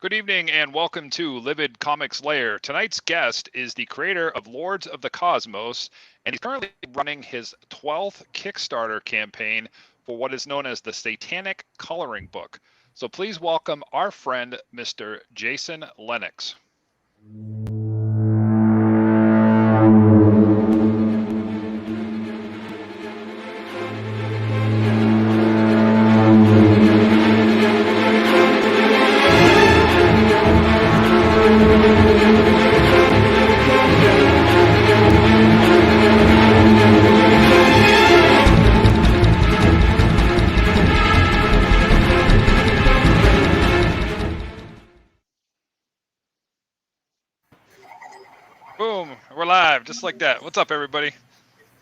Good evening and welcome to Livid Comics Lair. Tonight's guest is the creator of Lords of the Cosmos, and he's currently running his 12th Kickstarter campaign for what is known as the Satanic Coloring Book. So please welcome our friend, Mr. Jason Lenox. Boom, we're live, just like that. What's up, everybody?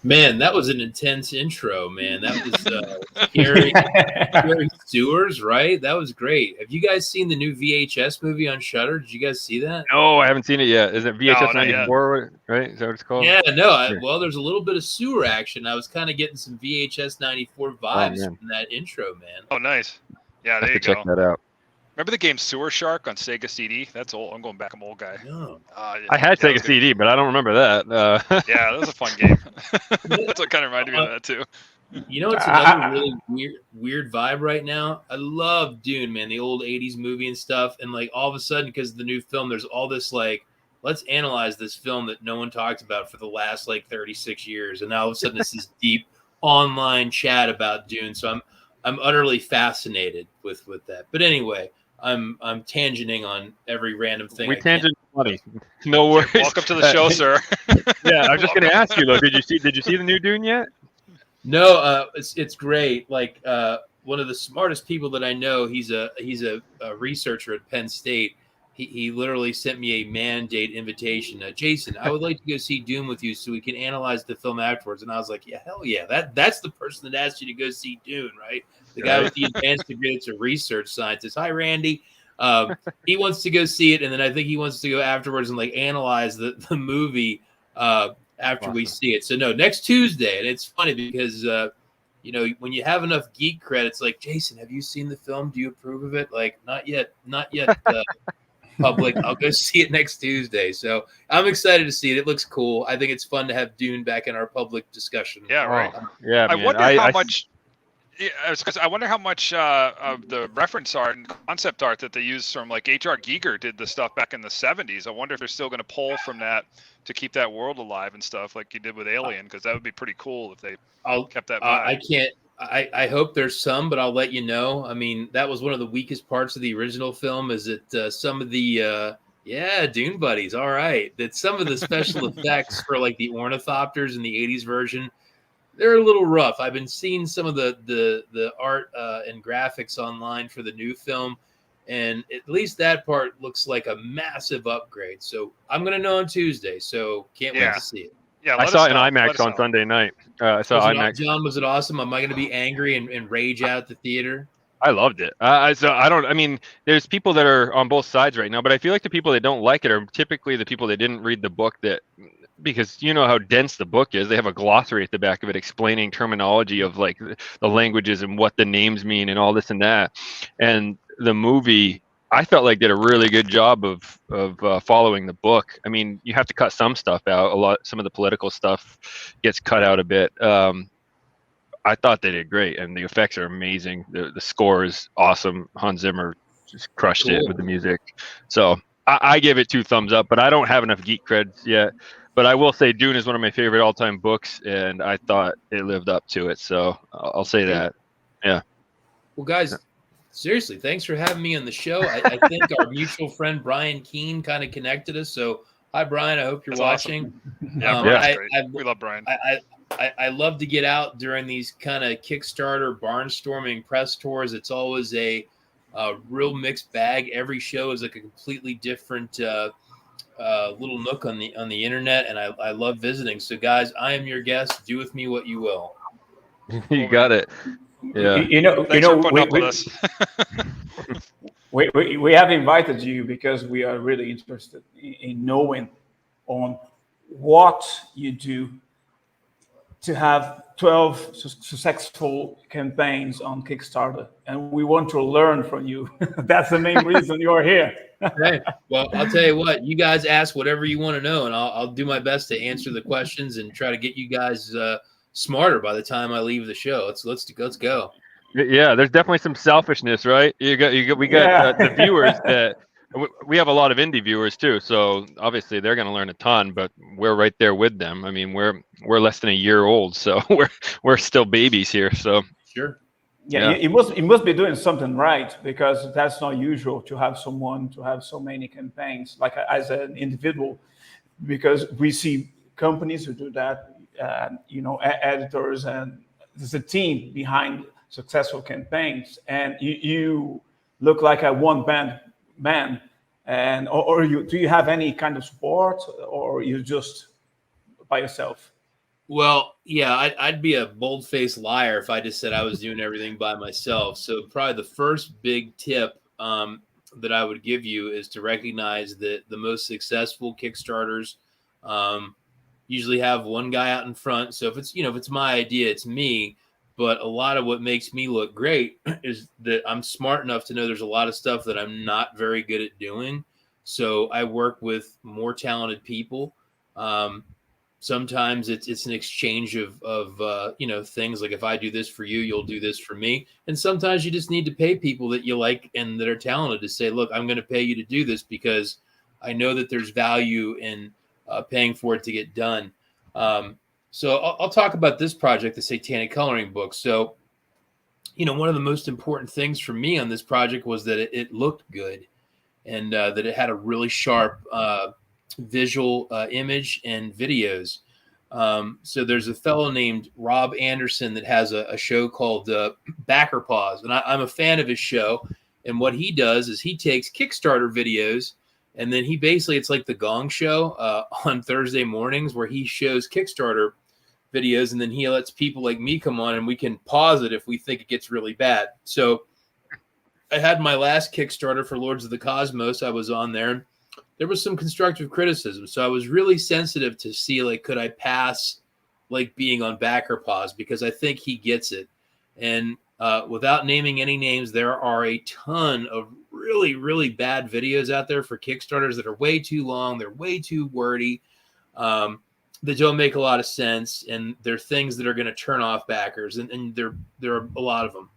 Man, that was an intense intro, man. That was Gary Stewart's, right? That was great. Have you guys seen the new VHS movie on Shudder? Did you guys see that? No, I haven't seen it yet. Is it VHS No, not 94, right? Is that what it's called? Yeah, no. Well, there's a little bit of sewer action. I was kind of getting some VHS 94 vibes from that intro, man. Oh, nice. Yeah, I there you have to go. check that out. Remember the game Sewer Shark on Sega CD? That's old. I'm going back. I'm an old guy. No. Yeah, I had Sega CD, but I don't remember that. Yeah, that was a fun game. That's what kind of reminded me of that too. You know, it's another really weird vibe right now. I love Dune, man, the old 80s movie and stuff. And like all of a sudden, because of the new film, there's all this like, let's analyze this film that no one talked about for the last like 36 years. And now all of a sudden, this is deep online chat about Dune. So I'm utterly fascinated with that. But anyway, I'm tangenting on every random thing. We tangent money. No worries. Welcome to the show, sir. Yeah, I was just going to ask you though. Did you see the new Dune yet? No, it's great. Like one of the smartest people that I know, he's a researcher at Penn State. He literally sent me a mandate invitation. Jason, I would like to go see Dune with you so we can analyze the film afterwards. And I was like, yeah, hell yeah. That's the person that asked you to go see Dune, right? The guy with the advanced degree that's a research scientist. Hi, Randy. He wants to go see it, and then I think he wants to go afterwards and like analyze the movie after we see it. So no, next Tuesday. And it's funny because you know, when you have enough geek credits, like, Jason, have you seen the film? Do you approve of it? Like, not yet. Public. I'll go see it next Tuesday. So I'm excited to see it. It looks cool. I think it's fun to have Dune back in our public discussion. Yeah, right. Yeah, I wonder how much. Yeah, I wonder how much of the reference art and concept art that they use from like H.R. Giger did the stuff back in the 70s. I wonder if they're still going to pull from that to keep that world alive and stuff like you did with Alien, because that would be pretty cool if they kept that vibe. I can't. I hope there's some, but I'll let you know. I mean, that was one of the weakest parts of the original film. Is that some of the Dune buddies? All right, that some of the special effects for like the ornithopters in the '80s version, they're a little rough. I've been seeing some of the art and graphics online for the new film, and at least that part looks like a massive upgrade. So I'm gonna know on Tuesday. So can't wait to see it. Yeah, I saw it in IMAX on Sunday night. I saw IMAX. John, was it awesome? Am I going to be angry and rage out at the theater? I loved it. I mean, there's people that are on both sides right now, but I feel like the people that don't like it are typically the people that didn't read the book, because you know how dense the book is. They have a glossary at the back of it explaining terminology of like the languages and what the names mean and all this and that. And the movie, I felt like did a really good job of following the book. I mean, you have to cut some stuff out. Some of the political stuff gets cut out a bit. I thought they did great, and the effects are amazing. The score is awesome. Hans Zimmer just crushed it with the music. So I give it 2 thumbs up, but I don't have enough geek creds yet. But I will say Dune is one of my favorite all-time books, and I thought it lived up to it. So I'll say that. Yeah. Well, guys, seriously, thanks for having me on the show. I think our mutual friend Brian Keene kind of connected us. So hi, Brian. I hope you're watching. Awesome. Yeah, we love Brian. I love to get out during these kind of Kickstarter barnstorming press tours. It's always a real mixed bag. Every show is like a completely different little nook on the internet, and I love visiting. So, guys, I am your guest. Do with me what you will. You got it. Yeah. We have invited you because we are really interested in knowing on what you do to have 12 successful campaigns on Kickstarter, and we want to learn from you. That's the main reason you're here. Okay. Well, I'll tell you what. You guys ask whatever you want to know, and I'll do my best to answer the questions and try to get you guys smarter by the time I leave the show. Let's go. Yeah, there's definitely some selfishness, right? We got Yeah. the viewers that we have a lot of indie viewers too, so obviously they're going to learn a ton, but we're right there with them. I mean, we're less than a year old, so we're still babies here. So Sure. Yeah, Yeah. you must be doing something right, because that's not usual to have someone to have so many campaigns like as an individual, because we see companies who do that, editors, and there's a team behind successful campaigns, and you look like a one man, and or you do you have any kind of support, or you just by yourself? Well, yeah, I'd be a bold-faced liar if I just said I was doing everything by myself. So probably the first big tip that I would give you is to recognize that the most successful Kickstarters usually have one guy out in front. So if it's my idea, it's me. But a lot of what makes me look great is that I'm smart enough to know there's a lot of stuff that I'm not very good at doing. So I work with more talented people. Sometimes it's an exchange of things like, if I do this for you, you'll do this for me. And sometimes you just need to pay people that you like and that are talented to say, look, I'm going to pay you to do this because I know that there's value in paying for it to get done. So I'll talk about this project, the Satanic Coloring Book. So, one of the most important things for me on this project was that it looked good, and that it had a really sharp visual image and videos. So there's a fellow named Rob Anderson that has a show called Backer Paws, and I'm a fan of his show. And what he does is he takes Kickstarter videos, and then he basically, it's like the Gong Show on Thursday mornings, where he shows Kickstarter videos, and then he lets people like me come on, and we can pause it if we think it gets really bad. So I had my last Kickstarter for Lords of the Cosmos. I was on there. There was some constructive criticism. So I was really sensitive to see, like, could I pass like being on Backer Paws, because I think he gets it. And without naming any names, there are a ton of really, really bad videos out there for Kickstarters that are way too long. They're way too wordy. That don't make a lot of sense. And they're things that are going to turn off backers. And there are a lot of them.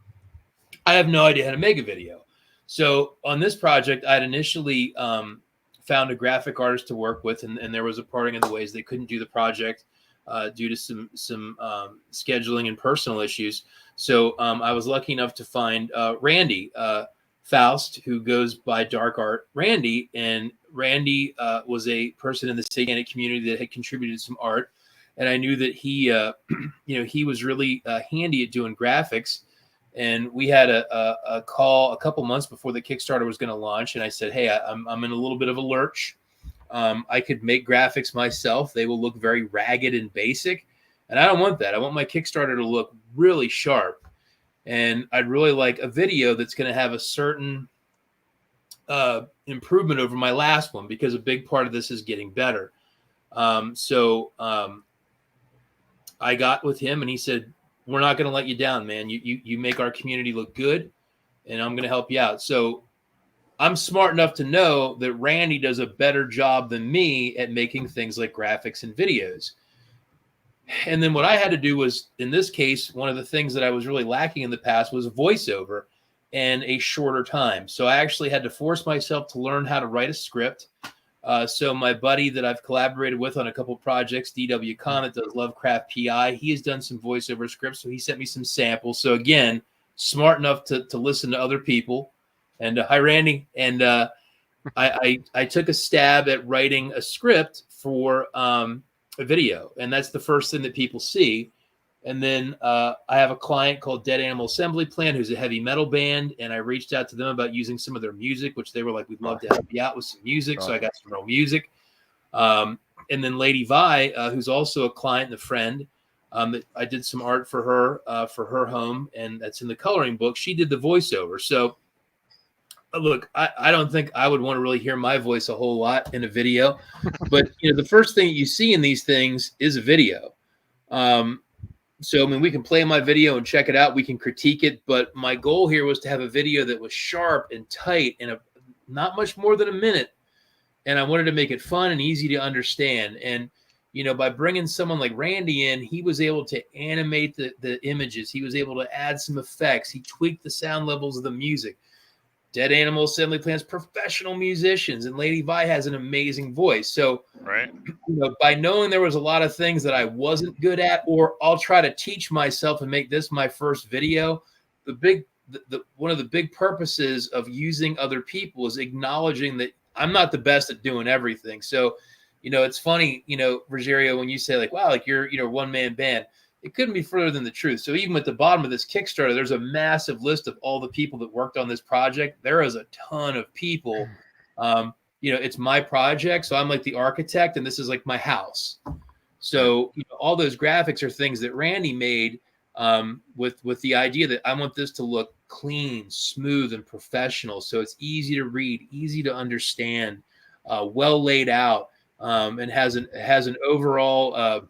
I have no idea how to make a video. So on this project, I'd initially found a graphic artist to work with, and there was a parting of the ways. They couldn't do the project due to some scheduling and personal issues. So I was lucky enough to find Randy Faust, who goes by Dark Art Randy. And Randy was a person in the Satanic community that had contributed some art. And I knew that he, he was really handy at doing graphics. And we had a call a couple months before the Kickstarter was going to launch. And I said, hey, I'm in a little bit of a lurch. I could make graphics myself. They will look very ragged and basic. And I don't want that. I want my Kickstarter to look really sharp. And I'd really like a video that's going to have a certain improvement over my last one, because a big part of this is getting better. So I got with him, and he said, we're not going to let you down, man. You make our community look good, and I'm going to help you out. So I'm smart enough to know that Randy does a better job than me at making things like graphics and videos. And then what I had to do was, in this case, one of the things that I was really lacking in the past was voiceover and a shorter time. So I actually had to force myself to learn how to write a script. So my buddy that I've collaborated with on a couple projects, DW Comet, does Lovecraft PI. He has done some voiceover scripts, so he sent me some samples. So again, smart enough to listen to other people. And hi, Randy. And I took a stab at writing a script for a video, and that's the first thing that people see. And then I have a client called Dead Animal Assembly Plan, who's a heavy metal band, and I reached out to them about using some of their music, which they were like, we'd love to help you out with some music. So I got some real music. And then Lady Vi, who's also a client and a friend, I did some art for her home, and that's in the coloring book. She did the voiceover. So look, I don't think I would want to really hear my voice a whole lot in a video, but the first thing you see in these things is a video. So, I mean, we can play my video and check it out. We can critique it. But my goal here was to have a video that was sharp and tight and not much more than a minute. And I wanted to make it fun and easy to understand. And, you know, by bringing someone like Randy in, he was able to animate the images. He was able to add some effects. He tweaked the sound levels of the music. Dead Animal Assembly Plant's professional musicians, and Lady Vi has an amazing voice. So, Right. you know, by knowing there was a lot of things that I wasn't good at, or I'll try to teach myself and make this my first video, one of the big purposes of using other people is acknowledging that I'm not the best at doing everything. So, you know, it's funny, you know, Rogerio, when you say like, wow, like you're, you know, one-man band, it couldn't be further than the truth. So even at the bottom of this Kickstarter, there's a massive list of all the people that worked on this project. There is a ton of people. You know, it's my project, so I'm like the architect, and this is like my house. So, you know, all those graphics are things that Randy made with the idea that I want this to look clean, smooth, and professional. So it's easy to read, easy to understand, well laid out, and has an overall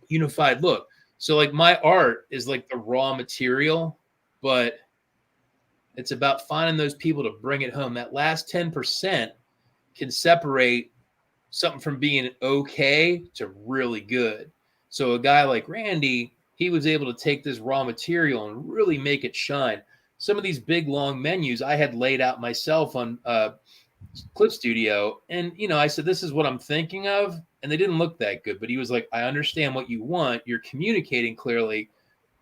unified look. So like my art is like the raw material, but it's about finding those people to bring it home. That last 10% can separate something from being okay to really good. So a guy like Randy, he was able to take this raw material and really make it shine. Some of these big long menus I had laid out myself on Clip Studio, and you know, I said, this is what I'm thinking of, and they didn't look that good, but he was like, I understand what you want, you're communicating clearly,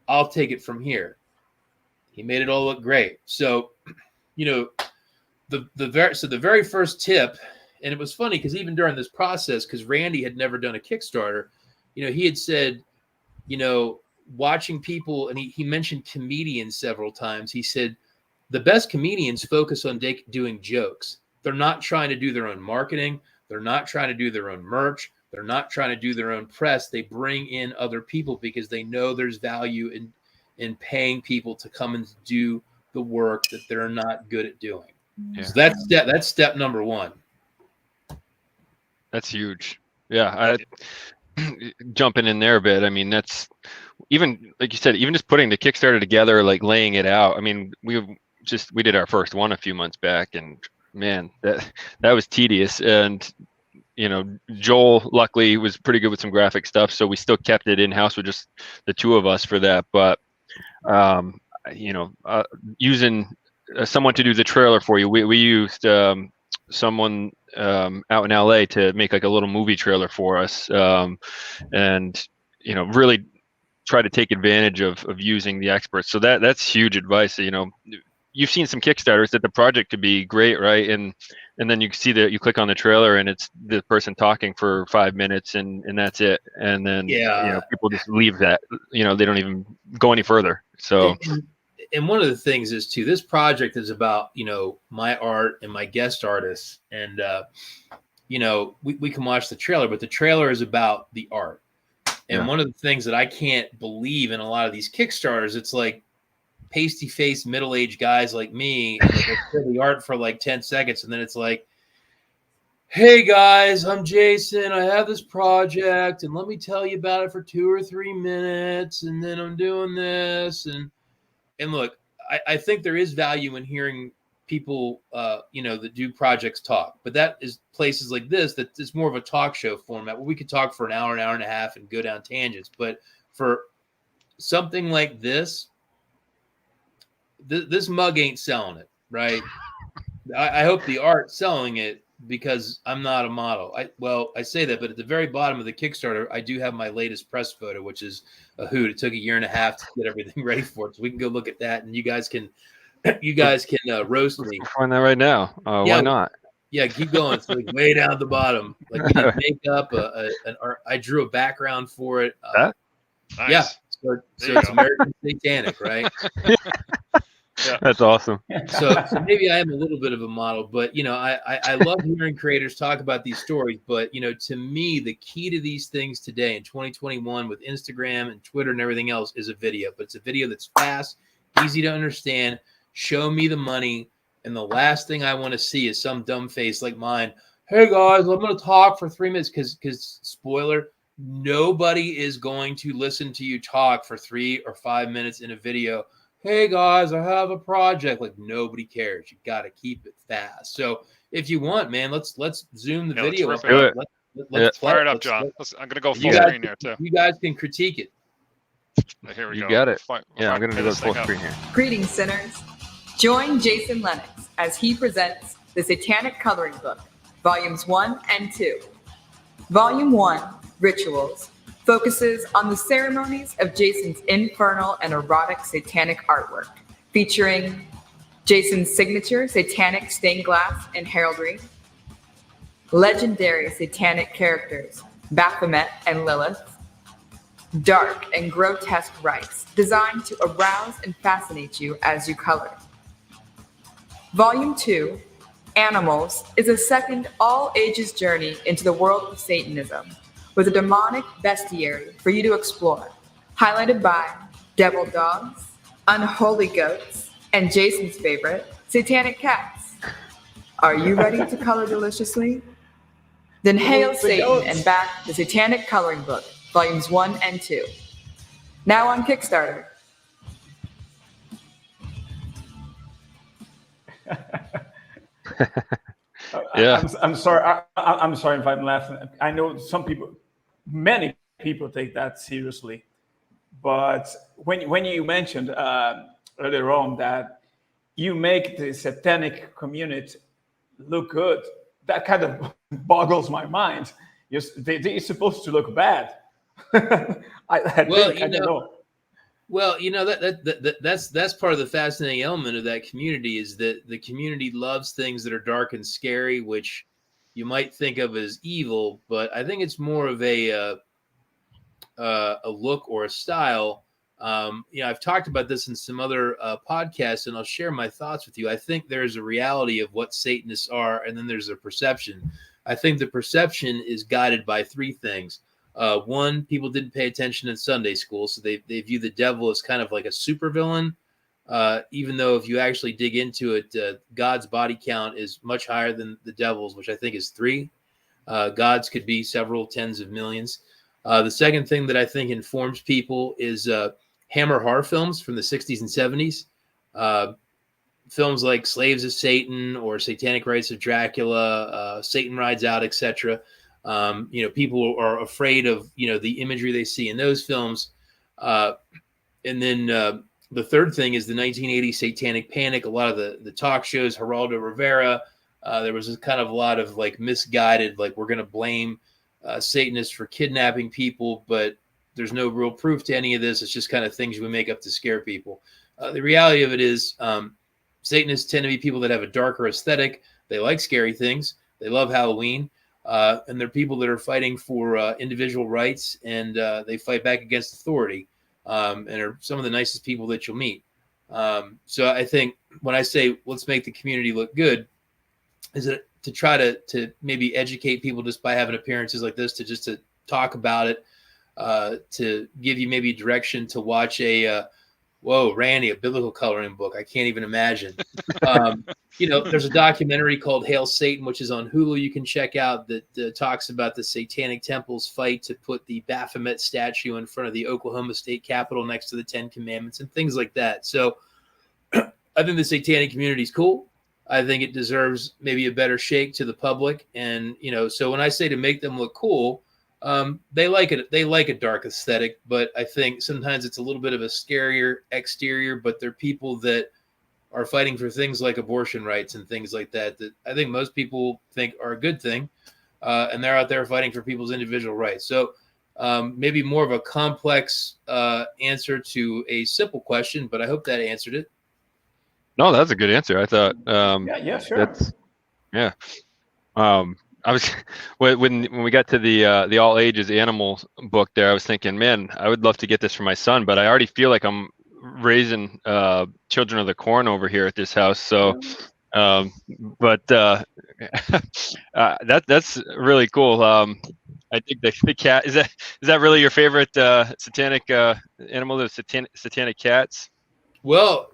I'll take it from here. He made it all look great. So, you know, the very first tip, and it was funny because even during this process, because Randy had never done a Kickstarter, you know, he had said, you know, watching people, and he mentioned comedians several times. He said the best comedians focus on doing jokes. They're not trying to do their own marketing. They're not trying to do their own merch. They're not trying to do their own press. They bring in other people because they know there's value in paying people to come and do the work that they're not good at doing. Yeah. So that's step number one. That's huge. Yeah. Jumping in there a bit. I mean, that's even, like you said, even just putting the Kickstarter together, like laying it out. I mean, we did our first one a few months back, and man, that was tedious. And you know, Joel luckily was pretty good with some graphic stuff, so we still kept it in house with just the two of us for that. But you know, using someone to do the trailer for you, we used someone out in LA to make like a little movie trailer for us, and you know, really try to take advantage of using the experts. So that's huge advice. You know, you've seen some Kickstarters that the project could be great, right? And then you see that you click on the trailer and it's the person talking for 5 minutes and that's it. And then you know, people just leave that. You know, they don't even go any further. So. And one of the things is too, this project is about, you know, my art and my guest artists, and you know, we can watch the trailer, but the trailer is about the art. And one of the things that I can't believe in a lot of these Kickstarters, it's like pasty-faced middle-aged guys like me, and like they show the art for like 10 seconds, and then it's like, hey guys, I'm Jason, I have this project, and let me tell you about it for 2 or 3 minutes, and then I'm doing this, and look, I think there is value in hearing people, you know, that do projects talk, but that is places like this that is more of a talk show format where we could talk for an hour and a half and go down tangents. But for something like this, this mug ain't selling it, right? I hope the art's selling it, because I'm not a model. I say that, but at the very bottom of the Kickstarter, I do have my latest press photo, which is a hoot. It took 1.5 years to get everything ready for it, so we can go look at that, and you guys can roast me. Find that right now. Why not? Yeah, keep going. It's like way down at the bottom. Like we did makeup. I drew a background for it. Nice. Yeah, so it's American Satanic, right? Yeah. That's awesome. So maybe I am a little bit of a model, but you know, I love hearing creators talk about these stories. But you know, to me, the key to these things today in 2021 with Instagram and Twitter and everything else is a video. But it's a video that's fast, easy to understand. Show me the money, and the last thing I want to see is some dumb face like mine. Hey guys, I'm going to talk for 3 minutes because spoiler, nobody is going to listen to you talk for 3 or 5 minutes in a video. hey guys, I have a project. Like nobody cares. You got to keep it fast. So if you want, man, let's zoom the video let's up. rip it up. Let's play Fire it up, John. I'm gonna go full screen here too. You guys can critique it. Here we You go. got it. We'll Yeah, I'm fire going to go this full thing up. screen here. Greetings, sinners. Join Jason Lenox as he presents the Satanic Coloring Book, Volumes 1 and 2. Volume 1, Rituals, focuses on the ceremonies of Jason's infernal and erotic satanic artwork, featuring Jason's signature satanic stained glass and heraldry, legendary satanic characters Baphomet and Lilith, dark and grotesque rites designed to arouse and fascinate you as you color. Volume 2, Animals, is a second all-ages journey into the world of Satanism, with a demonic bestiary for you to explore, highlighted by devil dogs, unholy goats, and Jason's favorite, satanic cats. Are you ready to color deliciously? Then hail Satan and back the Satanic Coloring Book, Volumes 1 and 2. Now on Kickstarter. Yeah. I'm sorry. I'm sorry if I'm laughing. I know many people take that seriously. But when you mentioned earlier on that you make the satanic community look good, that kind of boggles my mind. They're supposed to look bad. I don't know. Well, that's part of the fascinating element of that community is that the community loves things that are dark and scary, which you might think of as evil, but I think it's more of a look or a style. I've talked about this in some other podcasts, and I'll share my thoughts with you. I think there's a reality of what Satanists are, and then there's a perception. I think the perception is guided by three things. One, people didn't pay attention in Sunday school, so they view the devil as kind of like a supervillain, even though if you actually dig into it, God's body count is much higher than the devil's, which I think is 3. God's could be several tens of millions. The second thing that I think informs people is Hammer horror films from the 60s and 70s. Films like Slaves of Satan or Satanic Rites of Dracula, Satan Rides Out, etc. People are afraid of, the imagery they see in those films. And then the third thing is the 1980 Satanic Panic. A lot of the talk shows, Geraldo Rivera, there was a kind of a lot of like misguided, like we're going to blame Satanists for kidnapping people, but there's no real proof to any of this. It's just kind of things we make up to scare people. The reality of it is Satanists tend to be people that have a darker aesthetic. They like scary things. They love Halloween. And they're people that are fighting for individual rights, and they fight back against authority, and are some of the nicest people that you'll meet. So I think when I say let's make the community look good, is it to try to maybe educate people just by having appearances like this, to talk about it, to give you maybe direction to watch whoa, Randy, a biblical coloring book. I can't even imagine. There's a documentary called Hail Satan, which is on Hulu. You can check out that talks about the Satanic Temple's fight to put the Baphomet statue in front of the Oklahoma State Capitol next to the 10 Commandments and things like that. So I think the Satanic community is cool. I think it deserves maybe a better shake to the public. And, so when I say to make them look cool, they like it. They like a dark aesthetic, but I think sometimes it's a little bit of a scarier exterior, but they're people that are fighting for things like abortion rights and things like that I think most people think are a good thing. And they're out there fighting for people's individual rights. So maybe more of a complex answer to a simple question, but I hope that answered it. No, that's a good answer. I thought. Yeah, sure. Yeah. I was when we got to the all ages animal book there, I was thinking, man, I would love to get this for my son, but I already feel like I'm raising children of the corn over here at this house. So, that's really cool. I think the cat is that really your favorite satanic animal? The satanic cats. Well,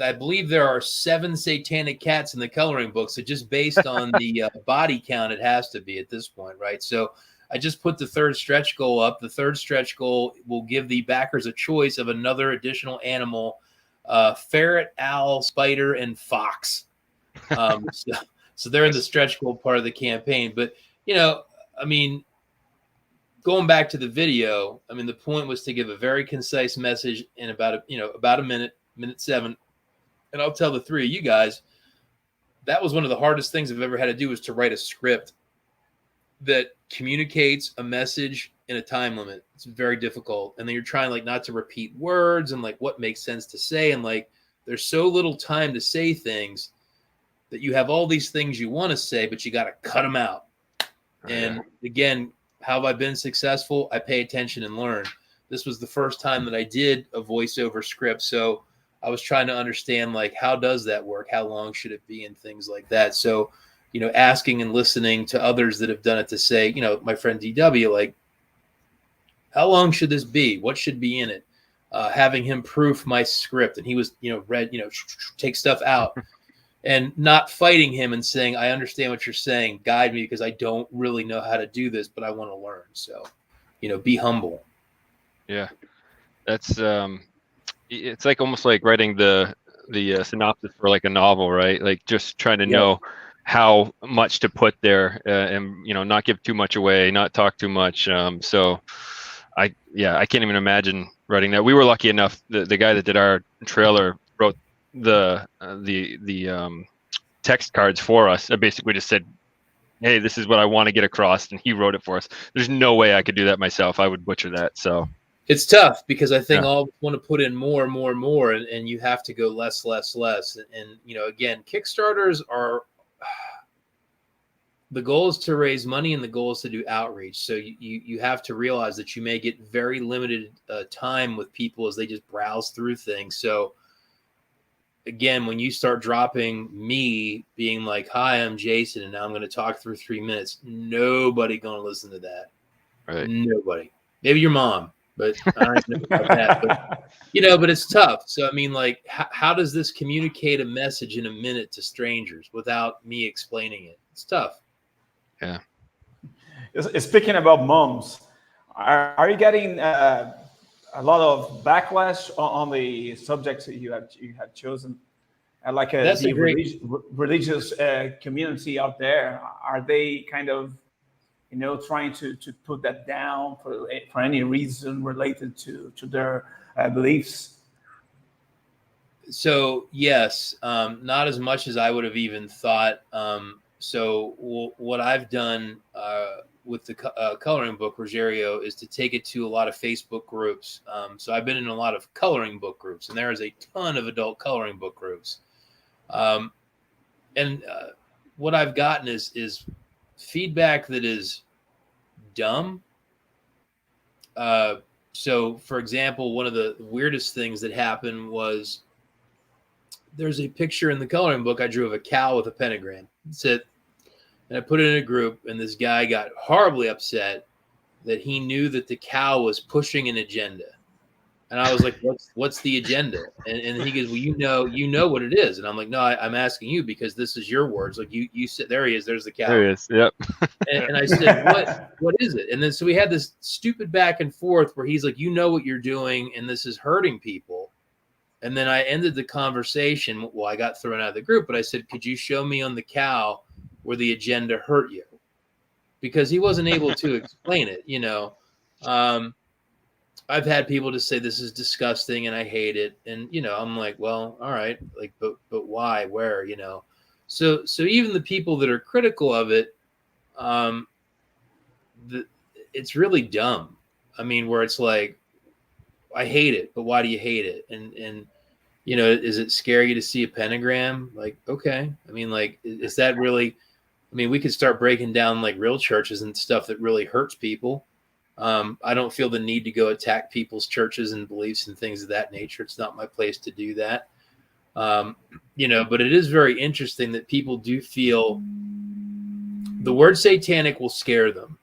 I believe there are 7 satanic cats in the coloring book. So just based on the body count, it has to be at this point, right? So I just put the 3rd stretch goal up. The 3rd stretch goal will give the backers a choice of another additional animal ferret, owl, spider, and fox. So they're in the stretch goal part of the campaign. But, I mean, going back to the video, I mean, the point was to give a very concise message in about a minute 7. And I'll tell the three of you guys, that was one of the hardest things I've ever had to do, was to write a script that communicates a message in a time limit. It's very difficult. And then you're trying like not to repeat words and like what makes sense to say. And like, there's so little time to say things that you have all these things you want to say, but you got to cut them out. And again, how have I been successful? I pay attention and learn. This was the first time that I did a voiceover script. So I was trying to understand, like, how does that work? How long should it be and things like that? So, asking and listening to others that have done it to say, my friend DW, like, how long should this be? What should be in it? Having him proof my script. And he was, read, take stuff out. And not fighting him and saying, I understand what you're saying. Guide me, because I don't really know how to do this, but I want to learn. So, be humble. Yeah. That's, it's like almost like writing the synopsis for like a novel, right? Like just trying to know how much to put there, and, not give too much away, not talk too much. So I can't even imagine writing that. We were lucky enough. The guy that did our trailer wrote the text cards for us. I basically just said, hey, this is what I want to get across, and he wrote it for us. There's no way I could do that myself. I would butcher that. So it's tough, because I think all want to put in more and more and more, and you have to go less. And again, Kickstarters are, the goal is to raise money and the goal is to do outreach. So you have to realize that you may get very limited time with people as they just browse through things. So again, when you start dropping me being like, hi, I'm Jason, and now I'm going to talk for 3 minutes, nobody going to listen to that. Right. Nobody. Maybe your mom, but I don't know about that. But, but it's tough. So, I mean, like, how does this communicate a message in a minute to strangers without me explaining it? It's tough. Yeah. Speaking about moms, are you getting a lot of backlash on the subjects that you have chosen? Like religious community out there, are they kind of trying to put that down for any reason related to their beliefs? So yes, not as much as I would have even thought. So what I've done with the coloring book, Rogerio, is to take it to a lot of Facebook groups. So I've been in a lot of coloring book groups, and there is a ton of adult coloring book groups. And what I've gotten is feedback that is dumb. So, for example, one of the weirdest things that happened was there's a picture in the coloring book I drew of a cow with a pentagram. That's it. And I put it in a group, and this guy got horribly upset that he knew that the cow was pushing an agenda. And I was like, what's the agenda? And he goes, well, you know what it is. And I'm like, no, I'm asking you because this is your words. Like you said, there he is. There's the cow. There he is. Yep. And I said, what is it? And then so we had this stupid back and forth where he's like, you know what you're doing, and this is hurting people. And then I ended the conversation. Well, I got thrown out of the group, but I said, could you show me on the cow where the agenda hurt you? Because he wasn't able to explain it, I've had people just say this is disgusting and I hate it. And, I'm like, well, all right. Like, but why, where, so even the people that are critical of it, it's really dumb. I mean, where it's like, I hate it, but why do you hate it? And, is it scary to see a pentagram? Like, okay. I mean, like, is that really, we could start breaking down like real churches and stuff that really hurts people. I don't feel the need to go attack people's churches and beliefs and things of that nature. It's not my place to do that. But it is very interesting that people do feel the word satanic will scare them.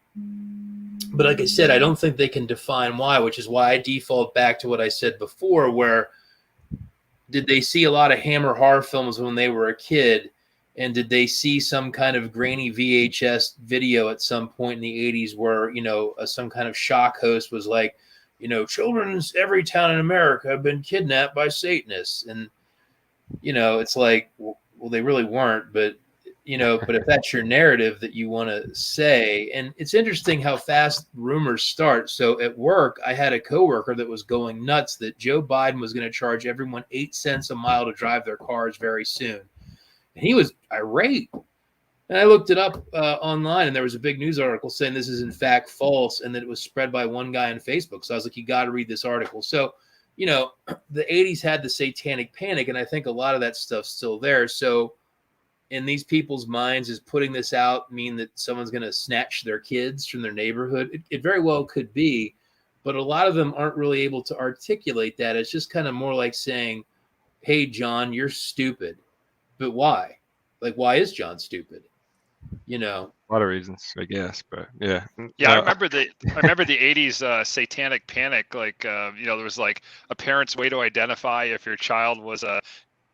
But like I said, I don't think they can define why, which is why I default back to what I said before, where did they see a lot of Hammer horror films when they were a kid? And did they see some kind of grainy VHS video at some point in the 80s where, some kind of shock host was like, children's every town in America have been kidnapped by Satanists. And, it's like, well, they really weren't, but if that's your narrative that you want to say, and it's interesting how fast rumors start. So at work, I had a coworker that was going nuts that Joe Biden was going to charge everyone 8 cents a mile to drive their cars very soon. And he was irate. And I looked it up online, and there was a big news article saying this is in fact false, and that it was spread by one guy on Facebook. So I was like, you got to read this article. So, the 80s had the Satanic Panic, and I think a lot of that stuff's still there. So in these people's minds, is putting this out mean that someone's going to snatch their kids from their neighborhood? It very well could be, but a lot of them aren't really able to articulate that. It's just kind of more like saying, hey, John, you're stupid. But why? Like, why is John stupid? A lot of reasons, I guess, but yeah. Yeah, I remember the 80s Satanic Panic. Like, there was like a parent's way to identify if your child was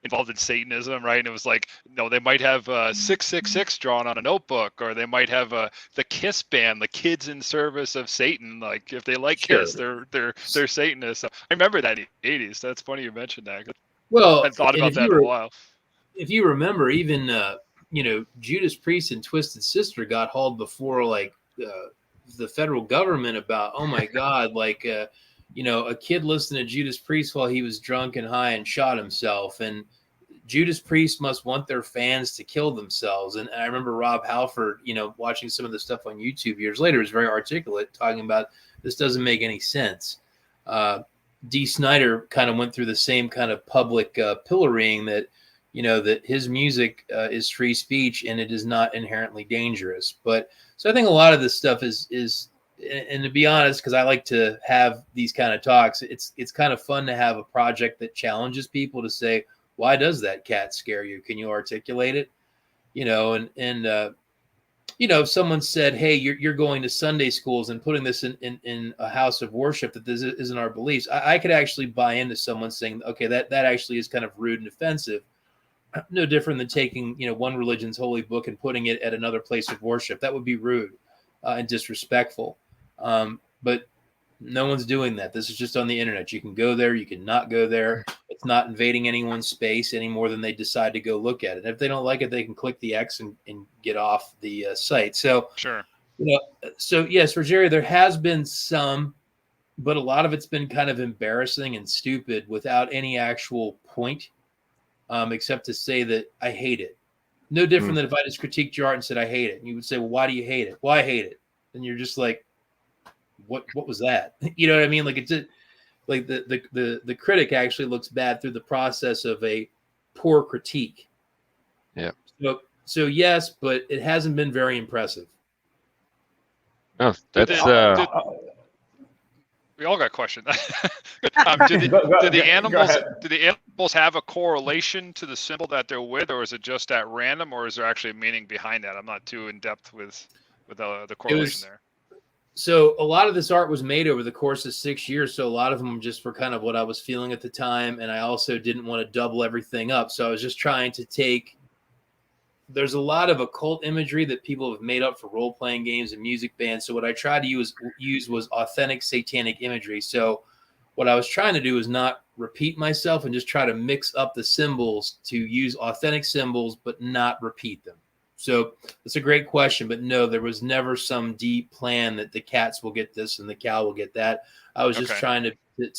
involved in Satanism, right? And it was like, they might have 666 drawn on a notebook, or they might have the KISS band, the Kids in Service of Satan. Like, if they like KISS, they're Satanists. So I remember that in the 80s. That's funny you mentioned that. Well, I thought about that in a while. If you remember, even Judas Priest and Twisted Sister got hauled before the federal government about, oh my God, like a kid listened to Judas Priest while he was drunk and high and shot himself, and Judas Priest must want their fans to kill themselves. And I remember Rob Halford, watching some of the stuff on YouTube years later, was very articulate, talking about this doesn't make any sense. Dee Snider kind of went through the same kind of public pillorying that that his music is free speech and it is not inherently dangerous. But so I think a lot of this stuff is, and to be honest, because I like to have these kind of talks, it's kind of fun to have a project that challenges people to say, why does that cat scare you? Can you articulate it? If someone said, hey, you're going to Sunday schools and putting this in a house of worship, that this isn't our beliefs, I could actually buy into someone saying, okay, that actually is kind of rude and offensive. No different than taking, one religion's holy book and putting it at another place of worship. That would be rude and disrespectful. But no one's doing that. This is just on the internet. You can go there. You can not go there. It's not invading anyone's space any more than they decide to go look at it. And if they don't like it, they can click the X and get off the site. So, sure. So yes, for Jerry, there has been some, but a lot of it's been kind of embarrassing and stupid without any actual point. Except to say that I hate it. No different than if I just critiqued your art and said I hate it. And you would say, well, why do you hate it? Well, I hate it. And you're just like, what was that? You know what I mean? Like, it's like the critic actually looks bad through the process of a poor critique. Yeah. So yes, but it hasn't been very impressive. Oh, that's we all got questions. Do the animals have a correlation to the symbol that they're with, or is it just at random, or is there actually a meaning behind that? I'm not too in depth with the correlation there. So a lot of this art was made over the course of 6 years. So a lot of them just were kind of what I was feeling at the time, and I also didn't want to double everything up. So I was just trying to take. There's a lot of occult imagery that people have made up for role-playing games and music bands. So what I tried to use was authentic satanic imagery. So what I was trying to do is not repeat myself and just try to mix up the symbols to use authentic symbols, but not repeat them. So that's a great question, but no, there was never some deep plan that the cats will get this and the cow will get that. I was just trying to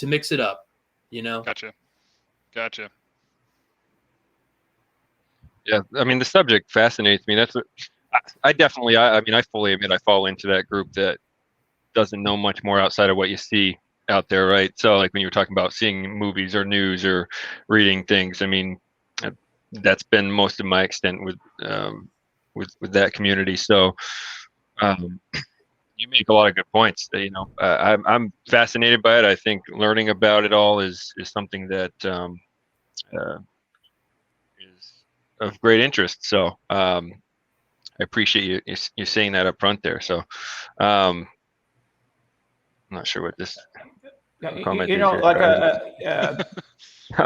mix it up, Gotcha. Yeah, I mean, the subject fascinates me. That's what I definitely. I mean, I fully admit I fall into that group that doesn't know much more outside of what you see out there, right? So, like when you were talking about seeing movies or news or reading things, I mean, that's been most of my extent with that community. So, you make a lot of good points. I'm fascinated by it. I think learning about it all is something that is of great interest. So I appreciate you saying that up front there. So I'm not sure what this comment is. I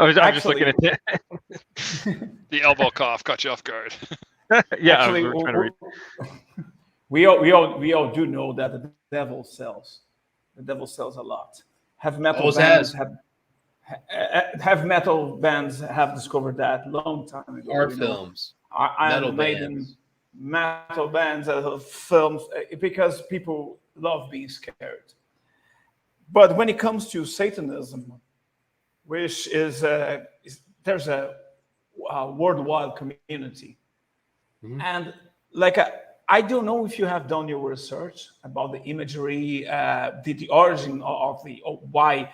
was just looking at that. The elbow cough caught you off guard. Yeah, actually, trying to read. We all do know that the devil sells. The devil sells a lot. heavy metal Always bands has. heavy metal bands have discovered that long time ago. Art you know. films, I metal made in bands. metal bands, films, because people love being scared. But when it comes to Satanism, which there's a worldwide community, Mhm. and like I don't know if you have done your research about the imagery, the origin of why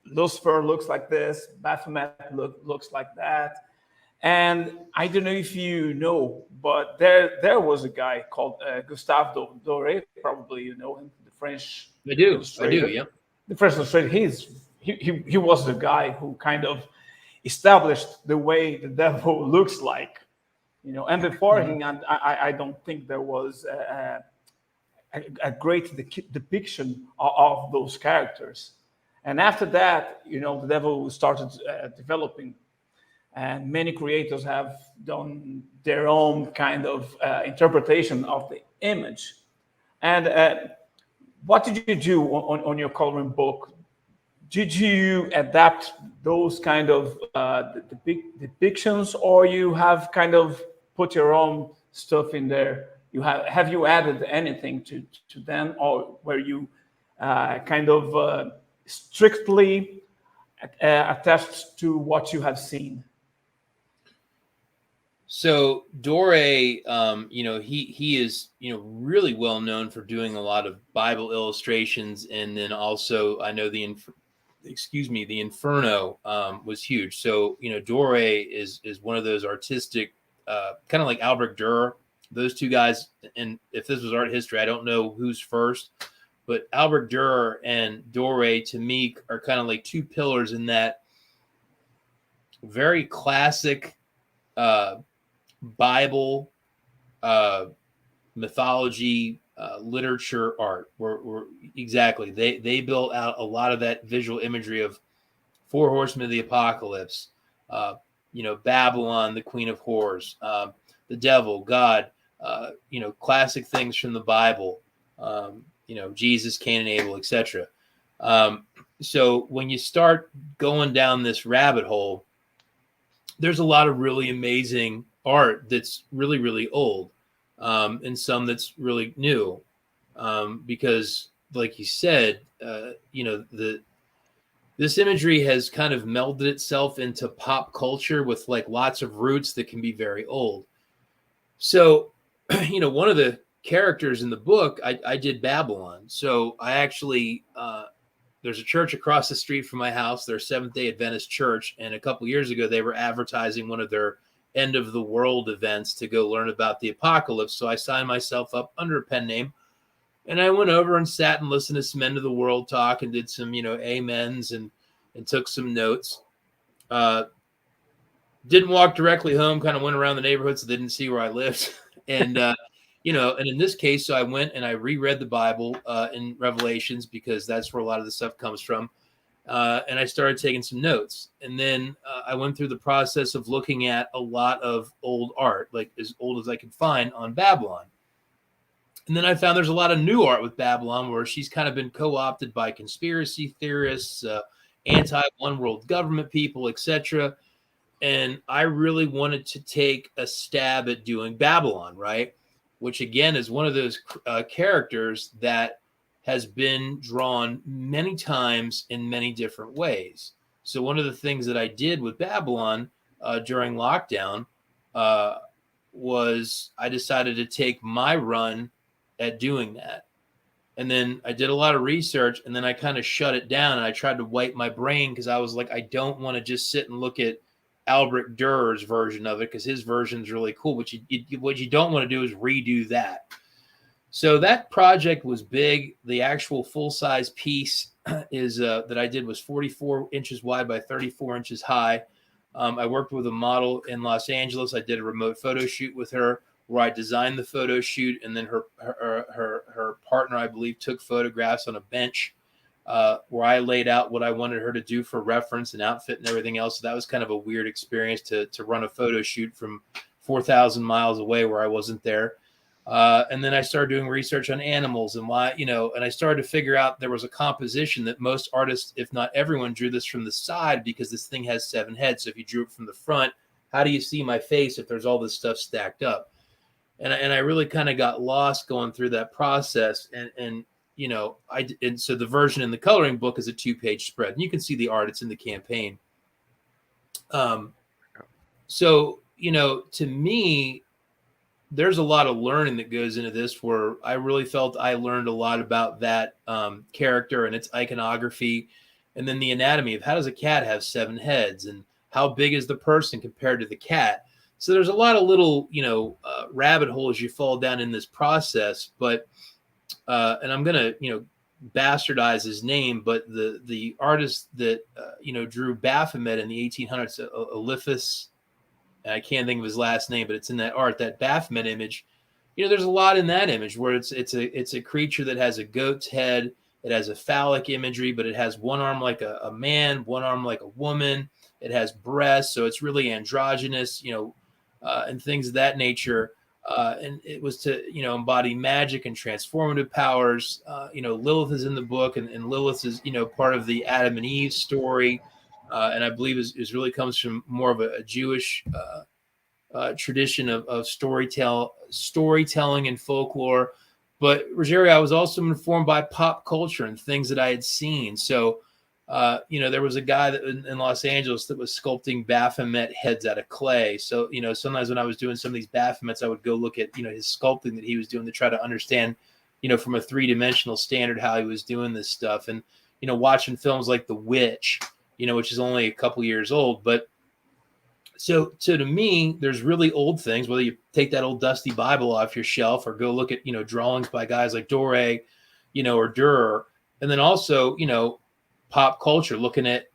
Lucifer looks like this, Baphomet looks like that. And I don't know if you know, but there was a guy called Gustave Doré. Probably you know him, the French I do. illustrator. Yep. The French illustrator. He was the guy who kind of established the way the devil looks like, you know. And before him, and I don't think there was a great depiction of those characters. And after that, you know, the devil started developing, and many creators have done their own kind of interpretation of the image. And what did you do on your coloring book? Did you adapt those kind of depictions, or you have kind of put your own stuff in there? Have you added anything to them, or were you kind of strictly attached to what you have seen? So Doré, you know, he is, you know, really well known for doing a lot of Bible illustrations, and then also I know the Inferno was huge. So you know, Doré is one of those artistic, kind of like Albrecht Dürer. Those two guys, and if this was art history, I don't know who's first, but Albrecht Dürer and Doré to me are kind of like two pillars in that very classic Bible, mythology, literature, art. Were exactly they built out a lot of that visual imagery of four horsemen of the apocalypse. You know, Babylon, the queen of horrors, the devil, God. You know, classic things from the Bible. You know, Jesus, Cain and Abel, etc. So when you start going down this rabbit hole, there's a lot of really amazing art that's really, really old, and some that's really new, because, like you said, you know, this imagery has kind of melded itself into pop culture with like lots of roots that can be very old. So, you know, one of the characters in the book, I did Babylon. So I actually there's a church across the street from my house. They're Seventh-day Adventist church. And a couple years ago, they were advertising one of their end of the world events to go learn about the apocalypse. So I signed myself up under a pen name. And I went over and sat and listened to some end of the world talk and did some, you know, amens and took some notes. Didn't walk directly home, kind of went around the neighborhood so they didn't see where I lived. And, you know, and in this case, so I went and I reread the Bible in Revelations, because that's where a lot of the stuff comes from. And I started taking some notes. And then I went through the process of looking at a lot of old art, like as old as I could find, on Babylon. And then I found there's a lot of new art with Babylon where she's kind of been co-opted by conspiracy theorists, anti-one world government people, etc. And I really wanted to take a stab at doing Babylon, right? Which again is one of those characters that has been drawn many times in many different ways. So one of the things that I did with Babylon during lockdown was I decided to take my run at doing that. And then I did a lot of research, and then I kind of shut it down, and I tried to wipe my brain, because I was like, I don't want to just sit and look at Albrecht Dürer's version of it, because his version is really cool. But what you don't want to do is redo that. So that project was big. The actual full-size piece is that I did was 44 inches wide by 34 inches high. I worked with a model in Los Angeles. I did a remote photo shoot with her where I designed the photo shoot, and then her partner, I believe, took photographs on a bench where I laid out what I wanted her to do for reference and outfit and everything else. So that was kind of a weird experience to run a photo shoot from 4,000 miles away where I wasn't there. And then I started doing research on animals and why, and I started to figure out there was a composition that most artists, if not everyone, drew this from the side because this thing has 7 heads. So if you drew it from the front, how do you see my face if there's all this stuff stacked up? And I really kind of got lost going through that process. And so the version in the coloring book is a 2-page spread. And you can see the art. It's in the campaign. So, to me, there's a lot of learning that goes into this where I really felt I learned a lot about that character and its iconography. And then the anatomy of how does a cat have 7 heads and how big is the person compared to the cat? So there's a lot of little, rabbit holes you fall down in this process. But, and I'm going to, bastardize his name, but the artist that, drew Baphomet in the 1800s, Eliphas, I can't think of his last name, but it's in that art, that Baphomet image. There's a lot in that image where it's a creature that has a goat's head. It has a phallic imagery, but it has one arm like a man, one arm like a woman. It has breasts, so it's really androgynous, and things of that nature. And it was to, embody magic and transformative powers. Lilith is in the book, and Lilith is, part of the Adam and Eve story. And I believe is really comes from more of a Jewish tradition of storytelling and folklore. But Rogerio, I was also informed by pop culture and things that I had seen. So, there was a guy that in Los Angeles that was sculpting Baphomet heads out of clay. So, sometimes when I was doing some of these Baphomets, I would go look at, his sculpting that he was doing to try to understand, from a 3-dimensional standard, how he was doing this stuff. And, watching films like The Witch, which is only a couple years old. But so to me, there's really old things, whether you take that old dusty Bible off your shelf or go look at, drawings by guys like Doré, or Dürer. And then also, pop culture, looking at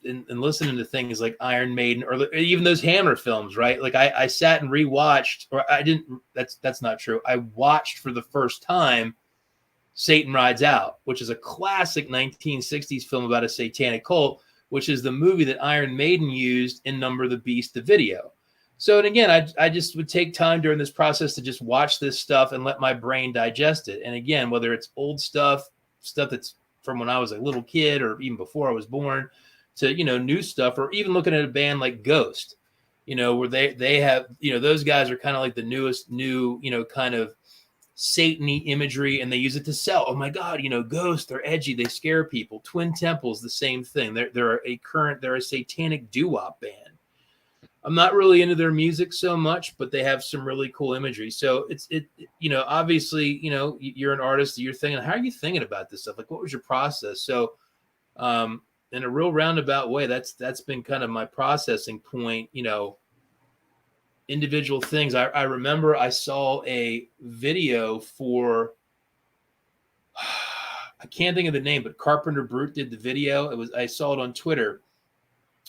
and listening to things like Iron Maiden or even those Hammer films, right? Like I sat and rewatched, or I didn't, that's not true. I watched for the first time Satan Rides Out, which is a classic 1960s film about a satanic cult, which is the movie that Iron Maiden used in Number of the Beast, the video. So, and again, I just would take time during this process to just watch this stuff and let my brain digest it. And again, whether it's old stuff that's from when I was a little kid or even before I was born to, new stuff, or even looking at a band like Ghost, where they have, those guys are kind of like the newest kind of Satan-y imagery, and they use it to sell. Oh my God, Ghost, they're edgy, they scare people. Twin Temples, the same thing. They're a satanic doo-wop band. I'm not really into their music so much, but they have some really cool imagery. So it's obviously, you're an artist, you're thinking, how are you thinking about this stuff? Like, what was your process? So, in a real roundabout way, that's been kind of my processing point, individual things. I remember I saw a video for, I can't think of the name, but Carpenter Brute did the video. I saw it on Twitter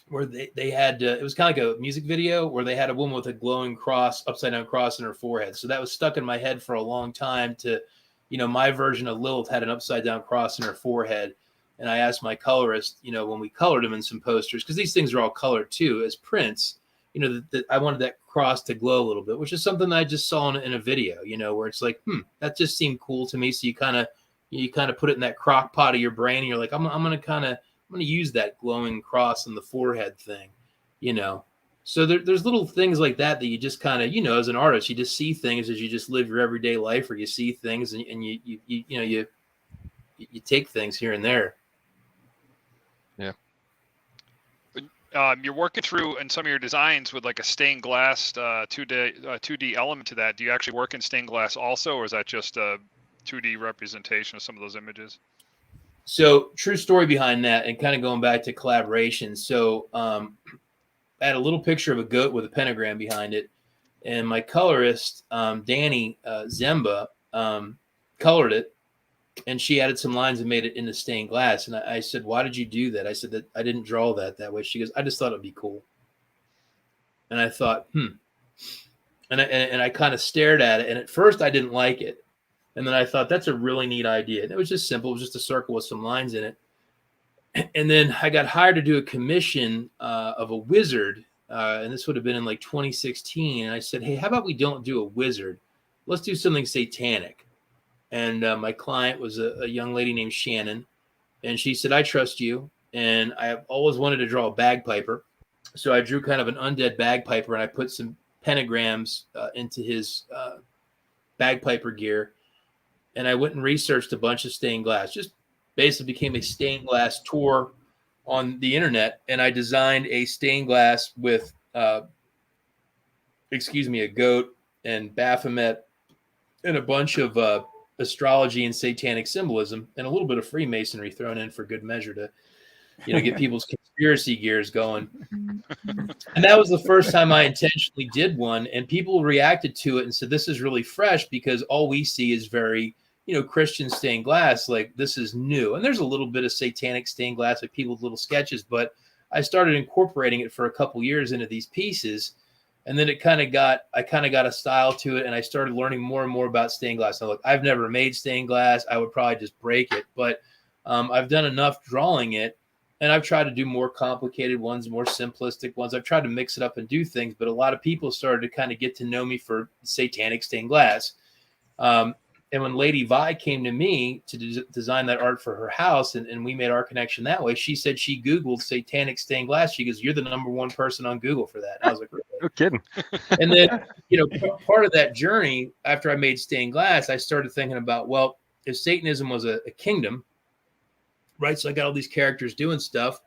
where they had, it was kind of like a music video where they had a woman with a glowing upside down cross in her forehead. So that was stuck in my head for a long time to, my version of Lilith had an upside down cross in her forehead. And I asked my colorist, when we colored them in some posters, because these things are all colored too as prints, that I wanted that cross to glow a little bit, which is something that I just saw in a video, where it's like, that just seemed cool to me. So you kind of put it in that crock pot of your brain, and you're like, I'm going to use that glowing cross on the forehead thing, So there's little things like that you just kind of, as an artist, you just see things as you just live your everyday life, or you see things and you take things here and there. Yeah. You're working through in some of your designs with like a stained glass 2D element to that. Do you actually work in stained glass also, or is that just a 2D representation of some of those images? So true story behind that, and kind of going back to collaboration. So I had a little picture of a goat with a pentagram behind it, and my colorist, Danny Zemba, colored it. And she added some lines and made it into stained glass. And I said, why did you do that? I said that I didn't draw that way. She goes, I just thought it'd be cool. And I thought, And I kind of stared at it. And at first I didn't like it. And then I thought, that's a really neat idea. And it was just simple. It was just a circle with some lines in it. And then I got hired to do a commission of a wizard. And this would have been in like 2016. And I said, hey, how about we don't do a wizard? let's do something satanic. And my client was a young lady named Shannon. And she said, I trust you. And I have always wanted to draw a bagpiper. So I drew kind of an undead bagpiper, and I put some pentagrams into his bagpiper gear. And I went and researched a bunch of stained glass, just basically became a stained glass tour on the internet. And I designed a stained glass with, a goat and Baphomet and a bunch of astrology and satanic symbolism and a little bit of Freemasonry thrown in for good measure to, get people's conspiracy gears going. And that was the first time I intentionally did one, and people reacted to it and said, this is really fresh, because all we see is very, Christian stained glass. Like, this is new. And there's a little bit of satanic stained glass, like people's little sketches, but I started incorporating it for a couple years into these pieces. And then I kind of got a style to it, and I started learning more and more about stained glass. Now, look, I've never made stained glass. I would probably just break it, but I've done enough drawing it, and I've tried to do more complicated ones, more simplistic ones. I've tried to mix it up and do things, but a lot of people started to kind of get to know me for satanic stained glass. And when Lady Vi came to me to design that art for her house, and we made our connection that way, she said she Googled satanic stained glass. She goes, you're the #1 person on Google for that. And I was like, really? No kidding. And then, part of that journey, after I made stained glass, I started thinking about, well, if Satanism was a kingdom, right? So I got all these characters doing stuff.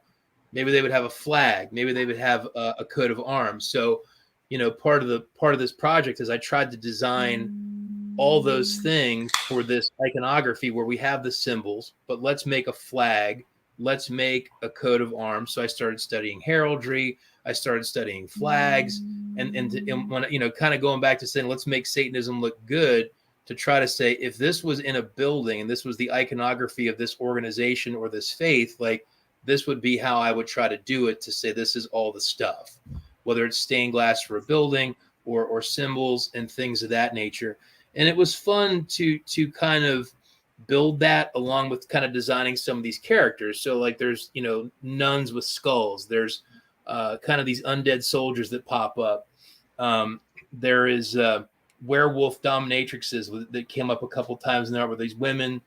Maybe they would have a flag. Maybe they would have a coat of arms. So, part of this project is I tried to design all those things for this iconography where we have the symbols, but let's make a flag. Let's make a coat of arms. So I started studying heraldry. I started studying flags, and when kind of going back to saying, let's make Satanism look good, to try to say, if this was in a building and this was the iconography of this organization or this faith, like, this would be how I would try to do it, to say this is all the stuff, whether it's stained glass for a building or symbols and things of that nature. And it was fun to kind of build that along with kind of designing some of these characters. So like there's, nuns with skulls. There's kind of these undead soldiers that pop up. There is werewolf dominatrixes that came up a couple times in there, where these women,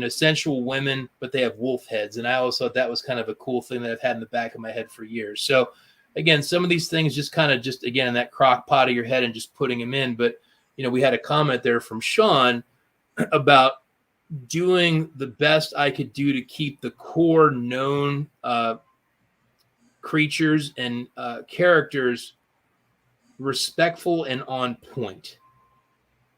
sensual women, but they have wolf heads. And I always thought that was kind of a cool thing that I've had in the back of my head for years. So again, some of these things just again, in that crock pot of your head and just putting them in. But we had a comment there from Sean about doing the best I could do to keep the core known creatures and characters respectful and on point.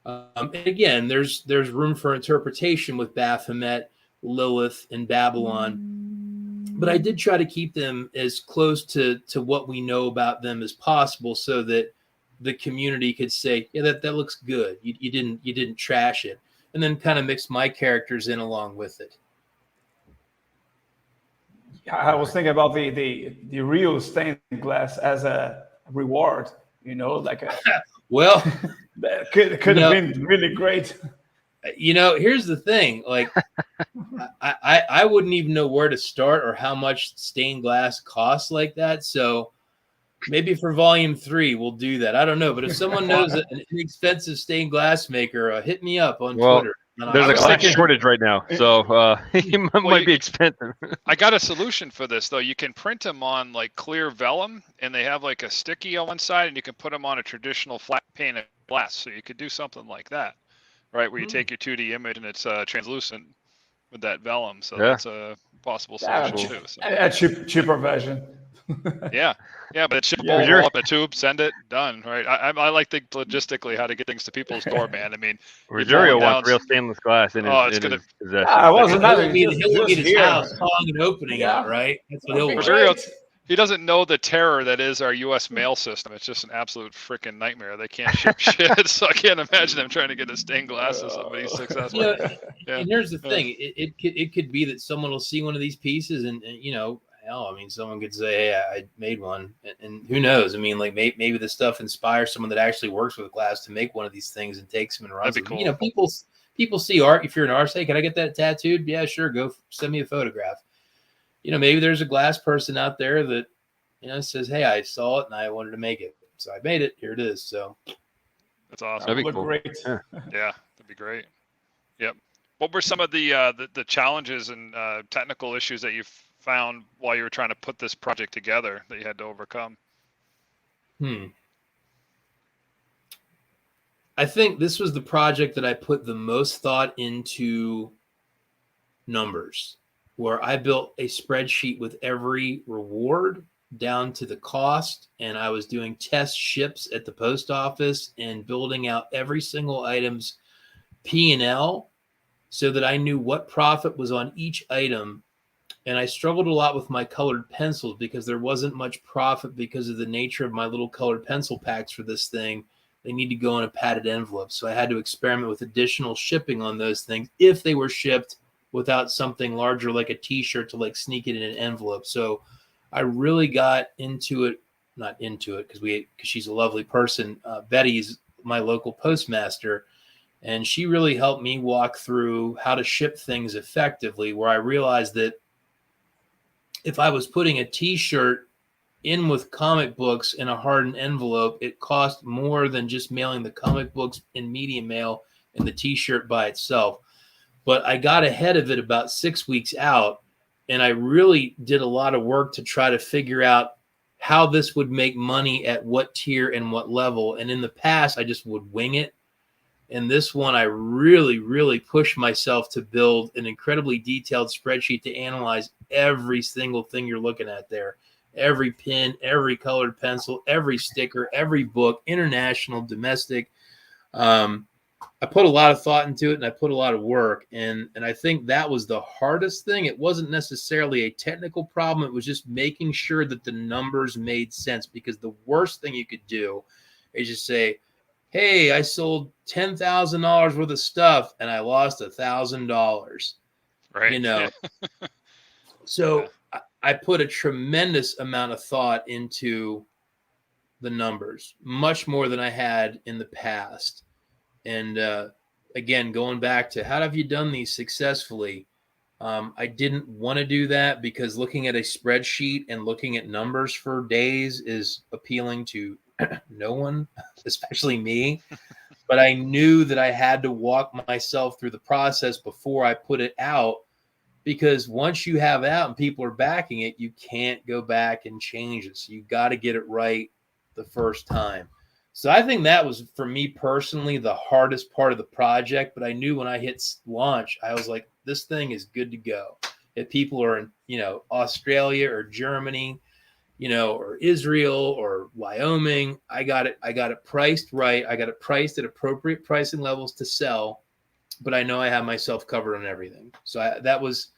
And again, there's room for interpretation with Baphomet, Lilith, and Babylon. But I did try to keep them as close to what we know about them as possible, so that the community could say, yeah, that looks good. You didn't trash it. And then kind of mix my characters in along with it. I was thinking about the real stained glass as a reward, like a well, that could have been really great. Here's the thing, like I wouldn't even know where to start or how much stained glass costs like that. So maybe for volume 3, we'll do that. I don't know. But if someone knows an inexpensive stained glass maker, hit me up on Twitter. There's a glass shortage right now, so it might be expensive. I got a solution for this, though. You can print them on like clear vellum, and they have like a sticky on one side, and you can put them on a traditional flat pane of glass. So you could do something like that, right? Where you take your 2D image and it's translucent with that vellum. So that's a possible solution too. So. A cheaper version. yeah, but it's shippable. Roll up a tube, send it, done. Right. I like think logistically how to get things to people's door, man. I mean, Virgil wants real stainless glass in his possession. I wasn't he'll get his house calling and opening out, right? That's what he'll want. He doesn't know the terror that is our U.S. mail system. It's just an absolute freaking nightmare. They can't ship shit, so I can't imagine them trying to get a stained glass of somebody successful. And here's the thing: it could be that someone will see one of these pieces, and someone could say, "Hey, I made one," and who knows? I mean, like maybe the stuff inspires someone that actually works with glass to make one of these things and takes them and runs them. Cool. People see art. If you're an artist, hey, can I get that tattooed? Yeah, sure. Go send me a photograph. Maybe there's a glass person out there that, says, hey, I saw it and I wanted to make it. So I made it. Here it is. So That's awesome. That'd be Look cool. great. Yeah. Yeah, that'd be great. Yep. What were some of the challenges and technical issues that you found while you were trying to put this project together that you had to overcome? I think this was the project that I put the most thought into numbers, where I built a spreadsheet with every reward down to the cost, and I was doing test ships at the post office and building out every single item's P&L so that I knew what profit was on each item. And I struggled a lot with my colored pencils because there wasn't much profit because of the nature of my little colored pencil packs for this thing. They need to go in a padded envelope. So I had to experiment with additional shipping on those things if they were shipped without something larger like a t-shirt to like sneak it in an envelope. So I really got into it, not into it because she's a lovely person. Betty's my local postmaster, and she really helped me walk through how to ship things effectively, where I realized that if I was putting a t-shirt in with comic books in a hardened envelope, it cost more than just mailing the comic books in medium mail and the t-shirt by itself. But I got ahead of it about 6 weeks out, and I really did a lot of work to try to figure out how this would make money at what tier and what level. And in the past, I just would wing it. And this one, I really, really pushed myself to build an incredibly detailed spreadsheet to analyze every single thing you're looking at there. Every pin, every colored pencil, every sticker, every book, international, domestic. I put a lot of thought into it, and I put a lot of work. And I think that was the hardest thing. It wasn't necessarily a technical problem. It was just making sure that the numbers made sense, because the worst thing you could do is just say, hey, I sold $10,000 worth of stuff and I lost $1,000. Right. You know, so I put a tremendous amount of thought into the numbers, much more than I had in the past. And again, going back to how have you done these successfully? I didn't want to do that because looking at a spreadsheet and looking at numbers for days is appealing to no one, especially me. But I knew that I had to walk myself through the process before I put it out, because once you have it out and people are backing it, you can't go back and change it. So you got to get it right the first time. So I think that was, for me personally, the hardest part of the project. But I knew when I hit launch, I was like, this thing is good to go. If people are in, Australia or Germany, or Israel or Wyoming, I got it priced right. I got it priced at appropriate pricing levels to sell, but I know I have myself covered on everything. So that was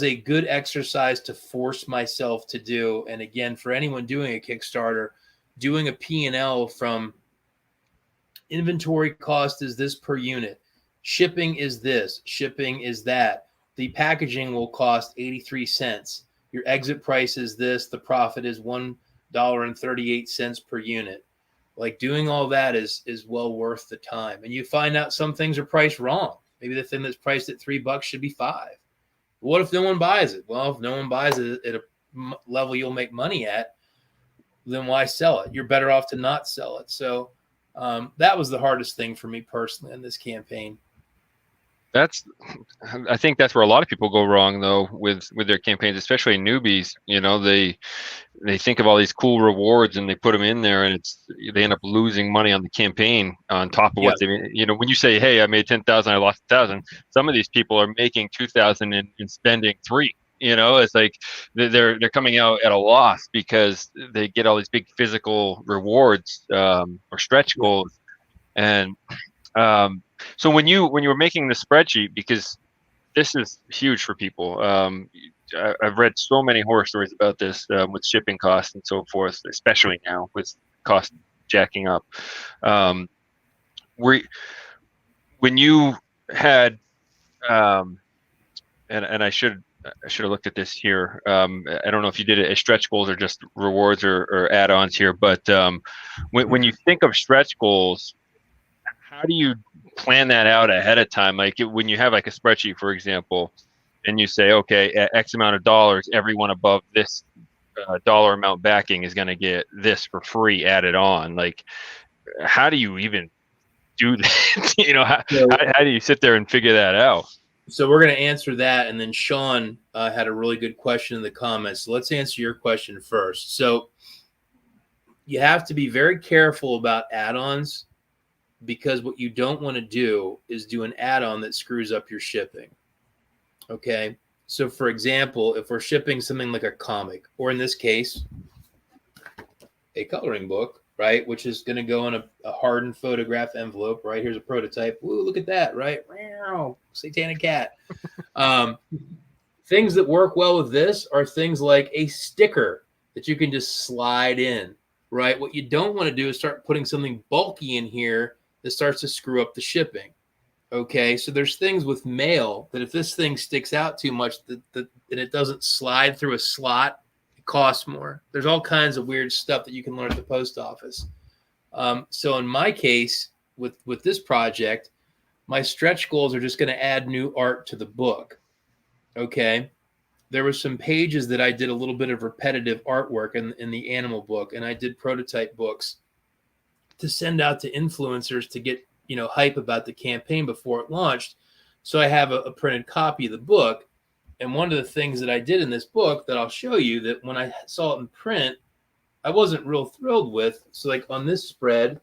a good exercise to force myself to do. And again, for anyone doing a Kickstarter, doing a P&L from inventory cost is this per unit, shipping is this, shipping is that, the packaging will cost 83 cents. Your exit price is this. The profit is $1.38 per unit. Like, doing all that is well worth the time. And you find out some things are priced wrong. Maybe the thing that's priced at $3 should be $5. What if no one buys it? Well, if no one buys it at a level you'll make money at, then why sell it? You're better off to not sell it. So that was the hardest thing for me personally in this campaign. I think that's where a lot of people go wrong, though, with their campaigns, especially newbies. They think of all these cool rewards and they put them in there, and they end up losing money on the campaign on top of what they, when you say, hey, I made 10,000, I lost 1,000. Some of these people are making 2,000 and spending 3. It's like they're coming out at a loss because they get all these big physical rewards or stretch goals. And so when you were making the spreadsheet, because this is huge for people, I've read so many horror stories about this with shipping costs and so forth, especially now with cost jacking up. When you had, and I should have looked at this here. I don't know if you did it as stretch goals or just rewards or add-ons here, but when you think of stretch goals, how do you plan that out ahead of time? Like when you have like a spreadsheet, for example, and you say, okay, at X amount of dollars, everyone above this dollar amount backing is going to get this for free added on. Like, how do you even do that? You know, So- how do you sit there and figure that out? So we're going to answer that, and then Sean had a really good question in the comments. So let's answer your question first. So you have to be very careful about add-ons, because what you don't want to do is do an add-on that screws up your shipping. Okay? So for example, if we're shipping something like a comic, or in this case, a coloring book, right, which is going to go in a hardened photograph envelope, right? Here's a prototype. Ooh, look at that, right? Wow, satanic cat. Things that work well with this are things like a sticker that you can just slide in, right? What you don't want to do is start putting something bulky in here that starts to screw up the shipping. Okay, so there's things with mail that if this thing sticks out too much and it doesn't slide through a slot, it costs more. There's all kinds of weird stuff that you can learn at the post office. So in my case, with this project, my stretch goals are just going to add new art to the book. Okay, there were some pages that I did a little bit of repetitive artwork in the animal book, and I did prototype books to send out to influencers to get, you know, hype about the campaign before it launched. So I have a printed copy of the book. And one of the things that I did in this book that I'll show you, that when I saw it in print, I wasn't real thrilled with. So like on this spread,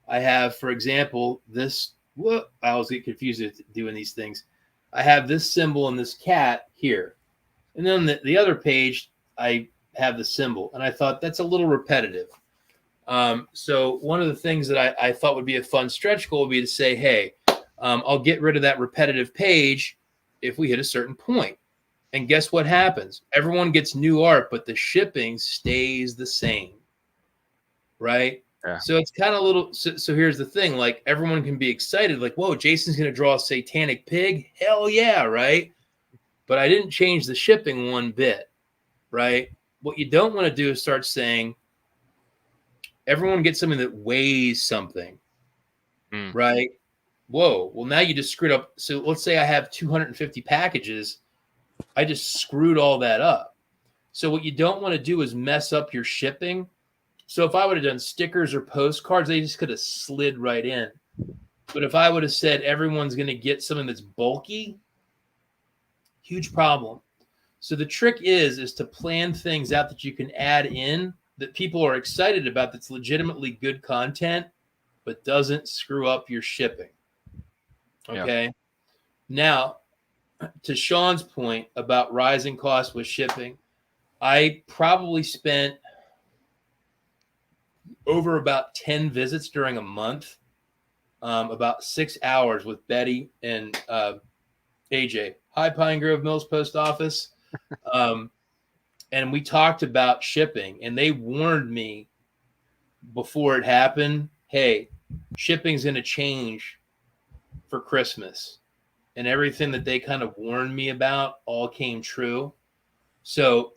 I have, for example, this, I always get confused with doing these things. I have this symbol and this cat here. And then the other page, I have the symbol. And I thought that's a little repetitive. So one of the things that I thought would be a fun stretch goal would be to say, hey, I'll get rid of that repetitive page if we hit a certain point. And guess what happens? Everyone gets new art, but the shipping stays the same, right? Yeah. So it's kind of a little, so here's the thing, like everyone can be excited, like, whoa, Jason's going to draw a satanic pig. Hell yeah, right? But I didn't change the shipping one bit, right? What you don't want to do is start saying, everyone gets something that weighs something, right? Whoa, well, now you just screwed up. So let's say I have 250 packages. I just screwed all that up. So what you don't want to do is mess up your shipping. So if I would have done stickers or postcards, they just could have slid right in. But if I would have said everyone's going to get something that's bulky, huge problem. So the trick is to plan things out that you can add in that people are excited about, that's legitimately good content, but doesn't screw up your shipping. Okay. Yeah. Now, to Sean's point about rising costs with shipping, I probably spent over about 10 visits during a month, about 6 hours with Betty and AJ, High Pine Grove Mills Post Office. And we talked about shipping, and they warned me before it happened, hey, shipping's going to change for Christmas. And everything that they kind of warned me about all came true. So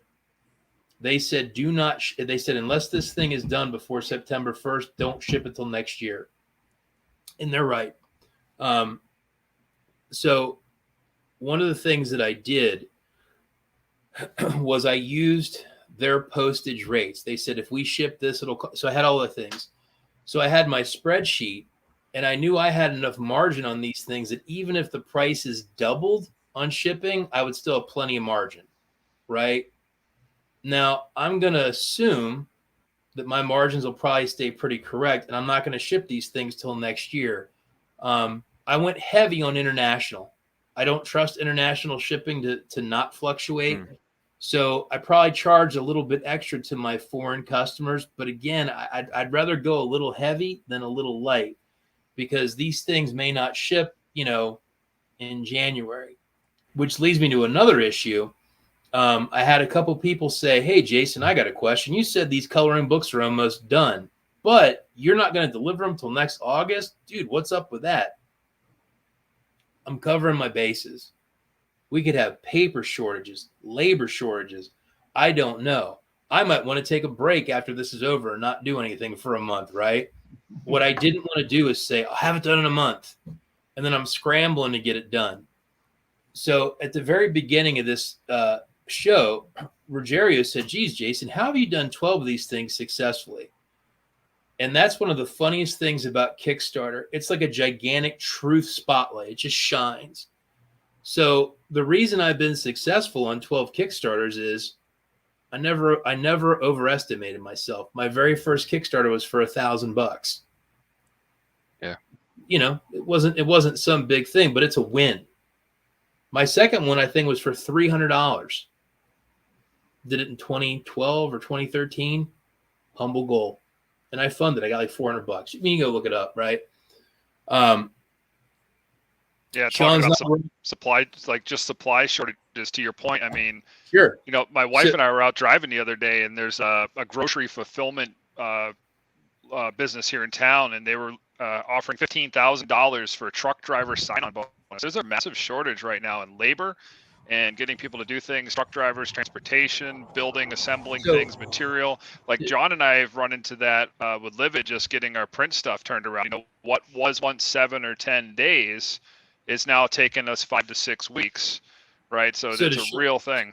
they said, they said, unless this thing is done before September 1st, don't ship it till next year. And they're right. So one of the things that I did was I used their postage rates. They said, if we ship this, it'll so I had all the things. So I had my spreadsheet, and I knew I had enough margin on these things that even if the price is doubled on shipping, I would still have plenty of margin, right? Now, I'm going to assume that my margins will probably stay pretty correct, and I'm not going to ship these things till next year. I went heavy on international. I don't trust international shipping to not fluctuate. So I probably charge a little bit extra to my foreign customers. But again, I'd rather go a little heavy than a little light, because these things may not ship, you know, in January, which leads me to another issue. I had a couple people say, hey, Jason, I got a question. You said these coloring books are almost done, but you're not going to deliver them till next August. Dude, what's up with that? I'm covering my bases. We could have paper shortages, labor shortages. I don't know. I might want to take a break after this is over and not do anything for a month, right? What I didn't want to do is say, I'll have it done in a month, and then I'm scrambling to get it done. So at the very beginning of this show, Rogerio said, geez, Jason, how have you done 12 of these things successfully? And that's one of the funniest things about Kickstarter. It's like a gigantic truth spotlight. It just shines. So the reason I've been successful on 12 Kickstarters is I never overestimated myself. My very first Kickstarter was for $1,000. Yeah. You know, it wasn't some big thing, but it's a win. My second one, I think, was for $300. Did it in 2012 or 2013. Humble goal. And I funded. I got like $400. You can go look it up, right? Yeah, Sean's talking about supply, like just supply shortages. To your point, I mean, sure. You know, my wife and I were out driving the other day, and there's a grocery fulfillment business here in town, and they were offering $15,000 for a truck driver sign-on bonus. There's a massive shortage right now in labor and getting people to do things, truck drivers, transportation, building, assembling things, material. Like John and I have run into that with Livid, just getting our print stuff turned around. You know, what was once 7 or 10 days is now taking us 5 to 6 weeks, right? So it's a real thing.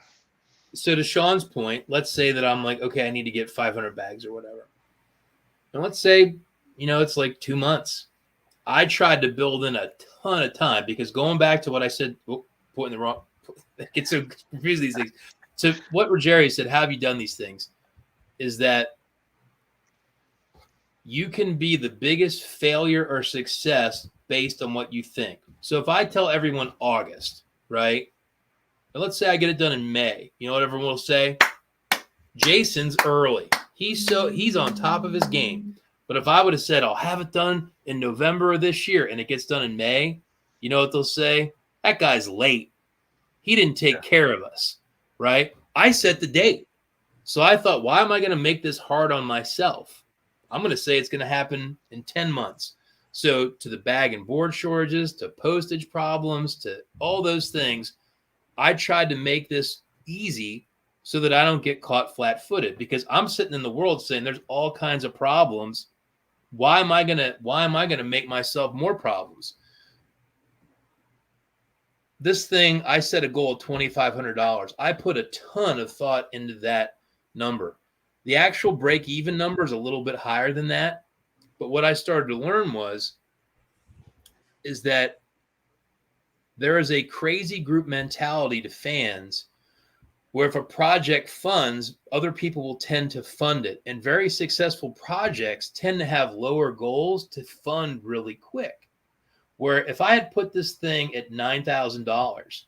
So to Sean's point, let's say that I'm like, okay, I need to get 500 bags or whatever. And let's say, you know, it's like 2 months. I tried to build in a ton of time because going back to what I said, pointing the wrong, I get so confused these things. So what Rogeri said, how have you done these things? Is that you can be the biggest failure or success based on what you think. So if I tell everyone August, right? And let's say I get it done in May. You know what everyone will say? Jason's early. He's on top of his game. But if I would have said I'll have it done in November of this year and it gets done in May, you know what they'll say? That guy's late. He didn't take care of us, right? I set the date. So I thought, why am I going to make this hard on myself? I'm going to say it's going to happen in 10 months. So to the bag and board shortages, to postage problems, to all those things, I tried to make this easy so that I don't get caught flat-footed because I'm sitting in the world saying there's all kinds of problems. Why am I gonna make myself more problems? This thing, I set a goal of $2,500. I put a ton of thought into that number. The actual break-even number is a little bit higher than that. But what I started to learn is that there is a crazy group mentality to fans where if a project funds, other people will tend to fund it. And very successful projects tend to have lower goals to fund really quick. Where if I had put this thing at $9,000,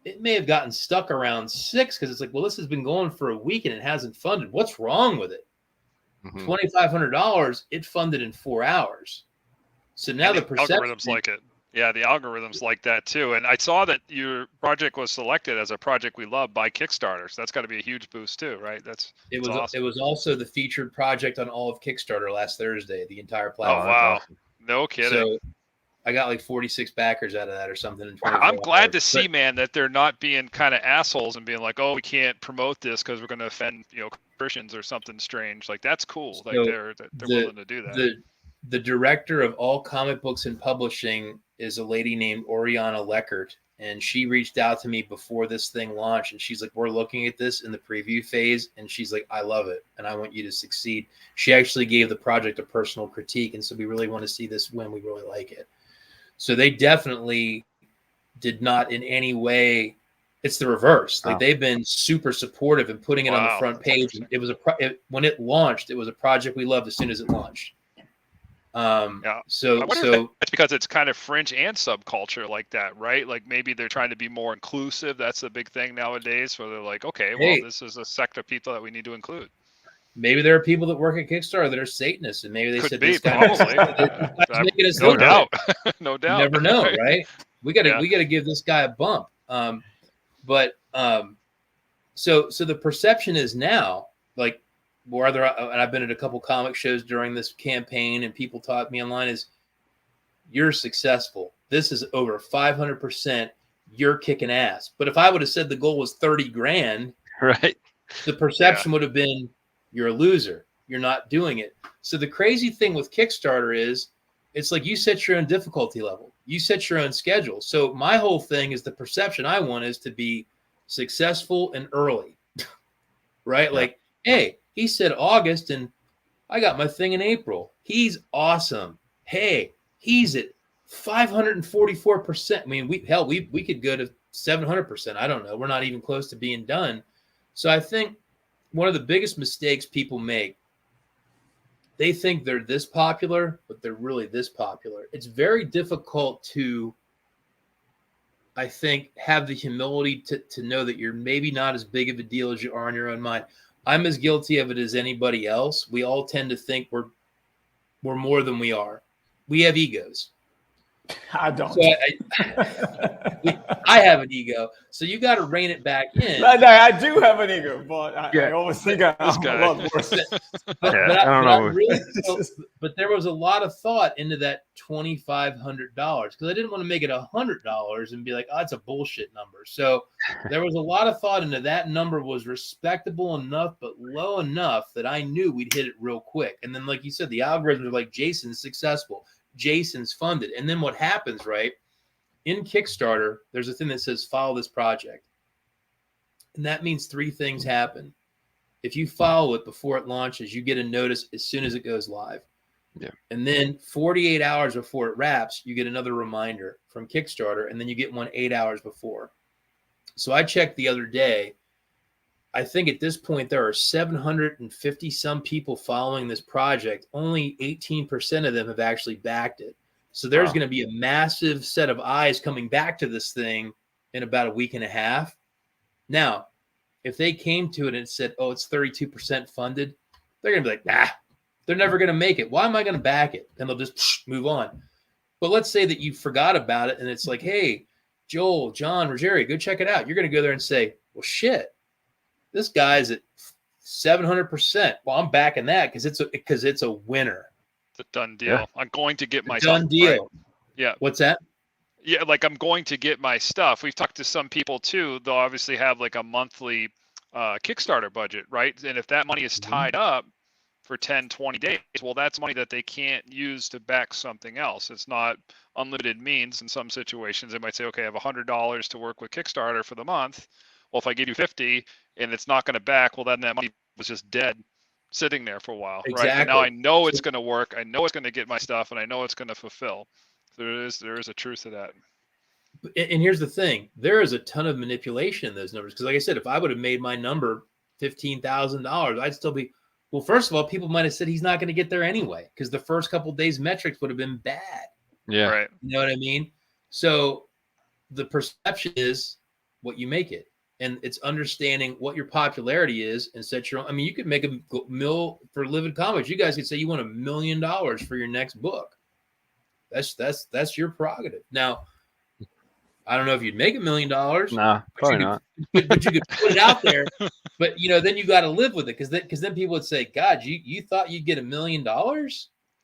it may have gotten stuck around $6,000 because it's like, well, this has been going for a week and it hasn't funded. What's wrong with it? Mm-hmm. $2,500, it funded in 4 hours. So now the algorithms like it. Yeah, the algorithms like that too. And I saw that your project was selected as a project we love by Kickstarter. So that's got to be a huge boost too, right? It was also the featured project on all of Kickstarter last Thursday, the entire platform. Oh, wow. Awesome. No kidding. So I got like 46 backers out of that or something. I'm glad to see, man, that they're not being kind of assholes and being like, oh, we can't promote this because we're going to offend, Christians or something strange. Like, that's cool. So like they're willing to do that. The director of all comic books and publishing is a lady named Oriana Leckert, and she reached out to me before this thing launched, and she's like, we're looking at this in the preview phase, and she's like, I love it, and I want you to succeed. She actually gave the project a personal critique, and so we really want to see this win. We really like it. So they definitely did not in any way. It's the reverse. Like they've been super supportive and putting it on the front page. It was when it launched, it was a project we loved as soon as it launched. So it's because it's kind of fringe and subculture like that, right? Like maybe they're trying to be more inclusive. That's a big thing nowadays where they're like, okay, well, this is a sect of people that we need to include. Maybe there are people that work at Kickstarter that are Satanists, and maybe they Could said be, this guy probably. No doubt. No doubt. You never know, right? We got to give this guy a bump. So the perception is now, like, and I've been at a couple comic shows during this campaign, and people taught me online is, you're successful. This is over 500%. You're kicking ass. But if I would have said the goal was $30,000, right, the perception would have been, you're a loser. You're not doing it. So the crazy thing with Kickstarter is, it's like you set your own difficulty level. You set your own schedule. So my whole thing is the perception I want is to be successful and early, right? Yeah. Like, hey, he said August, and I got my thing in April. He's awesome. Hey, he's at 544%. I mean, we could go to 700%. I don't know. We're not even close to being done. So I think one of the biggest mistakes people make, they think they're this popular, but they're really this popular. It's very difficult to, I think, have the humility to know that you're maybe not as big of a deal as you are in your own mind. I'm as guilty of it as anybody else. We all tend to think we're more than we are. We have egos. I don't. So I have an ego. So you got to rein it back in. I do have an ego, but I always think I'm a lot worse. But I don't know. But there was a lot of thought into that $2,500 because I didn't want to make it $100 and be like, oh, it's a bullshit number. So there was a lot of thought into that. Number was respectable enough, but low enough that I knew we'd hit it real quick. And then, like you said, the algorithms are like, Jason's successful. Jason's funded. And then what happens, right? In Kickstarter, there's a thing that says follow this project. And that means three things happen. If you follow it before it launches, you get a notice as soon as it goes live. Yeah. And then 48 hours before it wraps, you get another reminder from Kickstarter, and then you get one 8 hours before. So I checked the other day. I think at this point there are 750 some people following this project. Only 18% of them have actually backed it. So there's going to be a massive set of eyes coming back to this thing in about a week and a half. Now, if they came to it and said, oh, it's 32% funded, they're going to be like, nah, they're never going to make it. Why am I going to back it? And they'll just move on. But let's say that you forgot about it and it's like, hey, Joel, John, Rogeri, go check it out. You're going to go there and say, well, shit. This guy's at 700%. Well, I'm backing that because it's a winner. It's a done deal. Yeah. I'm going to get my Done deal. Right. Yeah. What's that? Yeah, like I'm going to get my stuff. We've talked to some people too. They'll obviously have like a monthly Kickstarter budget, right? And if that money is tied up for 10, 20 days, well, that's money that they can't use to back something else. It's not unlimited means. In some situations, they might say, okay, I have $100 to work with Kickstarter for the month. Well, if I give you 50 and it's not going to back, well, then that money was just dead, sitting there for a while, Exactly. right? And now I know it's going to work. I know it's going to get my stuff, and I know it's going to fulfill. There is a truth to that. And here's the thing: there is a ton of manipulation in those numbers. Because, like I said, if I would have made my number $15,000, I'd still be. Well, first of all, people might have said he's not going to get there anyway, because the first couple of days metrics would have been bad. Yeah. Right. You know what I mean? So the perception is what you make it. And it's understanding what your popularity is and set your own. I mean, you could make a mill for Livid Comics. You guys could say you want $1 million for your next book. That's your prerogative. Now, I don't know if you'd make $1 million. Nah, probably not. But you could put it out there. But then you got to live with it because then people would say, God, you thought you'd get $1 million?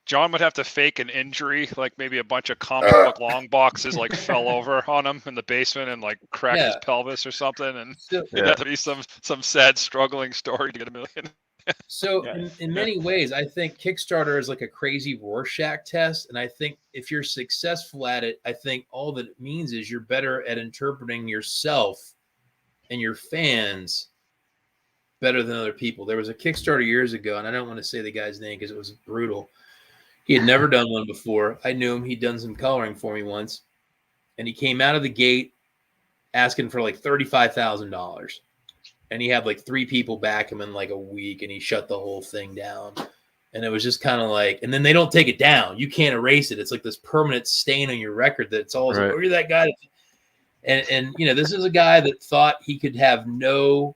John would have to fake an injury, like maybe a bunch of comic book long boxes like fell over on him in the basement and like cracked his pelvis or something, and it'd have to be some sad struggling story to get $1 million. So in many ways, I think Kickstarter is like a crazy Rorschach test, and I think if you're successful at it, I think all that it means is you're better at interpreting yourself and your fans better than other people. There was a Kickstarter years ago, and I don't want to say the guy's name because it was brutal. He had never done one before. I knew him. He'd done some coloring for me once. And he came out of the gate asking for like $35,000. And he had like 3 people back him in like a week, and he shut the whole thing down. And it was just kind of like, and then they don't take it down. You can't erase it. It's like this permanent stain on your record that it's always like, oh, you're that guy. And this is a guy that thought he could have no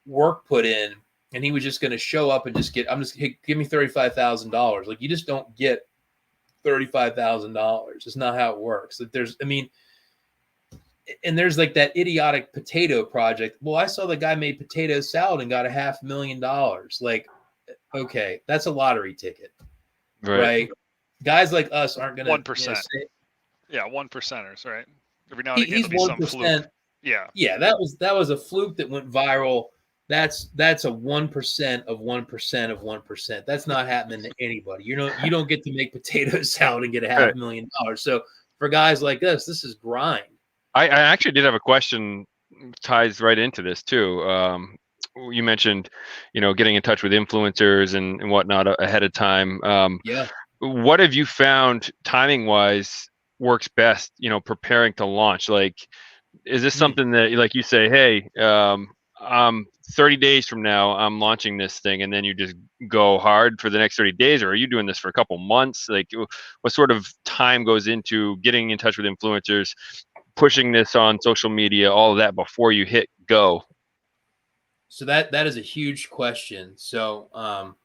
work put in. And he was just going to show up and give me $35,000. Like, you just don't get $35,000. It's not how it works. Like and there's like that idiotic potato project. Well, I saw the guy made potato salad and got $500,000. Like, okay, that's a lottery ticket, right? Guys like us aren't going to 1%. Yeah, 1%ers, right? Every now and again, he's 1%. Yeah, that was a fluke that went viral. That's a 1% of 1% of 1%. That's not happening to anybody. You don't get to make potato salad and get $500,000. So for guys like us, this is grind. I actually did have a question, ties right into this too. you mentioned, getting in touch with influencers and whatnot ahead of time. Yeah. What have you found timing wise works best, preparing to launch? Like, is this something that, like, you say, hey, 30 days from now, I'm launching this thing, and then you just go hard for the next 30 days, or are you doing this for a couple months? Like, what sort of time goes into getting in touch with influencers, pushing this on social media, all of that before you hit go? So that is a huge question. So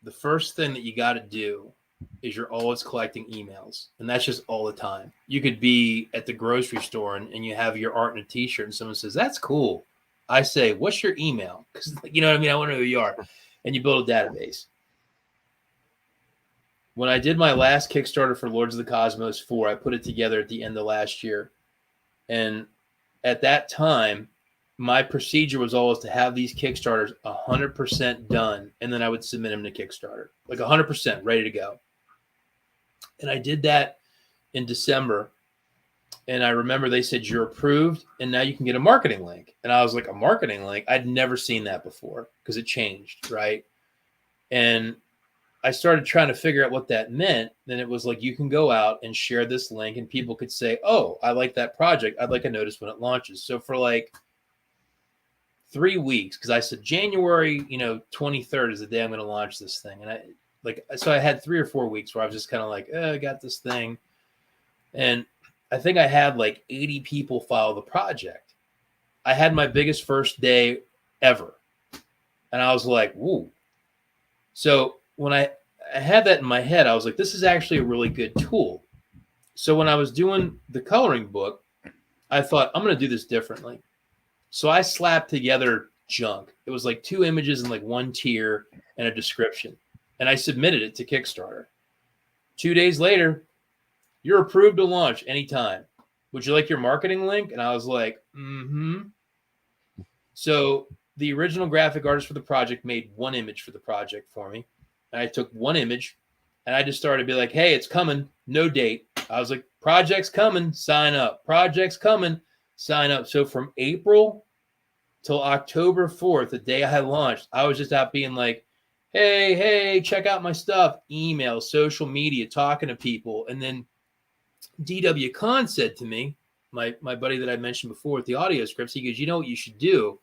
the first thing that you got to do is you're always collecting emails, and that's just all the time. You could be at the grocery store and you have your art in a t-shirt and someone says, that's cool. I say, what's your email? Because you know what I mean? I want to know who you are. And you build a database. When I did my last Kickstarter for Lords of the Cosmos 4, I put it together at the end of last year. And at that time, my procedure was always to have these Kickstarters 100% done, and then I would submit them to Kickstarter, like 100% ready to go. And I did that in December. And I remember they said, you're approved, and now you can get a marketing link. And I was like, a marketing link? I'd never seen that before because it changed, right? And I started trying to figure out what that meant. Then it was like, you can go out and share this link, and people could say, oh, I like that project. I'd like a notice when it launches. So for like 3 weeks, because I said January, 23rd is the day I'm going to launch this thing. And so I had 3 or 4 weeks where I was just kind of like, I got this thing. And I think I had like 80 people follow the project. I had my biggest first day ever. And I was like, woo. So when I had that in my head, I was like, this is actually a really good tool. So when I was doing the coloring book, I thought, I'm going to do this differently. So I slapped together junk. It was like 2 images and like 1 tier and a description. And I submitted it to Kickstarter. 2 days later, you're approved to launch anytime. Would you like your marketing link? And I was like, So the original graphic artist for the project made 1 image for the project for me. And I took 1 image and I just started to be like, hey, it's coming. No date. I was like, project's coming. Sign up. Project's coming. Sign up. So from April till October 4th, the day I launched, I was just out being like, hey, check out my stuff. Email, social media, talking to people. And then DW Khan said to me, my buddy that I mentioned before with the audio scripts, he goes, you know what you should do?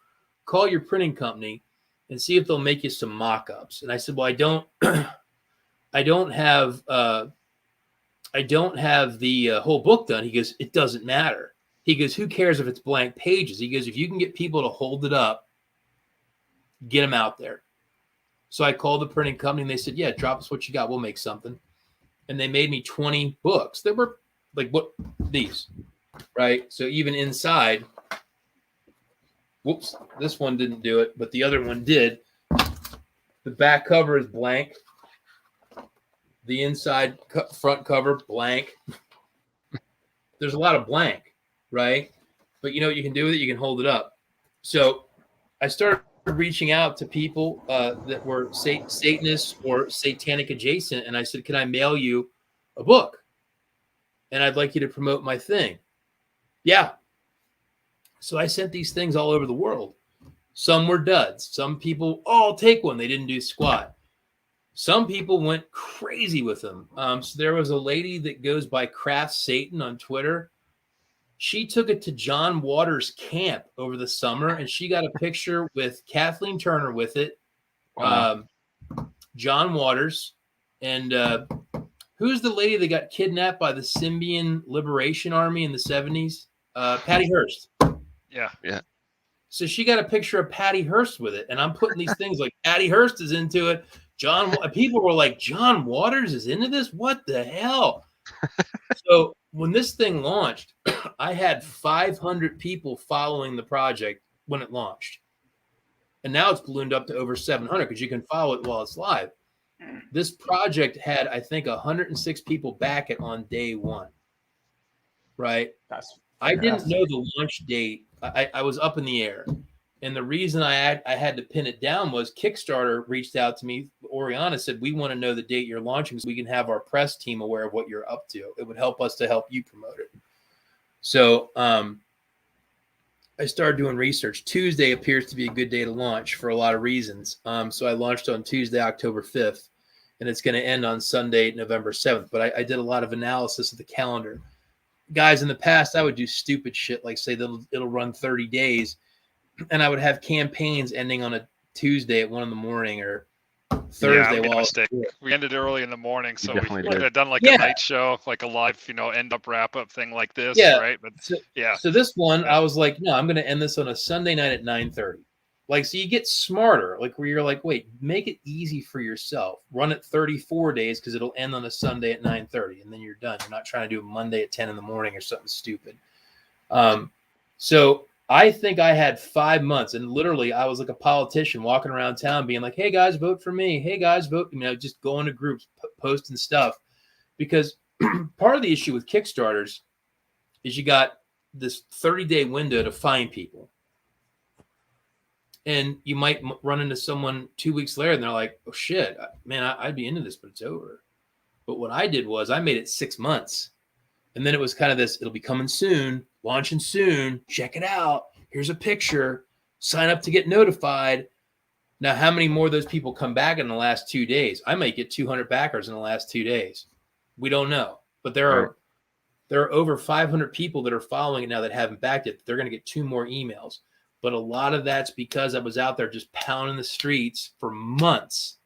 Call your printing company and see if they'll make you some mock-ups. And I said, well, I don't have the whole book done. He goes, it doesn't matter. He goes, who cares if it's blank pages? He goes, if you can get people to hold it up, get them out there. So I called the printing company and they said, yeah, drop us what you got. We'll make something. And they made me 20 books. They were like what these, right? So even inside, whoops, this one didn't do it, but the other one did. The back cover is blank. The inside front cover, blank. There's a lot of blank, right? But you know what you can do with it? You can hold it up. So I started reaching out to people that were Satanists or satanic adjacent. And I said, can I mail you a book? And I'd like you to promote my thing. Yeah. So I sent these things all over the world. Some were duds. Some people, I'll take one. They didn't do squat. Some people went crazy with them. So there was a lady that goes by Craft Satan on Twitter. She took it to John Waters' camp over the summer, and she got a picture with Kathleen Turner with it. Wow. John Waters, and who's the lady that got kidnapped by the Symbian Liberation Army in the 70s? Patty Hearst. Yeah. So she got a picture of Patty Hearst with it, and I'm putting these things like Patty Hearst is into it. People were like, John Waters is into this? What the hell? So when this thing launched, I had 500 people following the project when it launched. And now it's ballooned up to over 700 because you can follow it while it's live. This project had, I think, 106 people back it on day one. Right? I didn't know the launch date. I was up in the air. And the reason I had to pin it down was Kickstarter reached out to me. Oriana said, we want to know the date you're launching so we can have our press team aware of what you're up to. It would help us to help you promote it. So I I started doing research. Tuesday appears to be a good day to launch for a lot of reasons. So I launched on Tuesday, October 5th, and it's going to end on Sunday, November 7th. But I did a lot of analysis of the calendar. Guys, in the past, I would do stupid shit like say that it'll run 30 days, and I would have campaigns ending on a Tuesday at 1 a.m. or Thursday. Yeah, we made a mistake. We ended early in the morning, so we definitely could did. have done like Yeah. a night show, like a live, end up wrap up thing like this, Yeah. right? But yeah. So this one, Yeah. I was like, no, I'm going to end this on a Sunday night at 9:30. Like, so you get smarter, like where you're like, wait, make it easy for yourself. Run it 34 days because it'll end on a Sunday at 9:30, and then you're done. You're not trying to do a Monday at 10 in the morning or something stupid. So I think I had 5 months, and literally I was like a politician walking around town being like, hey guys, vote for me. Hey guys, vote. Just going to groups, posting stuff. Because part of the issue with Kickstarters is you got this 30-day window to find people. And you might run into someone 2 weeks later and they're like, oh shit, man, I'd be into this, but it's over. But what I did was I made it 6 months. And then it was kind of this, it'll be coming soon, launching soon, check it out. Here's a picture, sign up to get notified. Now, how many more of those people come back in the last 2 days? I might get 200 backers in the last 2 days. We don't know. But there are over 500 people that are following it now that haven't backed it. They're going to get 2 more emails. But a lot of that's because I was out there just pounding the streets for months.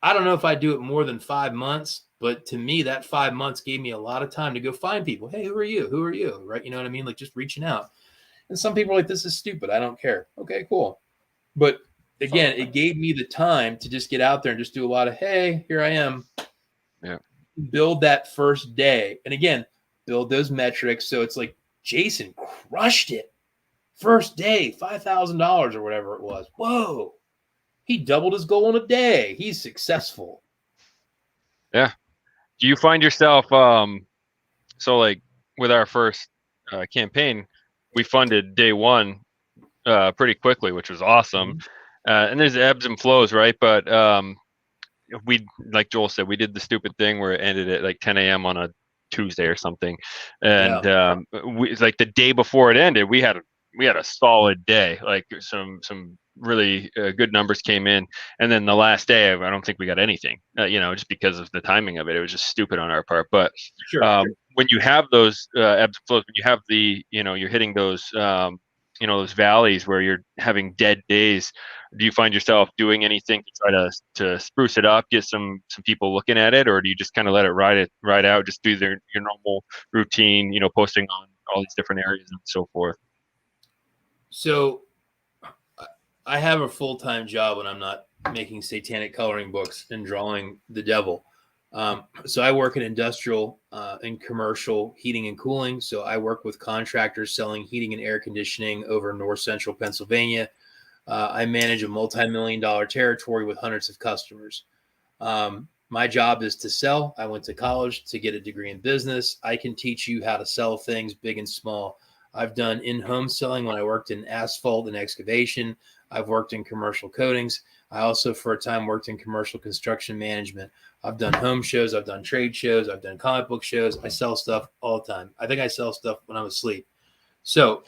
I don't know if I do it more than 5 months, but to me, that 5 months gave me a lot of time to go find people. Hey, who are you? Who are you? Right? You know what I mean? Like just reaching out. And some people are like, this is stupid. I don't care. Okay, cool. But again, it gave me the time to just get out there and just do a lot of, hey, here I am. Yeah. Build that first day. And again, build those metrics. So it's like Jason crushed it. First day, $5,000 or whatever it was. Whoa. He doubled his goal in a day. He's successful. Yeah. Do you find yourself, so like with our first campaign, we funded day one pretty quickly, which was awesome. And there's ebbs and flows, right? But we, like Joel said, we did the stupid thing where it ended at like 10 a.m. on a Tuesday or something. And we, like the day before it ended, we had a solid day. Like some really good numbers came in, and then the last day, I don't think we got anything. Just because of the timing of it, it was just stupid on our part. But Sure. When you have those ebbs and flows, when you have the, you're hitting those, those valleys where you're having dead days, do you find yourself doing anything to try to spruce it up, get some people looking at it, or do you just kind of let it ride out, just do your normal routine, posting on all these different areas and so forth? So I have a full-time job when I'm not making satanic coloring books and drawing the devil. So I work in industrial and commercial heating and cooling. So I work with contractors selling heating and air conditioning over north central Pennsylvania. I manage a multi-million-dollar territory with hundreds of customers. My job is to sell. I went to college to get a degree in business. I can teach you how to sell things big and small. I've done in-home selling when I worked in asphalt and excavation. I've worked in commercial coatings. I also, for a time, worked in commercial construction management. I've done home shows. I've done trade shows. I've done comic book shows. I sell stuff all the time. I think I sell stuff when I'm asleep. So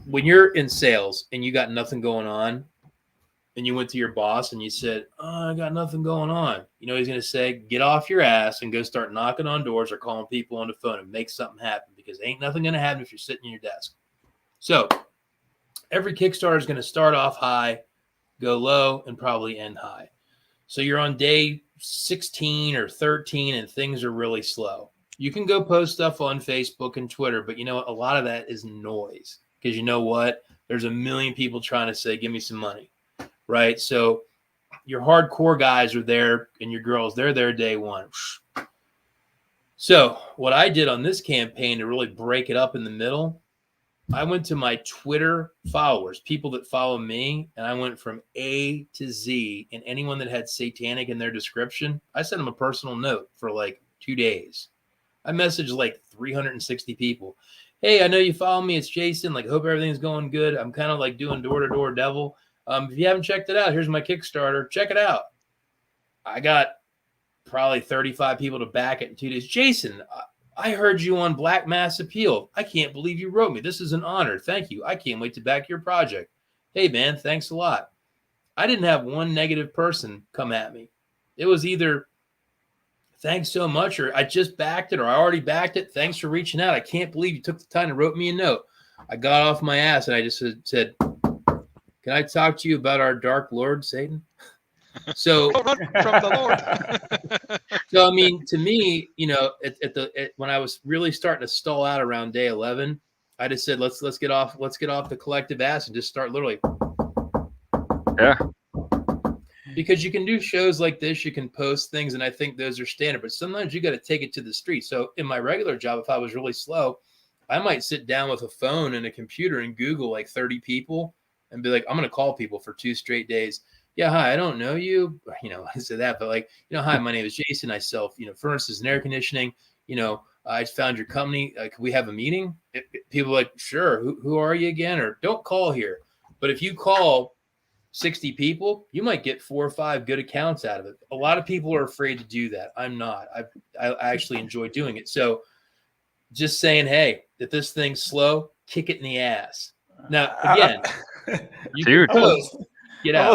when you're in sales and you got nothing going on and you went to your boss and you said, oh, I got nothing going on, he's going to say, get off your ass and go start knocking on doors or calling people on the phone and make something happen, because ain't nothing going to happen if you're sitting in your desk. So every Kickstarter is going to start off high, go low, and probably end high. So you're on day 16 or 13 and things are really slow. You can go post stuff on Facebook and Twitter, but a lot of that is noise, because you know what? There's a million people trying to say, give me some money, right? So your hardcore guys are there and your girls, they're there day one. So what I did on this campaign to really break it up in the middle, I went to my Twitter followers, people that follow me, and I went from A to Z, and anyone that had satanic in their description, I sent them a personal note for like 2 days. I messaged like 360 people. Hey, I know you follow me. It's Jason. Like, hope everything's going good. I'm kind of like doing door-to-door devil. If you haven't checked it out, here's my Kickstarter. Check it out. I got probably 35 people to back it in 2 days. Jason, I heard you on Black Mass Appeal. I can't believe you wrote me. This is an honor. Thank you. I can't wait to back your project. Hey, man, thanks a lot. I didn't have one negative person come at me. It was either thanks so much, or I just backed it, or I already backed it. Thanks for reaching out. I can't believe you took the time to wrote me a note. I got off my ass and I just said, can I talk to you about our Dark Lord, Satan? So Run from the Lord. So I mean, to me, you know, when I was really starting to stall out around day 11, I just said, let's get off the collective ass and just start literally. Yeah. Because you can do shows like this, you can post things, and I think those are standard. But sometimes you got to take it to the street. So in my regular job, if I was really slow, I might sit down with a phone and a computer and Google like 30 people and be like, I'm going to call people for 2 straight days. Yeah, hi, I don't know you. You know, I said that, but like, you know, hi, my name is Jason. I sell, you know, furnaces and air conditioning. You know, I found your company. Could we have a meeting? People are like, sure. Who are you again? Or don't call here. But if you call 60 people, you might get 4 or 5 good accounts out of it. A lot of people are afraid to do that. I'm not. I actually enjoy doing it. So just saying, hey, if this thing's slow, kick it in the ass. Now, again, you Dude. can post. Get out. I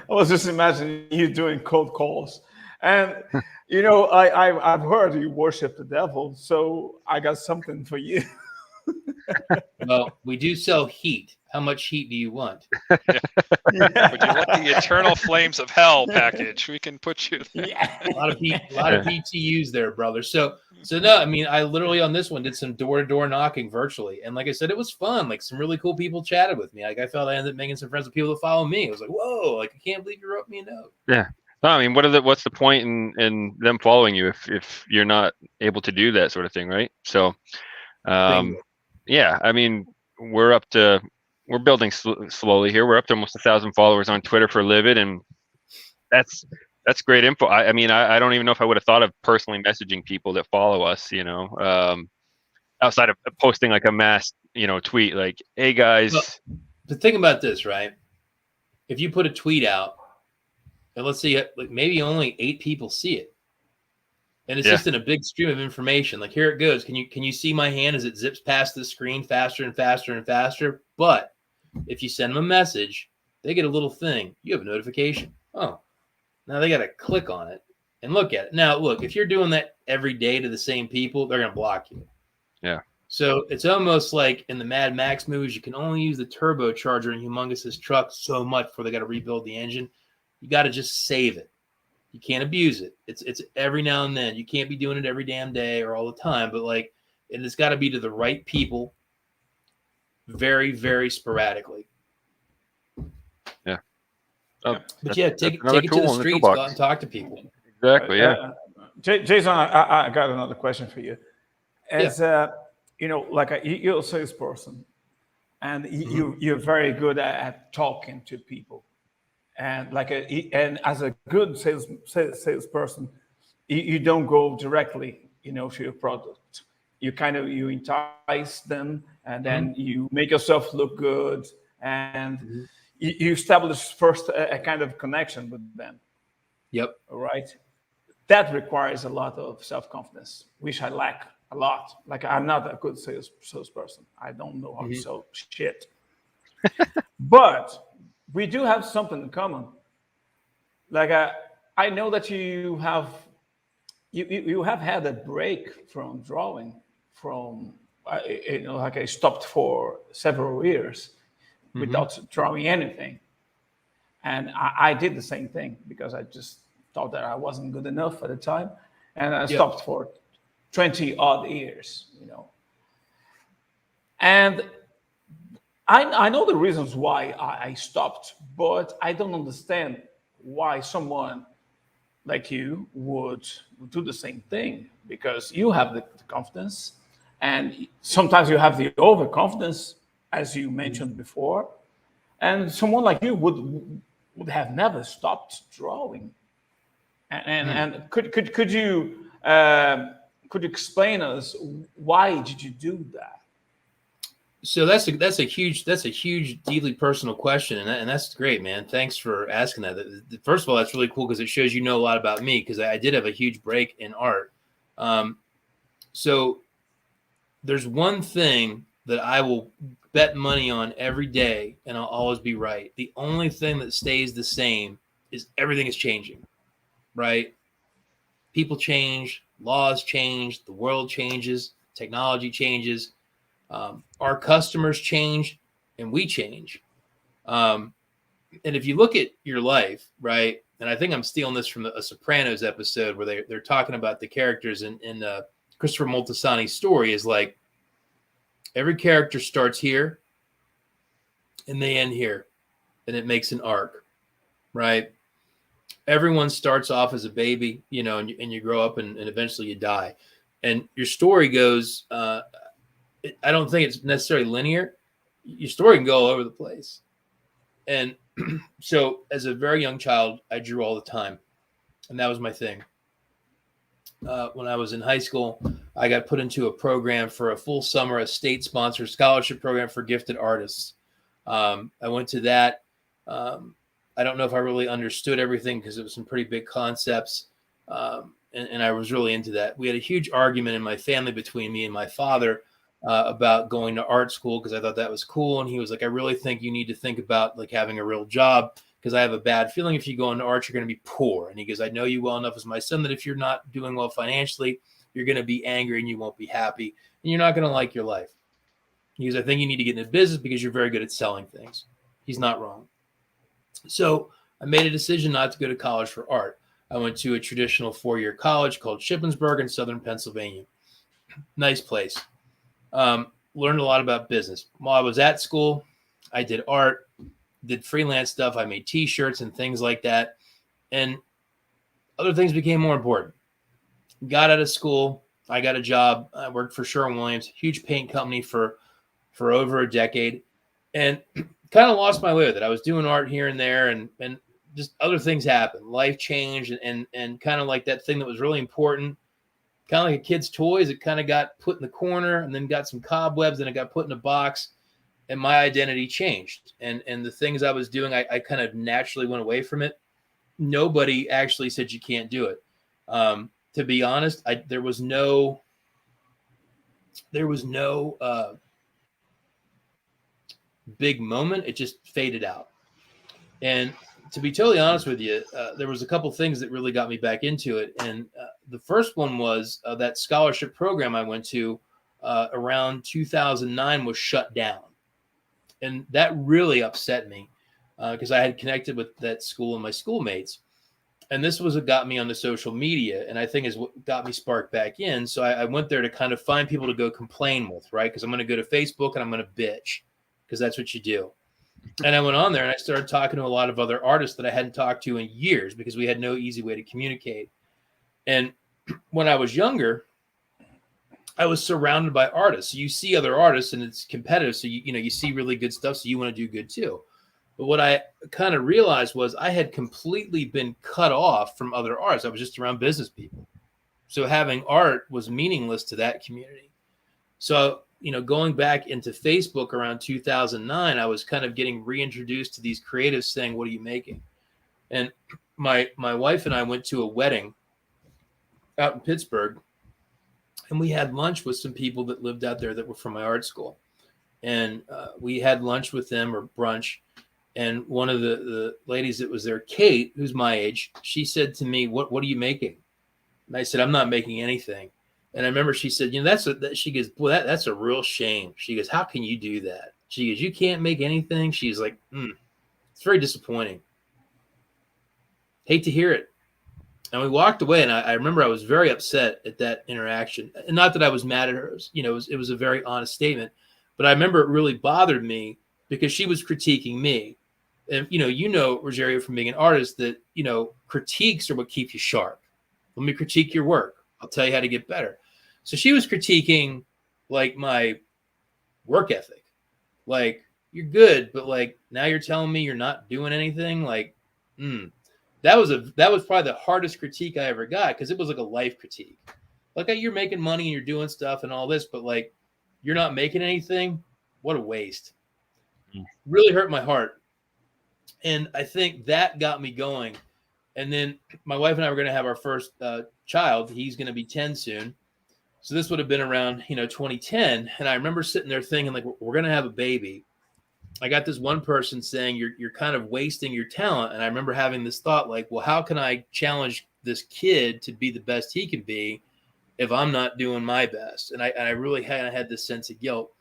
was just imagining you doing cold calls, and you know, I've heard you worship the devil, so I got something for you. Well, we do sell heat. How much heat do you want? Would you like the eternal flames of hell package? We can put you. Yeah. A lot of PTUs there, brother. So no, I mean, I literally on this one did some door-to-door knocking virtually, and like I said, it was fun. Like some really cool people chatted with me. Like I felt I ended up making some friends with people that follow me. I was like, whoa! Like I can't believe you wrote me a note. Yeah. No, I mean, what's the point in them following you if you're not able to do that sort of thing, right? So, yeah, I mean, we're building slowly here. We're up to almost 1,000 followers on Twitter for Livid, and that's great info. I mean, I don't even know if I would have thought of personally messaging people that follow us, you know, outside of posting like a mass, you know, tweet like, hey guys. Well, the thing about this, right? If you put a tweet out, and let's see, like maybe only 8 people see it, and it's just in a big stream of information. Like here it goes. Can you see my hand as it zips past the screen faster and faster and faster? But if you send them a message, they get a little thing. You have a notification. Oh, now they got to click on it and look at it. Now, look, if you're doing that every day to the same people, they're going to block you. Yeah. So it's almost like in the Mad Max movies, you can only use the turbocharger in Humongous's truck so much before they got to rebuild the engine. You got to just save it. You can't abuse it. It's every now and then. You can't be doing it every damn day or all the time. But like, and it's got to be to the right people, very, very sporadically. Yeah. But yeah, take it to the streets, go out and talk to people. Exactly. Yeah. Jason, I got another question for you. As you know, like you're a salesperson, and you're very good at talking to people. And and as a good salesperson, you don't go directly, you know, to your product. You you entice them, and then you make yourself look good, and you establish first a kind of connection with them. Yep. All right. That requires a lot of self-confidence, which I lack a lot. Like I'm not a good salesperson. I don't know how to sell shit. But we do have something in common. Like I know that you have had a break from drawing. From you know, like I stopped for several years without drawing anything, and I did the same thing because I just thought that I wasn't good enough at the time, and I stopped for 20 odd years, you know. And I know the reasons why I stopped, but I don't understand why someone like you would do the same thing, because you have the confidence, and sometimes you have the overconfidence, as you mentioned before, and someone like you would have never stopped drawing. And could you explain us why did you do that? So that's a huge, deeply personal question, and that's great, man. Thanks for asking that. First of all, that's really cool because it shows you know a lot about me, because I did have a huge break in art. So there's one thing that I will bet money on every day, and I'll always be right. The only thing that stays the same is everything is changing, right? People change, laws change, the world changes, technology changes, our customers change, and we change. And if you look at your life, right, and I think I'm stealing this from a Sopranos episode where they're talking about the characters in Christopher Moltisanti's story is like every character starts here and they end here, and it makes an arc, right? Everyone starts off as a baby, you know, and you grow up and eventually you die. And your story goes, I don't think it's necessarily linear. Your story can go all over the place. And so as a very young child, I drew all the time. And that was my thing. When I was in high school, I got put into a program for a full summer, a state-sponsored scholarship program for gifted artists. I went to that. I don't know if I really understood everything because it was some pretty big concepts. And I was really into that. We had a huge argument in my family between me and my father about going to art school because I thought that was cool. And he was like, I really think you need to think about like having a real job because I have a bad feeling if you go into art, you're going to be poor. And he goes, I know you well enough as my son that if you're not doing well financially, you're going to be angry and you won't be happy and you're not going to like your life. He goes, I think you need to get into business because you're very good at selling things. He's not wrong. So I made a decision not to go to college for art. I went to a traditional 4-year college called Shippensburg in Southern Pennsylvania. Nice place. Learned a lot about business. While I was at school, I did art, did freelance stuff. I made T-shirts and things like that. And other things became more important. Got out of school. I got a job. I worked for Sherwin-Williams, huge paint company for over a decade. And kind of lost my way with it. I was doing art here and there and just other things happened. Life changed and kind of like that thing that was really important, kind of like a kid's toys. It kind of got put in the corner and then got some cobwebs and it got put in a box and my identity changed. And the things I was doing, I kind of naturally went away from it. Nobody actually said you can't do it. To be honest, there was no big moment. It just faded out. And to be totally honest with you, there was a couple things that really got me back into it. And the first one was that scholarship program I went to around 2009 was shut down. And that really upset me because I had connected with that school and my schoolmates. And this was what got me on the social media. And I think is what got me sparked back in. So I went there to kind of find people to go complain with, right? Because I'm going to go to Facebook and I'm going to bitch because that's what you do. And I went on there and I started talking to a lot of other artists that I hadn't talked to in years because we had no easy way to communicate. And when I was younger, I was surrounded by artists. So you see other artists and it's competitive. So you see really good stuff. So you want to do good too. But what I kind of realized was I had completely been cut off from other artists. I was just around business people. So having art was meaningless to that community. So, going back into Facebook around 2009, I was kind of getting reintroduced to these creatives saying, what are you making? And my wife and I went to a wedding out in Pittsburgh, and we had lunch with some people that lived out there that were from my art school. And we had lunch with them or brunch. And one of the ladies that was there, Kate, who's my age, she said to me, what are you making? And I said, I'm not making anything. And I remember she said, she goes, boy, that's a real shame. She goes, how can you do that? She goes, you can't make anything. She's like, it's very disappointing. Hate to hear it. And we walked away, and I remember I was very upset at that interaction. And not that I was mad at her. It was a very honest statement. But I remember it really bothered me because she was critiquing me. And, Rogerio, from being an artist, that, critiques are what keep you sharp. Let me critique your work. I'll tell you how to get better. So she was critiquing, like, my work ethic. Like, you're good, but, like, now you're telling me you're not doing anything? Like, that was probably the hardest critique I ever got because it was like a life critique. Like, you're making money and you're doing stuff and all this, but, like, you're not making anything? What a waste. Really hurt my heart. And I think that got me going. And then my wife and I were going to have our first child. He's going to be 10 soon. So this would have been around, 2010. And I remember sitting there thinking, like, we're going to have a baby. I got this one person saying you're kind of wasting your talent. And I remember having this thought like, well, how can I challenge this kid to be the best he can be if I'm not doing my best? And I really had this sense of guilt.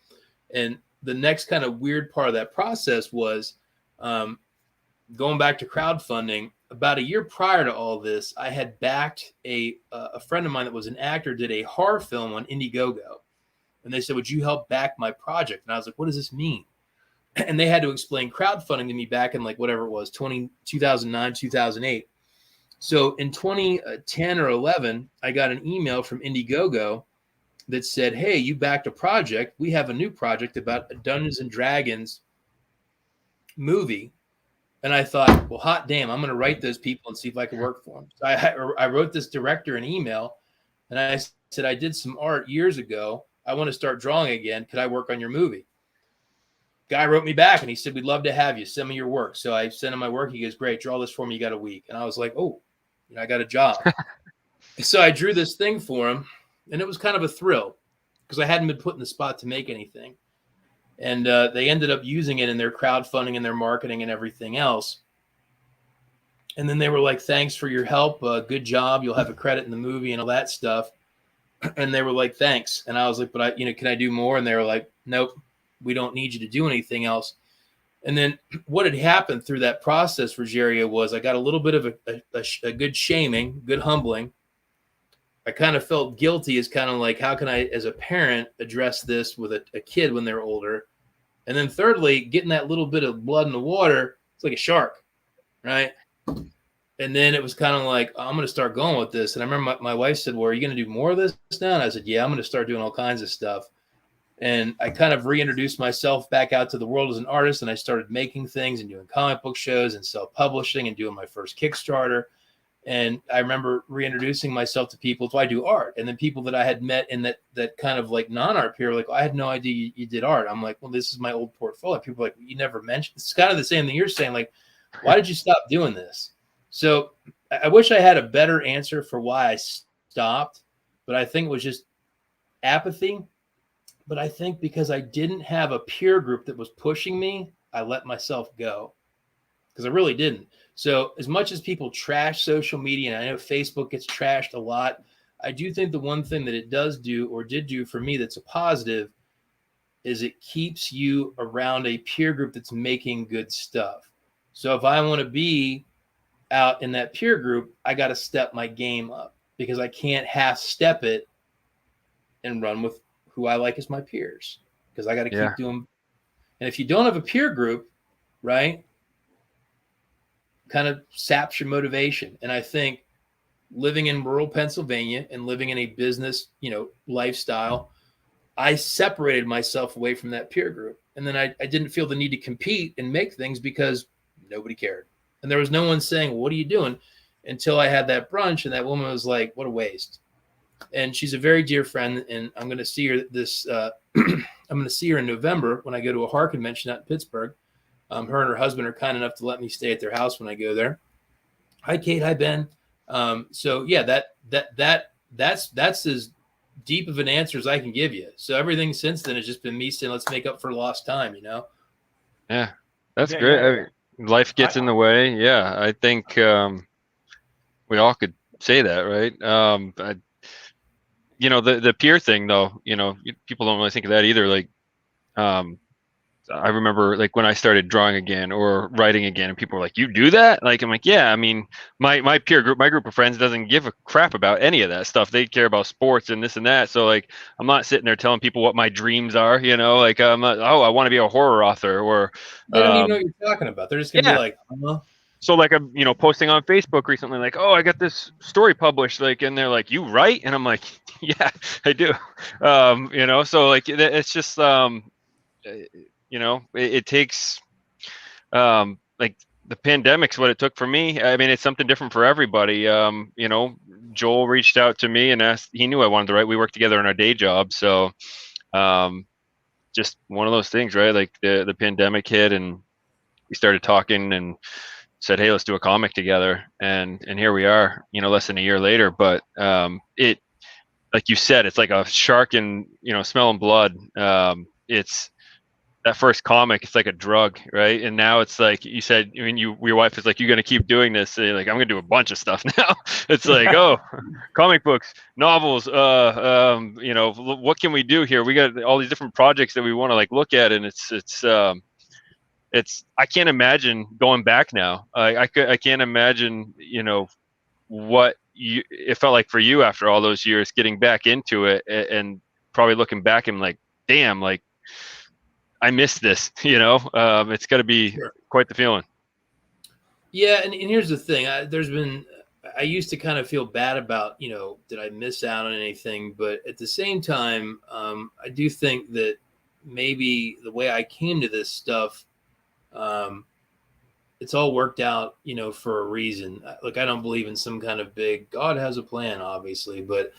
And the next kind of weird part of that process was going back to crowdfunding. About a year prior to all this, I had backed a friend of mine that was an actor, did a horror film on Indiegogo. And they said, would you help back my project? And I was like, what does this mean? And they had to explain crowdfunding to me back in like whatever it was, 2009, 2008. So in 2010 or 11, I got an email from Indiegogo that said, hey, you backed a project. We have a new project about a Dungeons and Dragons movie. And I thought, well, hot damn, I'm going to write those people and see if I can work for them. So I wrote this director an email, and I said, I did some art years ago. I want to start drawing again. Could I work on your movie? Guy wrote me back, and he said, we'd love to have you. Send me your work. So I sent him my work. He goes, great, draw this for me. You got a week. And I was like, oh, I got a job. So I drew this thing for him, and it was kind of a thrill because I hadn't been put in the spot to make anything. And they ended up using it in their crowdfunding and their marketing and everything else. And then they were like, thanks for your help. Good job. You'll have a credit in the movie and all that stuff. And they were like, thanks. And I was like, but can I do more? And they were like, nope, we don't need you to do anything else. And then what had happened through that process, Rogerio, was I got a little bit of a good shaming, good humbling. I kind of felt guilty as kind of like, how can I, as a parent, address this with a kid when they're older? And then thirdly, getting that little bit of blood in the water, it's like a shark, right? And then it was kind of like, I'm going to start going with this. And I remember my wife said, well, are you going to do more of this now? And I said, yeah, I'm going to start doing all kinds of stuff. And I kind of reintroduced myself back out to the world as an artist. And I started making things and doing comic book shows and self-publishing and doing my first Kickstarter. And I remember reintroducing myself to people. So I do art. And then people that I had met in that kind of like non-art peer were like, I had no idea you did art. I'm like, well, this is my old portfolio. People are like, you never mentioned. It's kind of the same thing you're saying. Like, why did you stop doing this? So I wish I had a better answer for why I stopped. But I think it was just apathy. But I think because I didn't have a peer group that was pushing me, I let myself go. Because I really didn't. So as much as people trash social media, and I know Facebook gets trashed a lot, I do think the one thing that it does do or did do for me that's a positive is it keeps you around a peer group that's making good stuff. So if I want to be out in that peer group, I got to step my game up because I can't half step it and run with who I like as my peers because I got to keep doing. And if you don't have a peer group, right, kind of saps your motivation. And I think living in rural Pennsylvania and living in a business, lifestyle, I separated myself away from that peer group. And then I didn't feel the need to compete and make things because nobody cared. And there was no one saying, what are you doing? Until I had that brunch and that woman was like, what a waste. And she's a very dear friend. And I'm going to see her I'm going to see her in November when I go to a horror convention out in Pittsburgh. Her and her husband are kind enough to let me stay at their house when I go there. Hi, Kate. Hi, Ben. So yeah, that's as deep of an answer as I can give you. So everything since then has just been me saying, let's make up for lost time, Yeah, that's great. Yeah. I mean, life gets in the way. Yeah, I think we all could say that, right? The peer thing, though, people don't really think of that either. Like, I remember like when I started drawing again or writing again and people were like, you do that? Like, I'm like, yeah, I mean, my peer group, my group of friends doesn't give a crap about any of that stuff. They care about sports and this and that. So like, I'm not sitting there telling people what my dreams are, like, I'm not, I want to be a horror author or. They don't even know what you're talking about. They're just going to be like, So like I'm, posting on Facebook recently, like, oh, I got this story published, like, and they're like, you write? And I'm like, yeah, I do. So like, it's just, it takes like the pandemic's what it took for me. I mean, it's something different for everybody. Joel reached out to me and asked, he knew I wanted to write. We worked together in our day job. So just one of those things, right? Like the pandemic hit and we started talking and said, hey, let's do a comic together. And here we are, less than a year later. But like you said, it's like a shark in, smelling blood. It's that first comic, it's like a drug, right? And now it's like you said, I mean, your wife is like, you're going to keep doing this. And like, I'm going to do a bunch of stuff now. It's like, oh, comic books, novels, what can we do here? We got all these different projects that we want to like look at. And it's I can't imagine going back now. I can't imagine, what it felt like for you after all those years getting back into it and probably looking back and like, damn, like, I missed this, it's got to be quite the feeling. Yeah. And here's the thing. I used to kind of feel bad about, did I miss out on anything? But at the same time, I do think that maybe the way I came to this stuff, it's all worked out, for a reason. Like, I don't believe in some kind of big, God has a plan, obviously, but,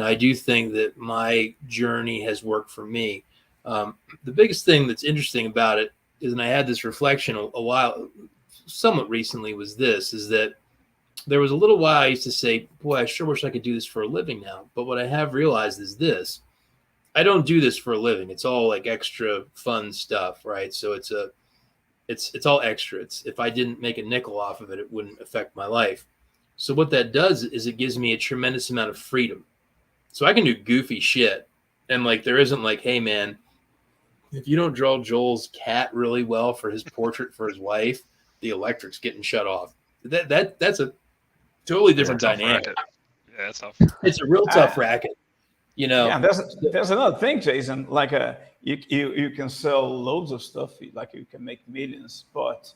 I do think that my journey has worked for me. The biggest thing that's interesting about it is, and I had this reflection a while, somewhat recently, is that there was a little while I used to say, boy, I sure wish I could do this for a living now. But what I have realized is this: I don't do this for a living. It's all like extra fun stuff, right? So it's all extra. If I didn't make a nickel off of it, it wouldn't affect my life. So what that does is it gives me a tremendous amount of freedom. So I can do goofy shit. And like, there isn't like, hey man, if you don't draw Joel's cat really well for his portrait for his wife, the electric's getting shut off. That's a totally different dynamic. Racket. Yeah, that's tough. It's a real tough racket, Yeah, there's another thing, Jason. Like you can sell loads of stuff, like you can make millions, but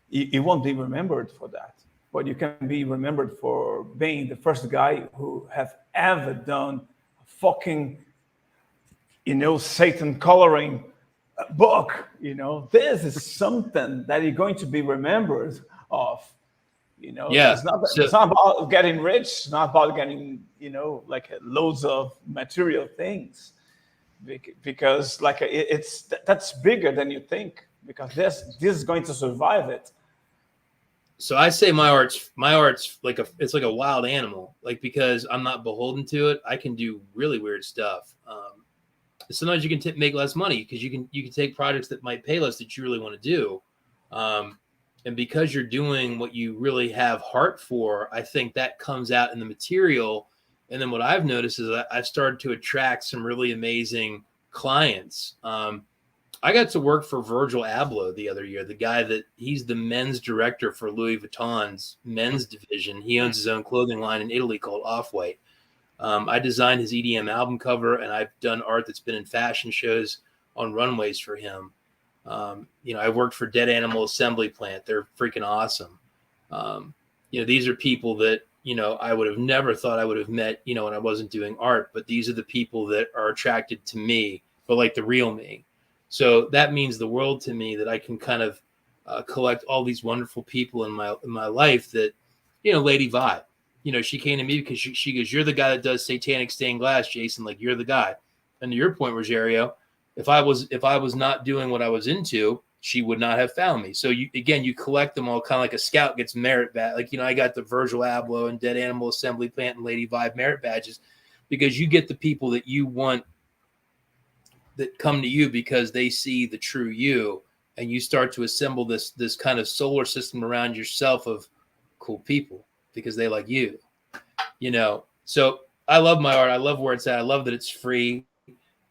you won't be remembered for that. But you can be remembered for being the first guy who have ever done a fucking, Satan coloring book. This is something that you're going to be remembered of. Yeah. It's not about getting rich. It's not about getting, like loads of material things, because like that's bigger than you think, because this is going to survive it. So I say my art's like it's like a wild animal, like, because I'm not beholden to it. I can do really weird stuff. Sometimes you can make less money because you can take projects that might pay less that you really want to do. And because you're doing what you really have heart for, I think that comes out in the material. And then what I've noticed is that I've started to attract some really amazing clients. I got to work for Virgil Abloh the other year, the guy he's the men's director for Louis Vuitton's men's division. He owns his own clothing line in Italy called Off-White. I designed his EDM album cover, and I've done art that's been in fashion shows on runways for him. I worked for Dead Animal Assembly Plant. They're freaking awesome. These are people that, I would have never thought I would have met, when I wasn't doing art, but these are the people that are attracted to me, but like the real me. So that means the world to me, that I can kind of collect all these wonderful people in my life that, Lady Vi, she came to me because she goes, you're the guy that does satanic stained glass, Jason, like you're the guy. And to your point, Rogerio, if I was not doing what I was into, she would not have found me. So you collect them all, kind of like a scout gets merit badge. Like, I got the Virgil Abloh and Dead Animal Assembly Plant and Lady Vi merit badges, because you get the people that you want, that come to you because they see the true you, and you start to assemble this kind of solar system around yourself of cool people because they like you, So I love my art. I love where it's at. I love that it's free.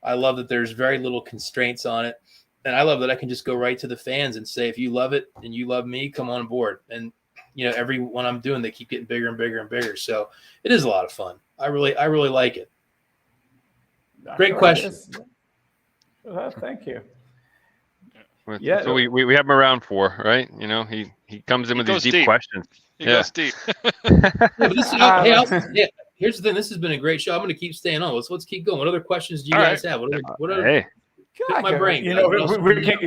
I love that there's very little constraints on it. And I love that I can just go right to the fans and say, if you love it and you love me, come on board. And, every one I'm doing, they keep getting bigger and bigger and bigger. So it is a lot of fun. I really like it. Great question. Thank you. Yeah. So we have him around for, right? He comes in with these deep questions. He goes deep. Here's the thing. This has been a great show. I'm going to keep staying on. Let's keep going. What other questions do you guys have? What other hey. Pick my brain.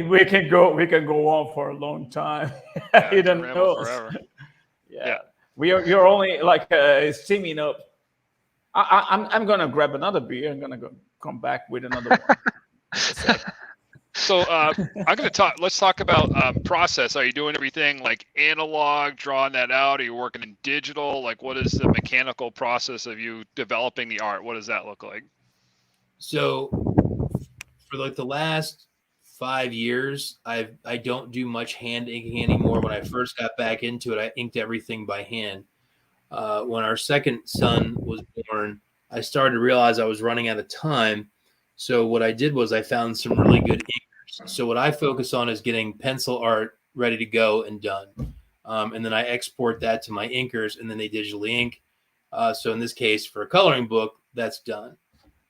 We can go on for a long time. Yeah, You don't know. Forever. Yeah. You're only like steaming up. I'm gonna grab another beer. I'm gonna come back with another one. So I'm going to talk. Let's talk about process. Are you doing everything like analog, drawing that out? Are you working in digital? Like, what is the mechanical process of you developing the art? What does that look like? So for like the last 5 years, I don't do much hand inking anymore. When I first got back into it, I inked everything by hand. When our second son was born, I started to realize I was running out of time. So what I did was I found some really good inkers. So what I focus on is getting pencil art ready to go and done. And then I export that to my inkers, and then they digitally ink. So in this case, for a coloring book, that's done.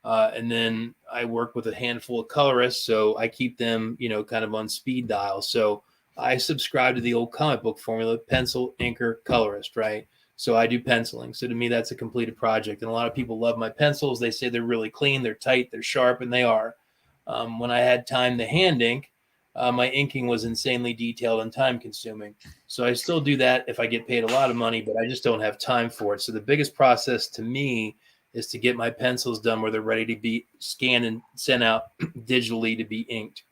And then I work with a handful of colorists, so I keep them, kind of on speed dial. So I subscribe to the old comic book formula: pencil, inker, colorist, right? So I do penciling. So to me, that's a completed project. And a lot of people love my pencils. They say they're really clean, they're tight, they're sharp, and they are. When I had time to hand ink, my inking was insanely detailed and time consuming. So I still do that if I get paid a lot of money, but I just don't have time for it. So the biggest process to me is to get my pencils done where they're ready to be scanned and sent out digitally to be inked.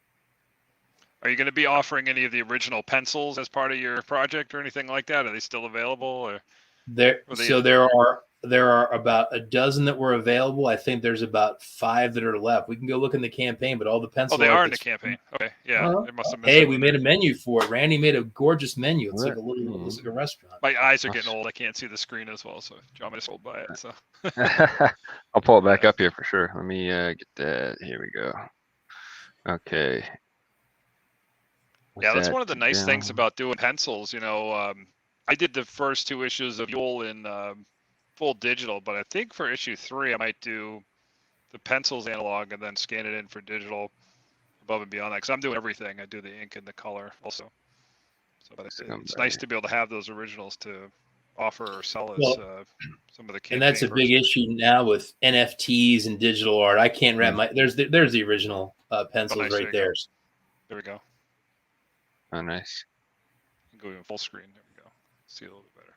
Are you going to be offering any of the original pencils as part of your project or anything like that? Are they still available? Or so there are about a dozen that were available. I think there's about 5 that are left. We can go look in the campaign, but all the pencil. Oh, they are in the campaign. Okay, yeah. They must have Hey, we made a menu for it. Randy made a gorgeous menu. It's like Looks like a restaurant. My eyes are getting old. I can't see the screen as well, so John might have sold by it. So I'll pull it back up here for sure. Let me get that. Here we go. Okay. yeah, that's one of the nice things about doing pencils. I did the first 2 issues of Yule in full digital, but I think for issue 3 I might do the pencils analog and then scan it in for digital above and beyond that, because I'm doing everything. I do the ink and the color also. So but it's nice to be able to have those originals to offer or sell as some of the campaign. And that's a big issue now with NFTs and digital art. I can't wrap my there's the original pencils right there. There we go. Oh, nice. Go even full screen. There we go. See a little bit better.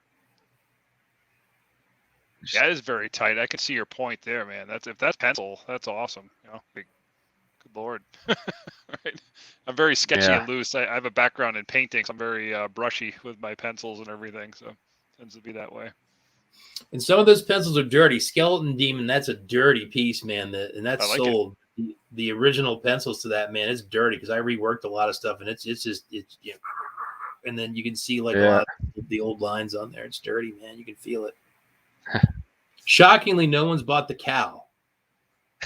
Yeah, it is very tight. I can see your point there, man. If that's pencil, that's awesome. Good Lord. Right. I'm very sketchy and loose. I have a background in painting, so I'm very brushy with my pencils and everything. So it tends to be that way. And some of those pencils are dirty. Skeleton Demon, that's a dirty piece, man. And that's like sold. The original pencils to that, man, it's dirty because I reworked a lot of stuff, and it's and then you can see like a lot of the old lines on there. It's dirty, man. You can feel it. Shockingly, no one's bought the cow.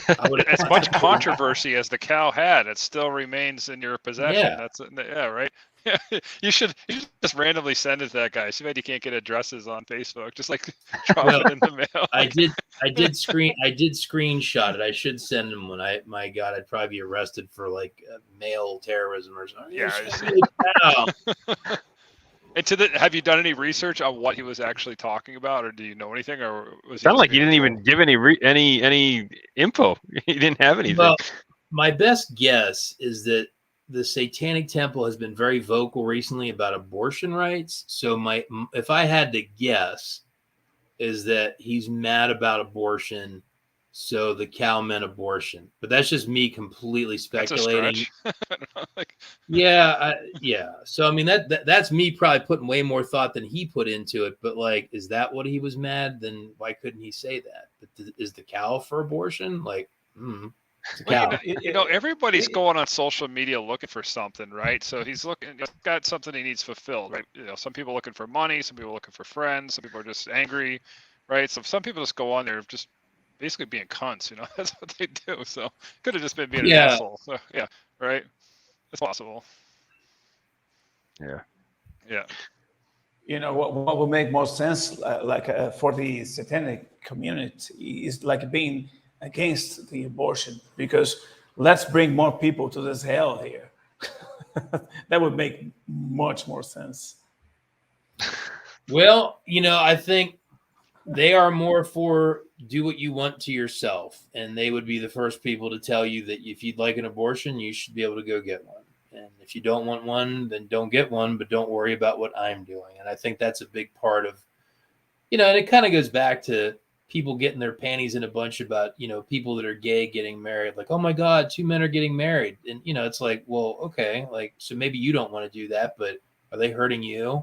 As much controversy as the cow had, it still remains in your possession. Yeah. Right. You should just randomly send it to that guy. See if you can't get addresses on Facebook. Just like drop it in the mail. I did screenshot it. I should send him when my God, I'd probably be arrested for like mail terrorism or something. Yeah. And have you done any research on what he was actually talking about, or do you know anything, or was it sounded like he didn't even give any info? He didn't have anything. Well, my best guess is that the Satanic Temple has been very vocal recently about abortion rights. So if I had to guess, is that he's mad about abortion, so the cow meant abortion. But that's just me completely speculating. Yeah. So I mean that's me probably putting way more thought than he put into it. But like, is that what he was mad? Then why couldn't he say that? But is the cow for abortion? Like, well, everybody's going on social media looking for something, right? So he's got something he needs fulfilled, right? Some people looking for money, some people looking for friends, some people are just angry, right? So some people just go on there just basically being cunts, that's what they do. So could have just been being an asshole. So yeah, right. It's possible. Yeah. What would make most sense, for the satanic community, is like being against the abortion, because let's bring more people to this hell here. That would make much more sense. Well, I think they are more for do what you want to yourself, and they would be the first people to tell you that if you'd like an abortion, you should be able to go get one. And if you don't want one, then don't get one, but don't worry about what I'm doing. And I think that's a big part of, and it kind of goes back to people getting their panties in a bunch about, people that are gay getting married. Like, oh my God, 2 men are getting married. And, it's like, well, okay. Like, so maybe you don't want to do that, but are they hurting you?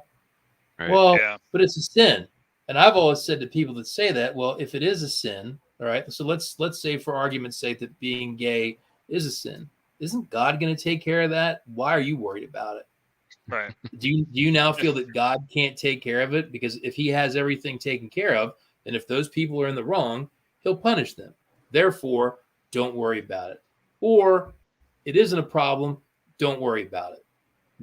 Right. Well, Yeah. but it's a sin. And I've always said to people that say that, well, if it is a sin, all right, so let's say for argument's sake that being gay is a sin. Isn't God going to take care of that? Why are you worried about it? Right. Do you now feel that God can't take care of it? Because if he has everything taken care of, and if those people are in the wrong, he'll punish them. Therefore, don't worry about it. Or it isn't a problem, don't worry about it.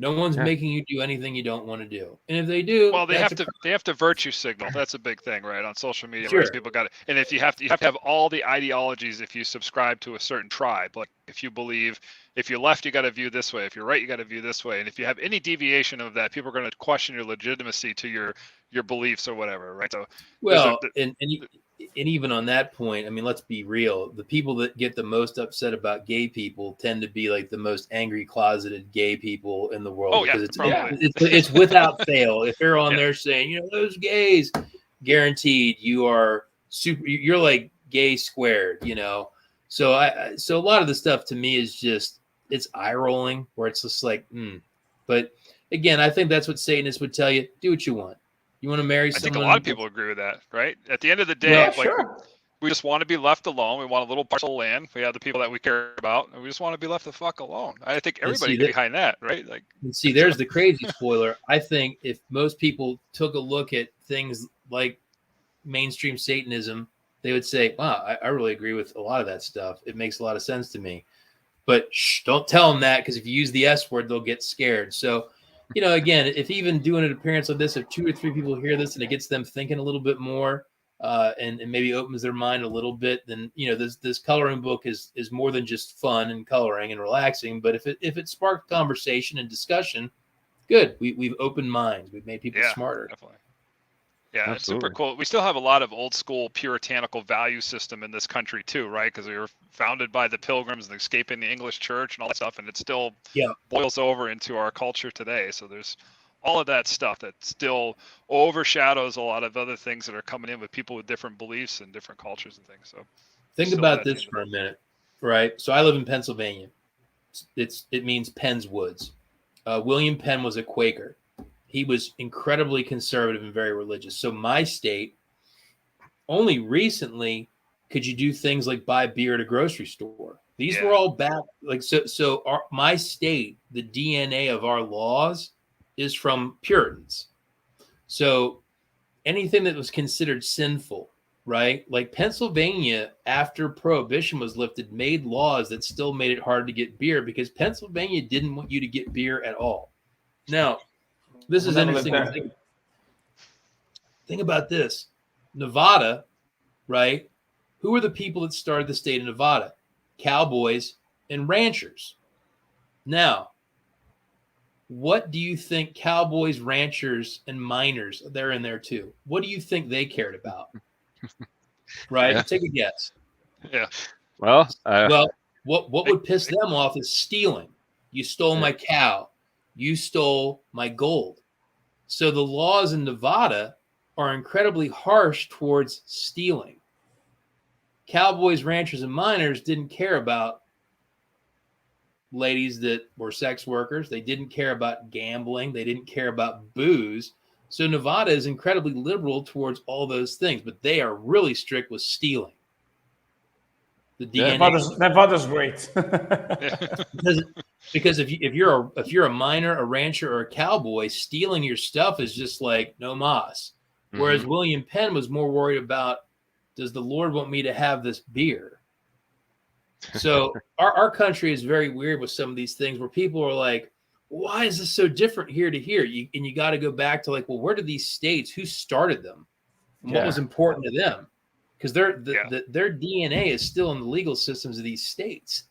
No one's making you do anything you don't want to do. And if they do, well, they have to virtue signal. That's a big thing, right? On social media, sure. right? People got it. And if you have to have all the ideologies if you subscribe to a certain tribe. Like if you believe if you're left, you got to view this way. If you're right, you got to view this way. And if you have any deviation of that, people are going to question your legitimacy to your beliefs or whatever, right? So well, and even on that point, I mean, let's be real. The people that get the most upset about gay people tend to be like the most angry, closeted gay people in the world. Oh, yeah, it's without fail. If they're on there saying, those gays, guaranteed you are you're like gay squared, So so a lot of the stuff to me is just, it's eye rolling, where it's just like, But again, I think that's what Satanists would tell you. Do what you want. You want to marry someone? I think a lot of people agree with that, right? At the end of the day, we just want to be left alone. We want a little parcel of land. We have the people that we care about, and we just want to be left the fuck alone. I think everybody behind that, right? Like, see, there's the crazy spoiler. I think if most people took a look at things like mainstream Satanism, they would say, wow, I really agree with a lot of that stuff. It makes a lot of sense to me. But don't tell them that, because if you use the S word, they'll get scared. So, again, if even doing an appearance like this, if 2 or 3 people hear this and it gets them thinking a little bit more, and maybe opens their mind a little bit, then this coloring book is more than just fun and coloring and relaxing. But if it sparked conversation and discussion, good. We've opened minds. We've made people smarter. Definitely. Yeah, Absolutely. It's super cool. We still have a lot of old school puritanical value system in this country too, right? Because we were founded by the Pilgrims and escaping the English church and all that stuff, and it still boils over into our culture today. So there's all of that stuff that still overshadows a lot of other things that are coming in with people with different beliefs and different cultures and things. So think about this for a minute, right? So I live in Pennsylvania. It means Penn's Woods. William Penn was a Quaker. He was incredibly conservative and very religious. So my state, only recently could you do things like buy beer at a grocery store. These were all back, like, so my state, the DNA of our laws is from Puritans. So anything that was considered sinful, right? Like Pennsylvania, after Prohibition was lifted, made laws that still made it hard to get beer, because Pennsylvania didn't want you to get beer at all. Now, this is interesting. Think about this. Nevada, right? Who are the people that started the state of Nevada? Cowboys and ranchers. Now, what do you think cowboys, ranchers, and miners, they're in there too, what do you think they cared about? Right? Yeah. Take a guess. Yeah. Well, what would piss them off is stealing. You stole my cow. You stole my gold. So the laws in Nevada are incredibly harsh towards stealing. Cowboys, ranchers, and miners didn't care about ladies that were sex workers. They didn't care about gambling. They didn't care about booze. So Nevada is incredibly liberal towards all those things, but they are really strict with stealing. The DNA. Nevada's great. because if you're a miner, a rancher, or a cowboy, stealing your stuff is just like no mas. Whereas William Penn was more worried about, does the Lord want me to have this beer? So our country is very weird with some of these things where people are like, why is this so different here to here? And you got to go back to like, well, where did these states, who started them? And what was important to them? Because their DNA is still in the legal systems of these states.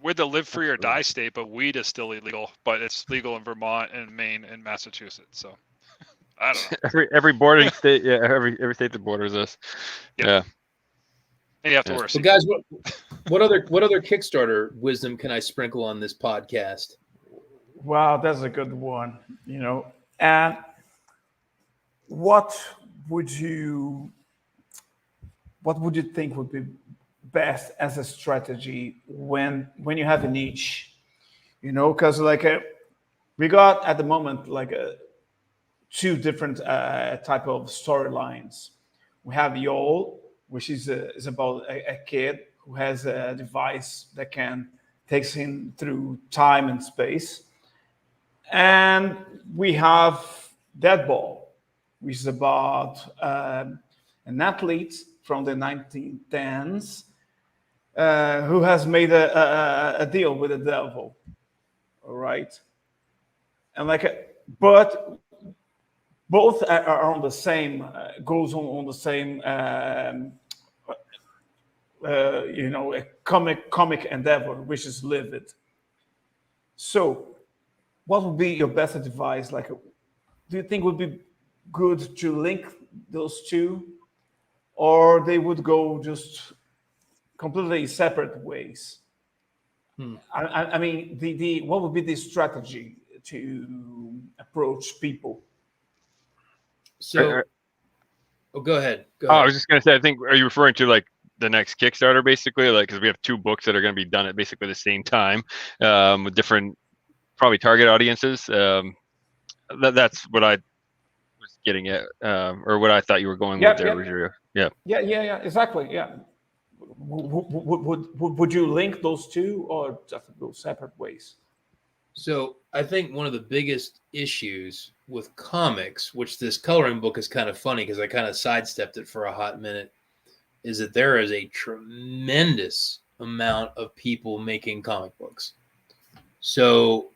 We're the live free or die state, but weed is still illegal. But it's legal in Vermont and Maine and Massachusetts. So I don't know. every bordering state, every state that borders us. Yeah. And you have to wear a seatbelt. Guys, what other Kickstarter wisdom can I sprinkle on this podcast? Wow, that's a good one. And what would you what would you think would be best as a strategy when you have a niche? You know, because like we got at the moment like two different type of storylines. We have Yol, which is about a kid who has a device that can takes him through time and space, and we have Deadball, which is about an athlete from the 1910s who has made a deal with the devil. All right, and but both are on the same goes on the same a comic endeavor, which is Livid. So what would be your best advice? Like, do you think would be good to link those two, or they would go just completely separate ways? I mean, the what would be the strategy to approach people? So, go ahead. Go Oh, ahead. I was just gonna say, I think, are you referring to like the next Kickstarter, basically? Like, because we have two books that are going to be done at basically the same time, with different, probably target audiences. That's what I was getting at, or what I thought you were going with there, Rogerio. Yeah, exactly. Yeah. Would you link those two, or just go separate ways? So I think one of the biggest issues with comics, which this coloring book is kind of funny because I kind of sidestepped it for a hot minute, is that there is a tremendous amount of people making comic books. So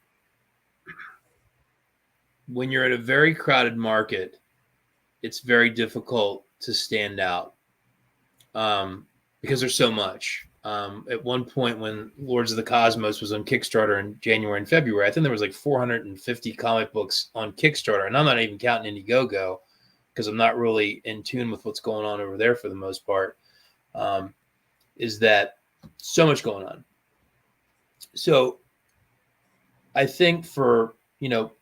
when you're in a very crowded market, it's very difficult to stand out because there's so much. At one point when Lords of the Cosmos was on Kickstarter in January and February, I think there was like 450 comic books on Kickstarter, and I'm not even counting Indiegogo because I'm not really in tune with what's going on over there for the most part. Is that so much going on? So I think for,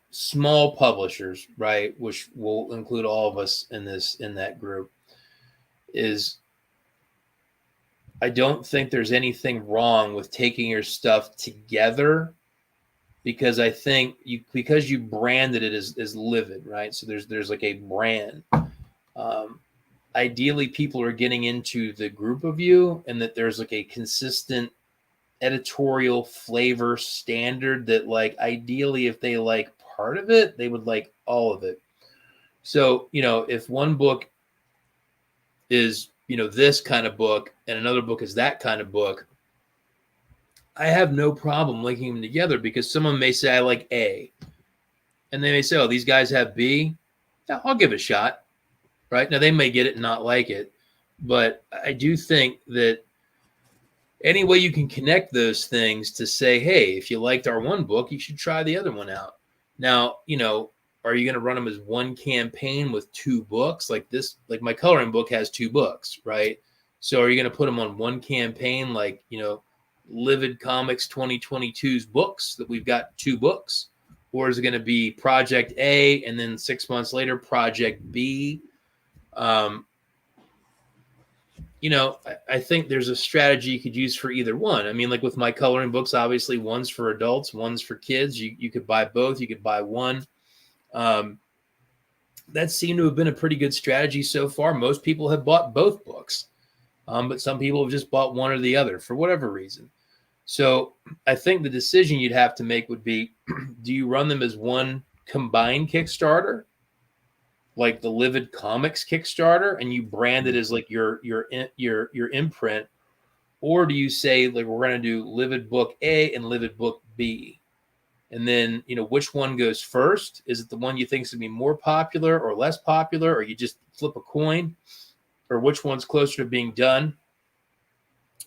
small publishers, right, which will include all of us in that group, is I don't think there's anything wrong with taking your stuff together, because I think because you branded it as Livid, right? So there's like a brand. Ideally, people are getting into the group of you, and that there's like a consistent editorial flavor standard that, like, ideally, if they like part of it, they would like all of it. So, if one book is, this kind of book and another book is that kind of book, I have no problem linking them together, because someone may say, I like A, and they may say, oh, these guys have B. Yeah, I'll give it a shot. Right? Now, they may get it and not like it, but I do think that any way you can connect those things to say, hey, if you liked our one book, you should try the other one out. Now, are you going to run them as one campaign with two books? Like this, like my coloring book has two books, right? So are you going to put them on one campaign, like, Livid Comics 2022's books, that we've got two books? Or is it going to be Project A and then 6 months later, Project B? I think there's a strategy you could use for either one. I mean, like with my coloring books, obviously one's for adults, one's for kids. You could buy both. You could buy one. That seemed to have been a pretty good strategy so far. Most people have bought both books, but some people have just bought one or the other for whatever reason. So I think the decision you'd have to make would be, do you run them as one combined Kickstarter, like the Livid Comics Kickstarter, and you brand it as like your imprint? Or do you say, like, we're going to do Livid Book A and Livid Book B? And then, which one goes first? Is it the one you think is going to be more popular or less popular, or you just flip a coin? Or which one's closer to being done?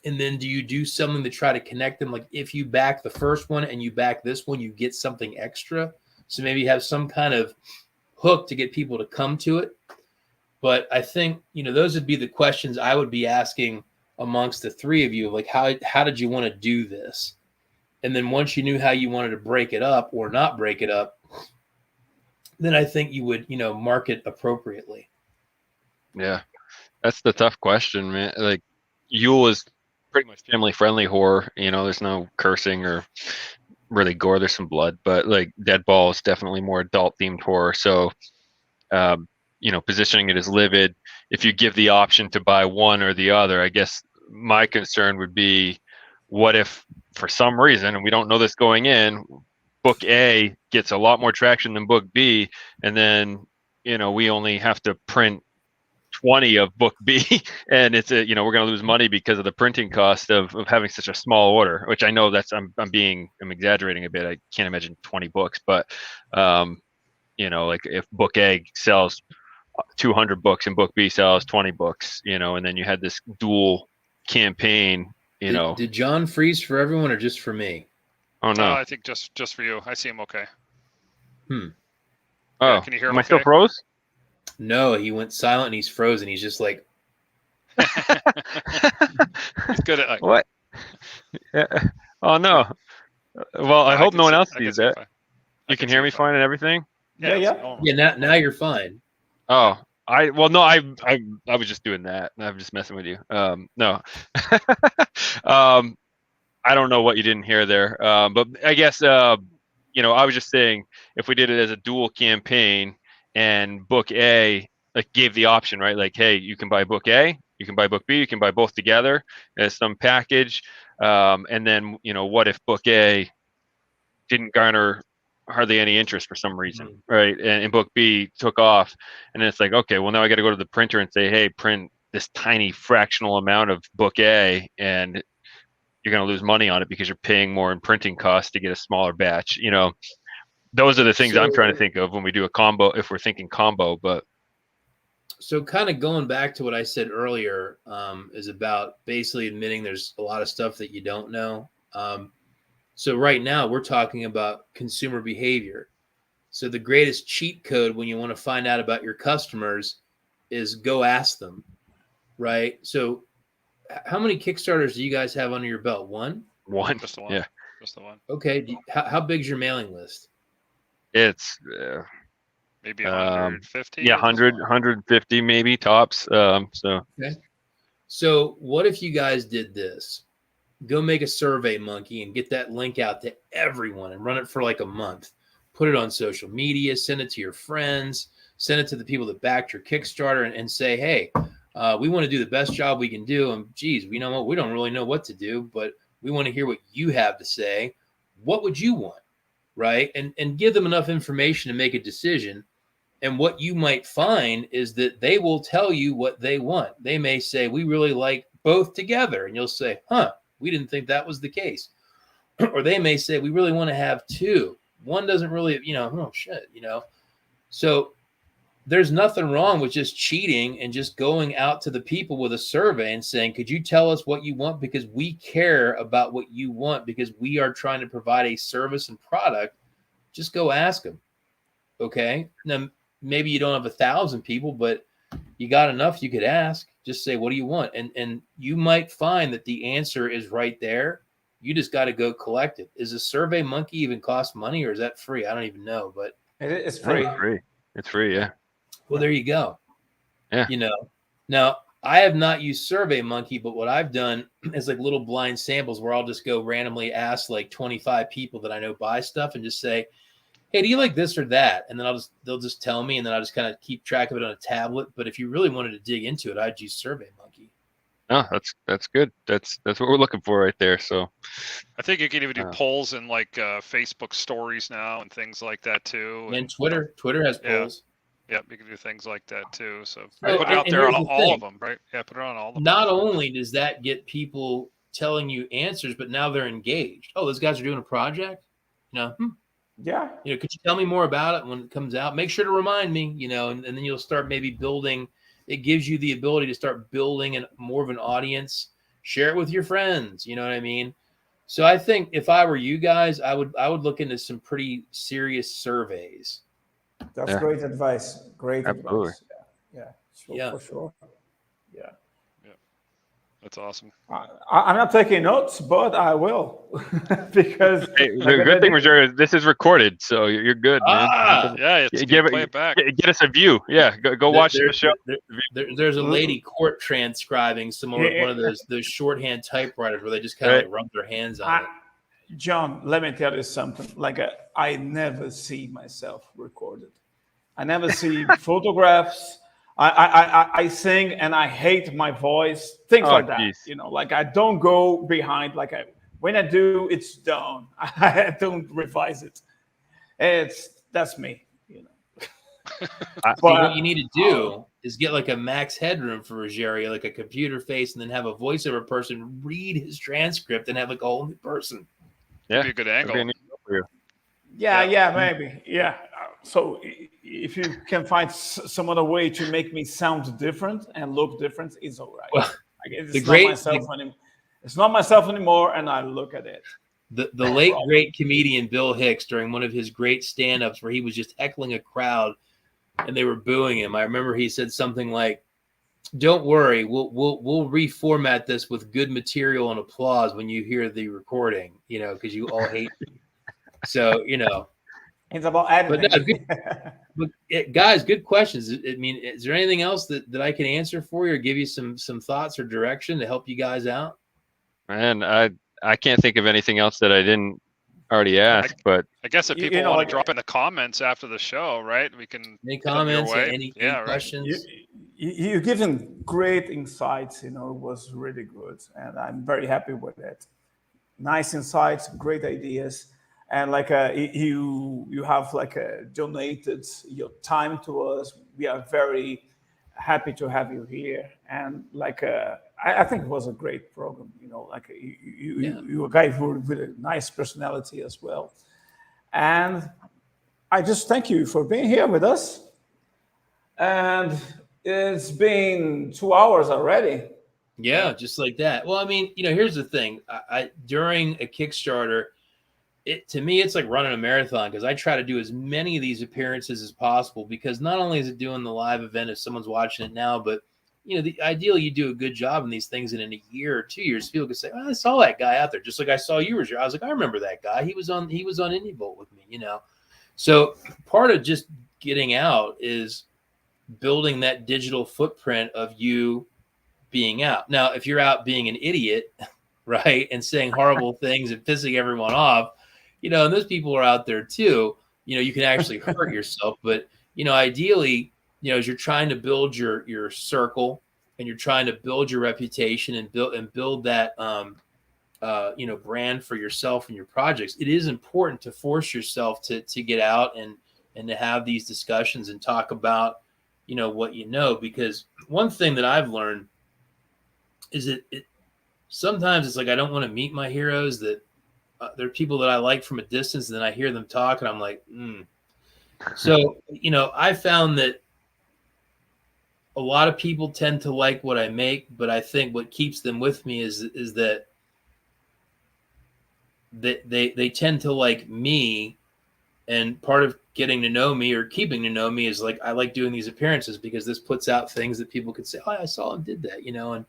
And then do you do something to try to connect them? Like, if you back the first one and you back this one, you get something extra. So maybe you have some kind of hook to get people to come to it. But I think, those would be the questions I would be asking amongst the three of you. Like, how did you want to do this? And then once you knew how you wanted to break it up or not break it up, then I think you would, market appropriately. Yeah. That's the tough question, man. Like, Yule is pretty much family-friendly horror. You know, there's no cursing or really gore. There's some blood, but like Deadball is definitely more adult-themed horror. So, you know, positioning it as Livid, if you give the option to buy one or the other, I guess my concern would be, what if for some reason, and we don't know this going in, book A gets a lot more traction than book B, and then, you know, we only have to print 20 of book B and it's a, you know, we're going to lose money because of the printing cost of having such a small order, which I know that's, I'm exaggerating a bit. I can't imagine 20 books, but you know, like if book A sells 200 books and book B sells 20 books, you know, and then you had this dual campaign, you know. Did John freeze for everyone or just for me? Oh no. I think just for you. I see him okay. Oh, Yeah, can you hear him am I still okay? froze? No, he went silent and he's frozen. He's just like, He's good at like, What? Yeah. Oh no. Well, I hope no one else sees that. You can hear me fine and everything? Yeah. yeah, now you're fine. Oh, I was just doing that. I'm just messing with you. No. I don't know what you didn't hear there. But I guess you know, I was just saying, if we did it as a dual campaign and book A like gave the option, right? Like, hey, you can buy book A, you can buy book B, you can buy both together as some package. And then, you know, what if book A didn't garner hardly any interest for some reason, right? And book B took off, and then it's like, okay, well now I got to go to the printer and say, hey, print this tiny fractional amount of book A, and you're going to lose money on it because you're paying more in printing costs to get a smaller batch. You know, those are the things I'm trying to think of when we do a combo, if we're thinking combo. But so kind of going back to what I said earlier, is about basically admitting there's a lot of stuff that you don't know. So right now we're talking about consumer behavior. So the greatest cheat code when you want to find out about your customers is go ask them, right? So how many Kickstarters do you guys have under your belt? One? Just the one. Yeah. Just the one. Okay. How big's your mailing list? It's maybe 150. Yeah, 150 maybe tops. So okay. So what if you guys did this? Go make a survey monkey and get that link out to everyone and run it for like a month. Put it on social media, send it to your friends, send it to the people that backed your Kickstarter, and say, hey, we want to do the best job we can do. And geez, you know what? We don't really know what to do, but we want to hear what you have to say. What would you want? Right? And give them enough information to make a decision. And what you might find is that they will tell you what they want. They may say, we really like both together. And you'll say, huh, we didn't think that was the case. Or they may say, we really want to have two. One doesn't really, you know, oh shit, you know. So there's nothing wrong with just cheating and just going out to the people with a survey and saying, could you tell us what you want? Because we care about what you want, because we are trying to provide a service and product. Just go ask them. Okay. Now, maybe you don't have 1,000 people, but you got enough you could ask. Just say, what do you want? And you might find that the answer is right there. You just got to go collect it. Is a survey monkey even cost money, or is that free? I don't even know, but It's free. It's free. Yeah. Well, there you go. Yeah. You know, now I have not used Survey Monkey, but what I've done is like little blind samples where I'll just go randomly ask like 25 people that I know buy stuff and just say, hey, do you like this or that? And then they'll just tell me, and then I'll just kind of keep track of it on a tablet. But if you really wanted to dig into it, I'd use Survey Monkey. Oh, that's good. That's what we're looking for right there. So I think you can even do polls in like Facebook stories now and things like that too. And Twitter has polls. Yeah, you can do things like that too. So Right. put it out there on all of them, right? Yeah, put it on all of them. Not only does that get people telling you answers, but now they're engaged. Oh, those guys are doing a project? You know, Yeah. You know, could you tell me more about it when it comes out? Make sure to remind me, you know, and then you'll start maybe building. It gives you the ability to start building more of an audience. Share it with your friends. You know what I mean? So I think if I were you guys, I would look into some pretty serious surveys. That's great advice. Great Absolutely. advice. Yeah. For sure. Yeah. That's awesome. I'm not taking notes, but I will because Hey, the good thing, Roger, is this is recorded, so you're good, man. Yeah, it's Give play it back. Get us a view. Yeah, go watch the show. There's a lady court transcribing someone with one of those shorthand typewriters where they just kind of like rub their hands on it. John, let me tell you something. Like I never see myself recorded. I never see photographs. I sing and I hate my voice, things like that. Geez. You know, like I don't go behind. Like when I do, it's done. I don't revise it. That's me. You know. But what you need to do is get like a max headroom for Rogério, like a computer face, and then have a voiceover person read his transcript and have like a whole new person. Yeah, be a good angle. Yeah, maybe. Yeah. So if you can find some other way to make me sound different and look different, it's all right. Well, it's not myself anymore, and I look at it. The late great comedian Bill Hicks, during one of his great stand-ups where he was just heckling a crowd and they were booing him, I remember he said something like, "Don't worry, we'll reformat this with good material and applause when you hear the recording, you know, because you all hate me." So, you know, it's about editing. But guys, good questions. I mean, is there anything else that I can answer for you or give you some thoughts or direction to help you guys out? Man, I can't think of anything else that I didn't already ask. But I guess if people want to drop in the comments after the show, right? We can any comments, any questions. You're giving great insights. You know, it was really good, and I'm very happy with it. Nice insights, great ideas. And like you have like donated your time to us. We are very happy to have you here. And like I think it was a great program. You know, like you a guy with a nice personality as well. And I just thank you for being here with us. And it's been 2 hours already. Yeah, just like that. Well, I mean, you know, here's the thing. I during a Kickstarter, to me, it's like running a marathon because I try to do as many of these appearances as possible because not only is it doing the live event if someone's watching it now, but, you know, ideally you do a good job in these things and in a year or 2 years, people can say, oh, I saw that guy out there just like I saw you. I was like, I remember that guy. He was on Indie Bolt with me, you know. So part of just getting out is building that digital footprint of you being out. Now, if you're out being an idiot, right, and saying horrible things and pissing everyone off, you know, and those people are out there too, you know, you can actually hurt yourself. But, you know, ideally, you know, as you're trying to build your circle and you're trying to build your reputation and build that, you know, brand for yourself and your projects, it is important to force yourself to get out and to have these discussions and talk about, you know, what you know, because one thing that I've learned is that sometimes it's like, I don't want to meet my heroes, that there are people that I like from a distance, and then I hear them talk and I'm like, So, you know, I found that a lot of people tend to like what I make, but I think what keeps them with me is that they tend to like me. And part of getting to know me or keeping to know me is like, I like doing these appearances because this puts out things that people could say, oh, I saw him did that, you know, and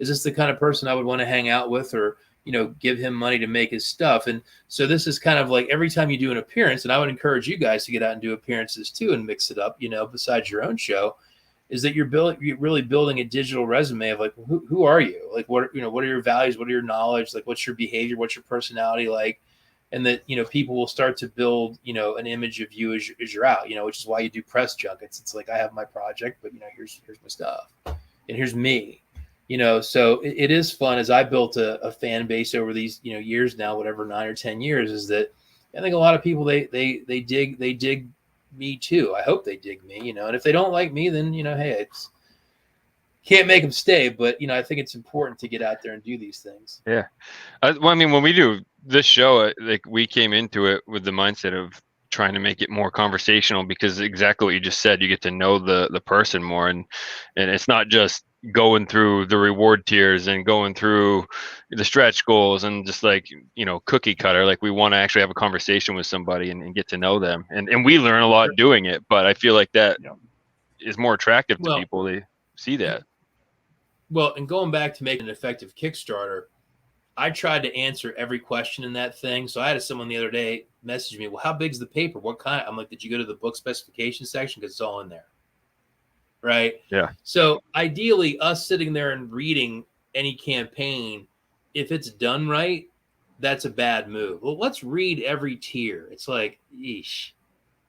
is this the kind of person I would want to hang out with or, you know, give him money to make his stuff? And so this is kind of like every time you do an appearance, and I would encourage you guys to get out and do appearances too and mix it up, you know, besides your own show, is that you're really building a digital resume of like, who are you? Like, what are your values? What are your knowledge? Like, what's your behavior? What's your personality like? And that, you know, people will start to build, you know, an image of you as you're out, you know, which is why you do press junkets. It's like, I have my project, but, you know, here's my stuff and here's me. You know, so it is fun as I built a fan base over these, you know, years now, whatever, 9 or 10 years, is that I think a lot of people, they dig me too. I hope they dig me, you know, and if they don't like me, then, you know, hey, it's can't make them stay, but, you know, I think it's important to get out there and do these things. Yeah. Well, I mean, when we do this show, like we came into it with the mindset of trying to make it more conversational because exactly what you just said, you get to know the person more. And it's not just going through the reward tiers and going through the stretch goals and just like, you know, cookie cutter. Like we want to actually have a conversation with somebody and get to know them. And we learn a lot doing it, but I feel like that is more attractive to people. They see that. Well, and going back to making an effective Kickstarter, I tried to answer every question in that thing. So I had someone the other day message me, well, how big's the paper? What kind? I'm like, did you go to the book specification section? Because it's all in there. Right. Yeah. So ideally, us sitting there and reading any campaign, if it's done right, that's a bad move. Well, let's read every tier. It's like, yeesh.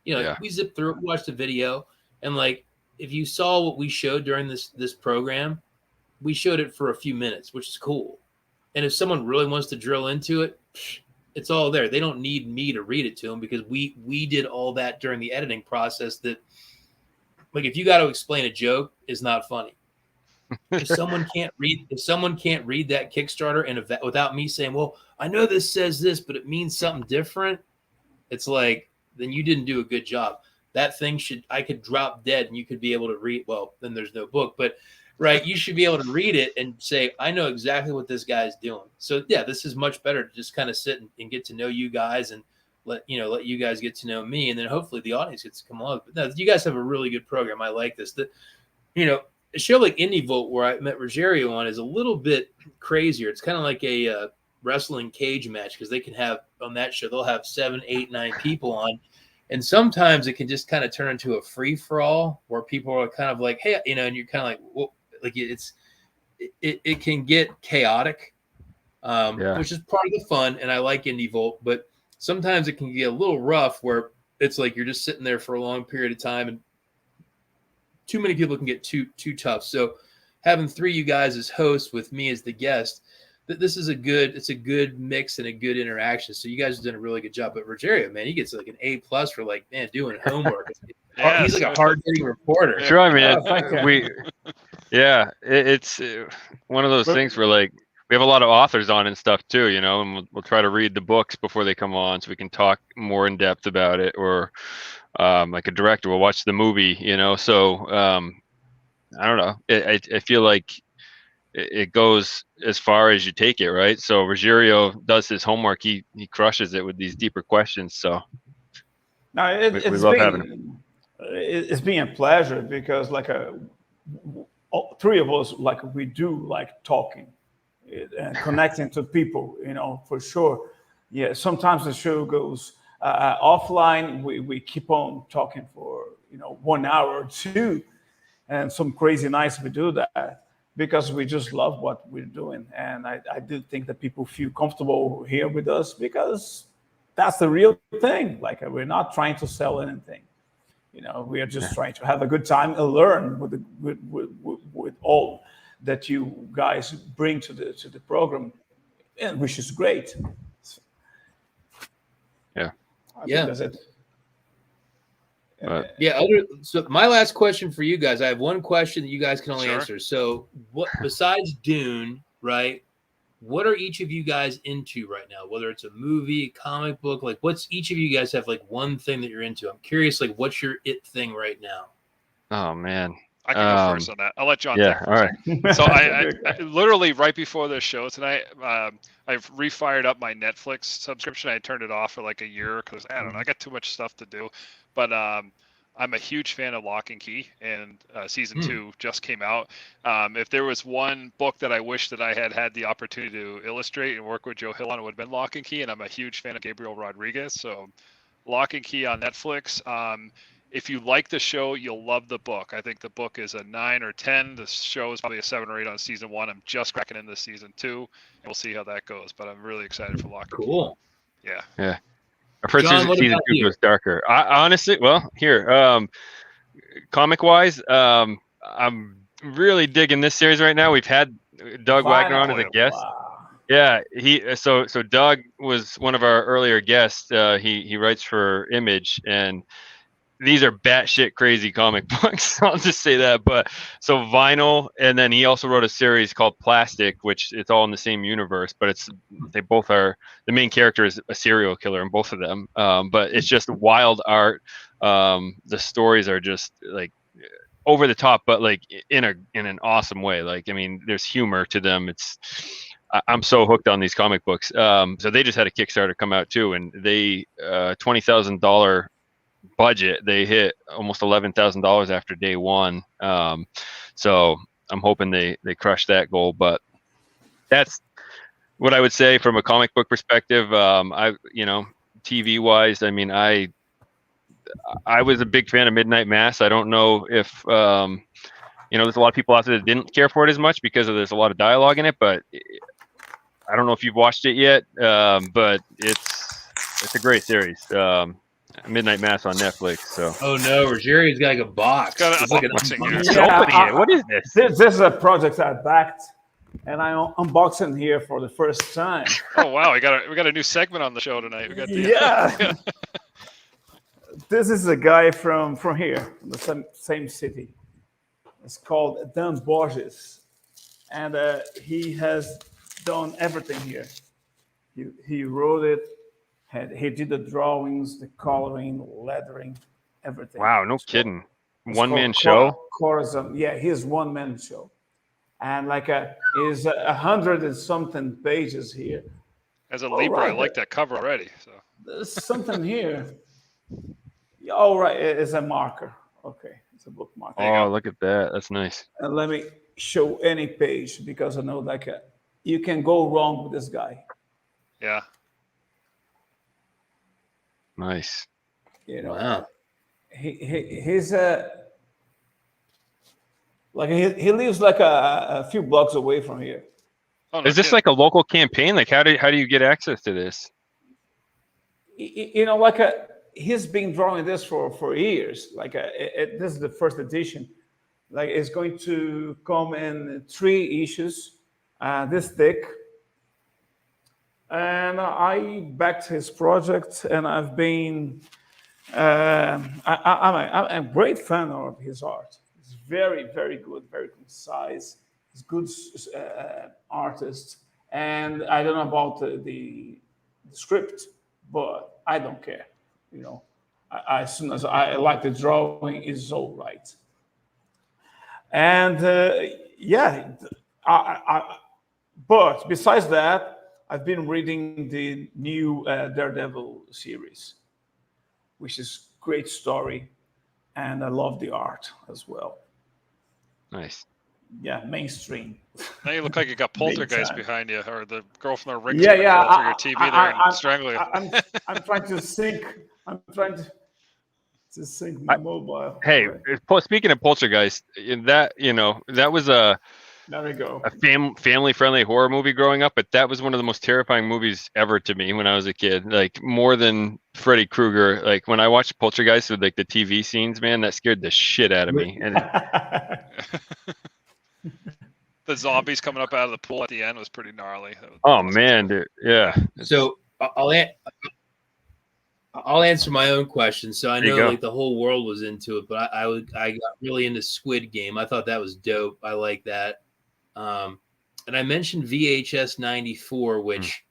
You know, Yeah. we zip through it, watch the video, and like, if you saw what we showed during this program, we showed it for a few minutes, which is cool. And if someone really wants to drill into it, it's all there. They don't need me to read it to them because we did all that during the editing process. That, like, if you got to explain a joke, is not funny. If someone can't read that Kickstarter and without me saying, well, I know this says this, but it means something different, it's like, then you didn't do a good job. That thing I could drop dead and you could be able to read. Well, then there's no book, but right, you should be able to read it and say, I know exactly what this guy's doing. So yeah, this is much better to just kind of sit and get to know you guys and let you guys get to know me. And then hopefully the audience gets to come along. But no, you guys have a really good program. I like this. A show like Indie Volt, where I met Rogerio on, is a little bit crazier. It's kind of like a wrestling cage match, because they can have, on that show, they'll have 7, 8, 9 people on. And sometimes it can just kind of turn into a free for all where people are kind of like, hey, and you're kind of like, well, like it can get chaotic, which is part of the fun. And I like Indie Volt, but sometimes it can get a little rough where it's like you're just sitting there for a long period of time and too many people can get too tough. So having 3 of you guys as hosts with me as the guest, this is a good mix and a good interaction. So you guys have done a really good job. But Rogerio, man, he gets like an A+ for like, man, doing homework. He's like a hard-hitting reporter. Sure, man. It's one of those things where, like, we have a lot of authors on and stuff too, and we'll try to read the books before they come on so we can talk more in depth about it. Or like a director will watch the movie, So I don't know. I feel like it goes as far as you take it, right? So Rogerio does his homework. He crushes it with these deeper questions. So now we love having him. It's been a pleasure because, like, all 3 of us, like, we do like talking and connecting to people, for sure. Yeah, sometimes the show goes offline. We keep on talking for 1 hour or 2, and some crazy nights we do that because we just love what we're doing. And I do think that people feel comfortable here with us because that's the real thing. Like, we're not trying to sell anything. We are just trying to have a good time and learn with all that you guys bring to the program, and which is great. Yeah. I think that's it. So my last question for you guys, I have one question that you guys can only answer. So what, besides Dune, right, what are each of you guys into right now? Whether it's a movie, a comic book, like, what's each of you guys have like one thing that you're into? I'm curious, like, what's your it thing right now? Oh man, I can go first on that. I'll let John. Yeah, all right. So I literally right before the show tonight, I've refired up my Netflix subscription. I turned it off for like a year because I don't know, I got too much stuff to do. But I'm a huge fan of Lock and Key, and season 2 just came out. If there was one book that I wish that I had the opportunity to illustrate and work with Joe Hill on, it would have been Lock and Key, and I'm a huge fan of Gabriel Rodriguez. So Lock and Key on Netflix. If you like the show, you'll love the book. I think the book is a 9 or 10. The show is probably a 7 or 8 on season 1. I'm just cracking into season 2, and we'll see how that goes. But I'm really excited for Lock and Key. Cool. Yeah. Our first season 2 goes darker. Honestly, well, here, comic wise, I'm really digging this series right now. We've had Doug Wagner on as a guest. Wow. Yeah, so Doug was one of our earlier guests. He writes for Image, and these are batshit crazy comic books. I'll just say that. But so Vinyl, and then he also wrote a series called Plastic, which it's all in the same universe, but they both are, the main character is a serial killer in both of them. But it's just wild art. The stories are just like over the top, but like in an awesome way. Like, I mean, there's humor to them. I'm so hooked on these comic books. So they just had a Kickstarter come out too, and they $20,000 budget. They hit almost $11,000 after day 1. So I'm hoping they crush that goal. But that's what I would say from a comic book perspective. TV wise, I mean, I was a big fan of Midnight Mass. I don't know if there's a lot of people out there that didn't care for it as much because there's a lot of dialogue in it, but I don't know if you've watched it yet, but it's a great series. Midnight Mass on Netflix. So. Oh no, Rogeri's got like a box. It's like What is this? This is a project I backed, and I'm unboxing here for the first time. Oh wow, we got a new segment on the show tonight. We got Yeah. This is a guy from here, the same city. It's called Dan Borges, and he has done everything here. He wrote it. He did the drawings, the coloring, lettering, everything. Wow, no kidding. One-man show? Corazon. Yeah, his one-man show. And is 100 and something pages here. As a Libra, right. I like that cover already. So there's something here. Oh, right, it's a marker. Okay, it's a bookmark. Oh, look at that. That's nice. And let me show any page because I know you can go wrong with this guy. Yeah. Nice. Wow. He's he lives a few blocks away from here. Oh, no, is this like a local campaign? Like how do you get access to this? He's been drawing this for years. This is the first edition. It's going to come in 3 issues, this thick. And I backed his project, and I've been. I'm a great fan of his art. It's very, very good, very concise. He's a good artist, and I don't know about the script, but I don't care. As soon as I like the drawing, it's all right. And but besides that, I've been reading the new Daredevil series, which is great story, and I love the art as well. Nice. Yeah, mainstream. Now you look like you got poltergeist behind you, or the girl from the ring. Yeah. Through your TV there and strangle you. I'm trying to sync. I'm trying to sync my mobile. Hey, speaking of poltergeist, that was a. There we go. A family-friendly horror movie growing up, but that was one of the most terrifying movies ever to me when I was a kid. Like more than Freddy Krueger. Like when I watched Poltergeist with the TV scenes, man, that scared the shit out of me. And the zombies coming up out of the pool at the end was pretty gnarly. Man, dude, yeah. So I'll answer my own question. So I know the whole world was into it, but I got really into Squid Game. I thought that was dope. I like that. And I mentioned VHS 94, which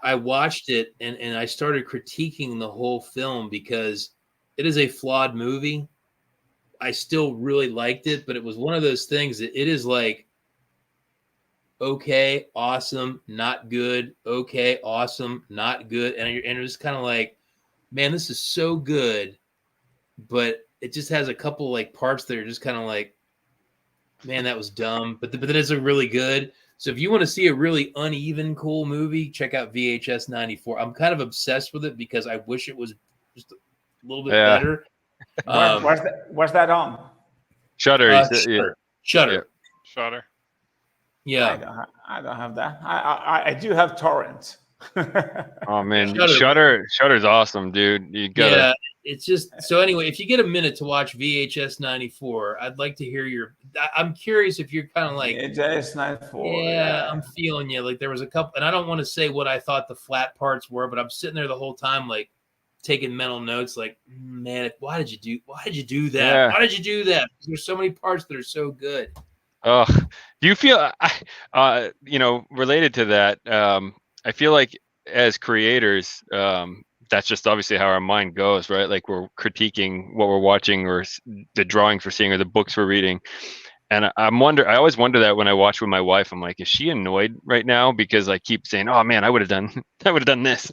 I watched it and I started critiquing the whole film because it is a flawed movie. I still really liked it, but it was one of those things that it is like, okay, awesome, not good. Okay, awesome, not good. And it was kind of like, man, this is so good, but it just has a couple parts that are just kind of like, man, that was dumb. But that is a really good. So if you want to see a really uneven, cool movie, check out VHS 94. I'm kind of obsessed with it because I wish it was just a little bit better. Where's that on? Shudder. Shudder. Shudder. Yeah. I don't have that. I do have torrent. Oh man, Shudder's awesome, dude. You gotta. It's just so anyway. If you get a minute to watch VHS 94, I'd like to hear I'm curious if you're kind of like VHS 94. Yeah, I'm feeling you. Like there was a couple, and I don't want to say what I thought the flat parts were, but I'm sitting there the whole time taking mental notes. Like, man, why did you do that? Yeah. Why did you do that? There's so many parts that are so good. Oh, do you feel, related to that? I feel like as creators, that's just obviously how our mind goes, right? Like we're critiquing what we're watching or the drawings we're seeing or the books we're reading. And I always wonder that when I watch with my wife, I'm like, is she annoyed right now? Because I keep saying, oh man, I would have done this,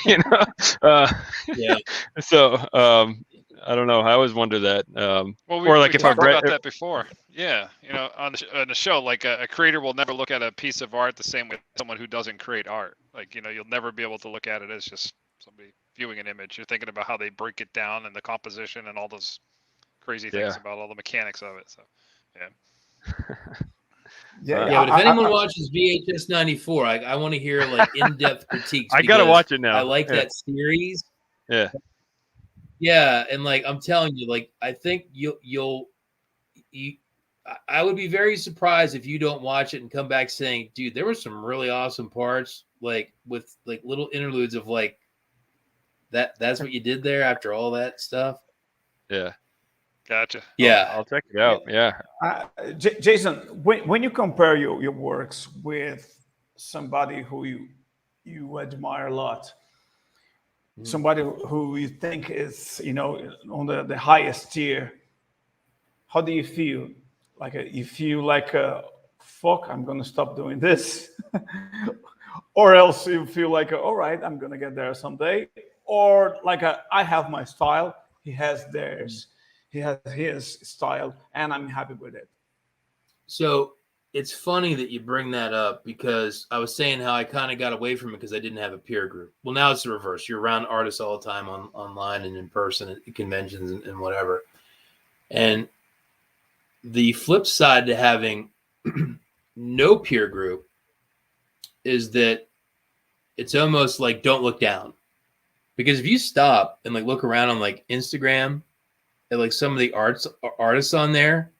Yeah. So I don't know. I always wonder that. Well, or like we if I've talked read, about that before. Yeah, on the show, like a creator will never look at a piece of art the same way someone who doesn't create art. Like you'll never be able to look at it as just somebody viewing an image. You're thinking about how they break it down and the composition and all those crazy things about all the mechanics of it. So, yeah. Yeah, but if anyone watches VHS 94, I want to hear like in-depth critiques. I gotta watch it now. I like that series. Yeah. Yeah, and like I'm telling you, like I think I would be very surprised if you don't watch it and come back saying, dude, there were some really awesome parts, like with like little interludes of like that's what you did there after all that stuff. Yeah. Gotcha. Yeah. I'll check it out. Yeah. Jason, when you compare your works with somebody who you admire a lot, somebody who you think is, on the highest tier, how do you feel? Like you feel like, fuck, I'm going to stop doing this. Or else you feel like, all right, I'm going to get there someday. Or like, I have my style, he has theirs. He has his style, and I'm happy with it. So it's funny that you bring that up, because I was saying how I kind of got away from it because I didn't have a peer group. Well, now it's the reverse. You're around artists all the time online and in person at conventions and whatever. And the flip side to having no peer group is that it's almost like don't look down. Because if you stop and like look around on like Instagram at like some of the artists on there,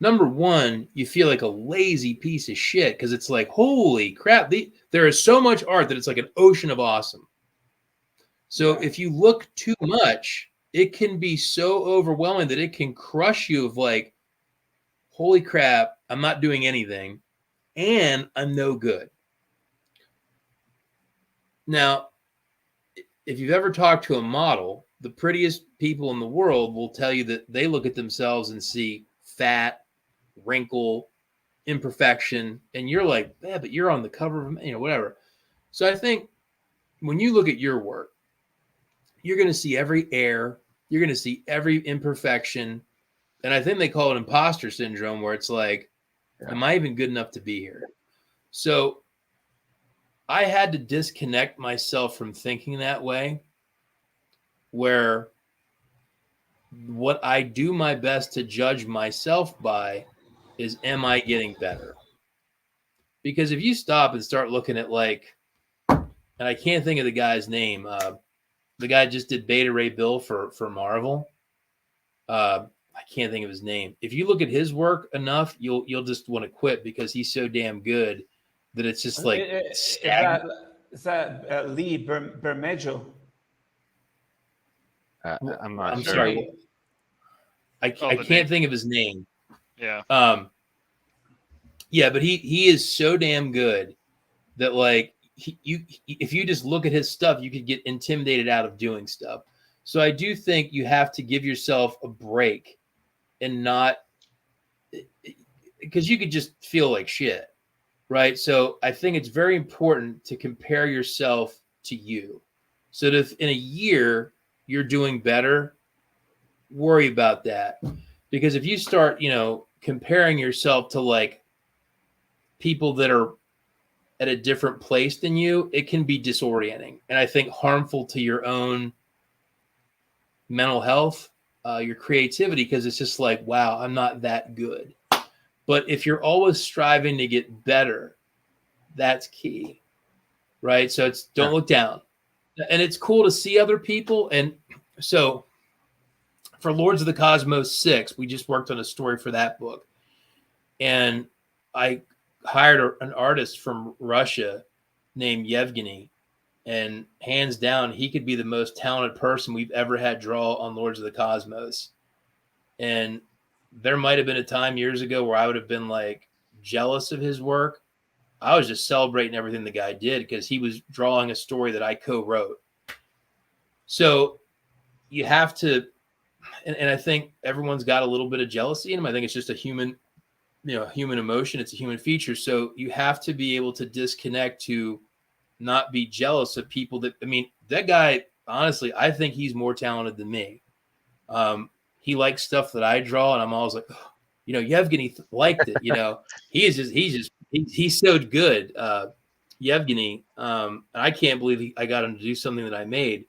number one, you feel like a lazy piece of shit because it's like, holy crap, there is so much art that it's like an ocean of awesome. So if you look too much, it can be so overwhelming that it can crush you of like, holy crap, I'm not doing anything and I'm no good. Now, if you've ever talked to a model, the prettiest people in the world will tell you that they look at themselves and see fat, wrinkle, imperfection, and you're like, yeah, but you're on the cover of, whatever. So I think when you look at your work, you're going to see every error, you're going to see every imperfection, and I think they call it imposter syndrome, where it's like, am I even good enough to be here? So I had to disconnect myself from thinking that way, where what I do my best to judge myself by is, am I getting better? Because if you stop and start looking at like, and I can't think of the guy's name, the guy just did Beta Ray Bill for Marvel. I can't think of his name. If you look at his work enough, you'll just want to quit because he's so damn good that it's just like stagnant. Is that Lee Bermejo? I'm not I'm sure. sorry. I can't think of his name. Yeah. Yeah, but he is so damn good that like if you just look at his stuff, you could get intimidated out of doing stuff. So I do think you have to give yourself a break and not, because you could just feel like shit, right? So I think it's very important to compare yourself to you. So that if in a year you're doing better, worry about that. Because if you start, comparing yourself to like people that are at a different place than you, it can be disorienting. And I think harmful to your own mental health, your creativity, because it's just like, wow, I'm not that good. But if you're always striving to get better, that's key, right? So it's don't look down. And it's cool to see other people. And so for Lords of the Cosmos 6, we just worked on a story for that book. And I hired an artist from Russia named Yevgeny. And hands down, he could be the most talented person we've ever had draw on Lords of the Cosmos. And there might have been a time years ago where I would have been like jealous of his work. I was just celebrating everything the guy did because he was drawing a story that I co-wrote. So you have to, and I think everyone's got a little bit of jealousy in them. I think it's just a human emotion. It's a human feature. So you have to be able to disconnect to not be jealous of people that, that guy, honestly, I think he's more talented than me. He likes stuff that I draw, and I'm always like, oh, you know, Yevgeny liked it. You know, he's so good. Yevgeny, and I can't believe I got him to do something that I made.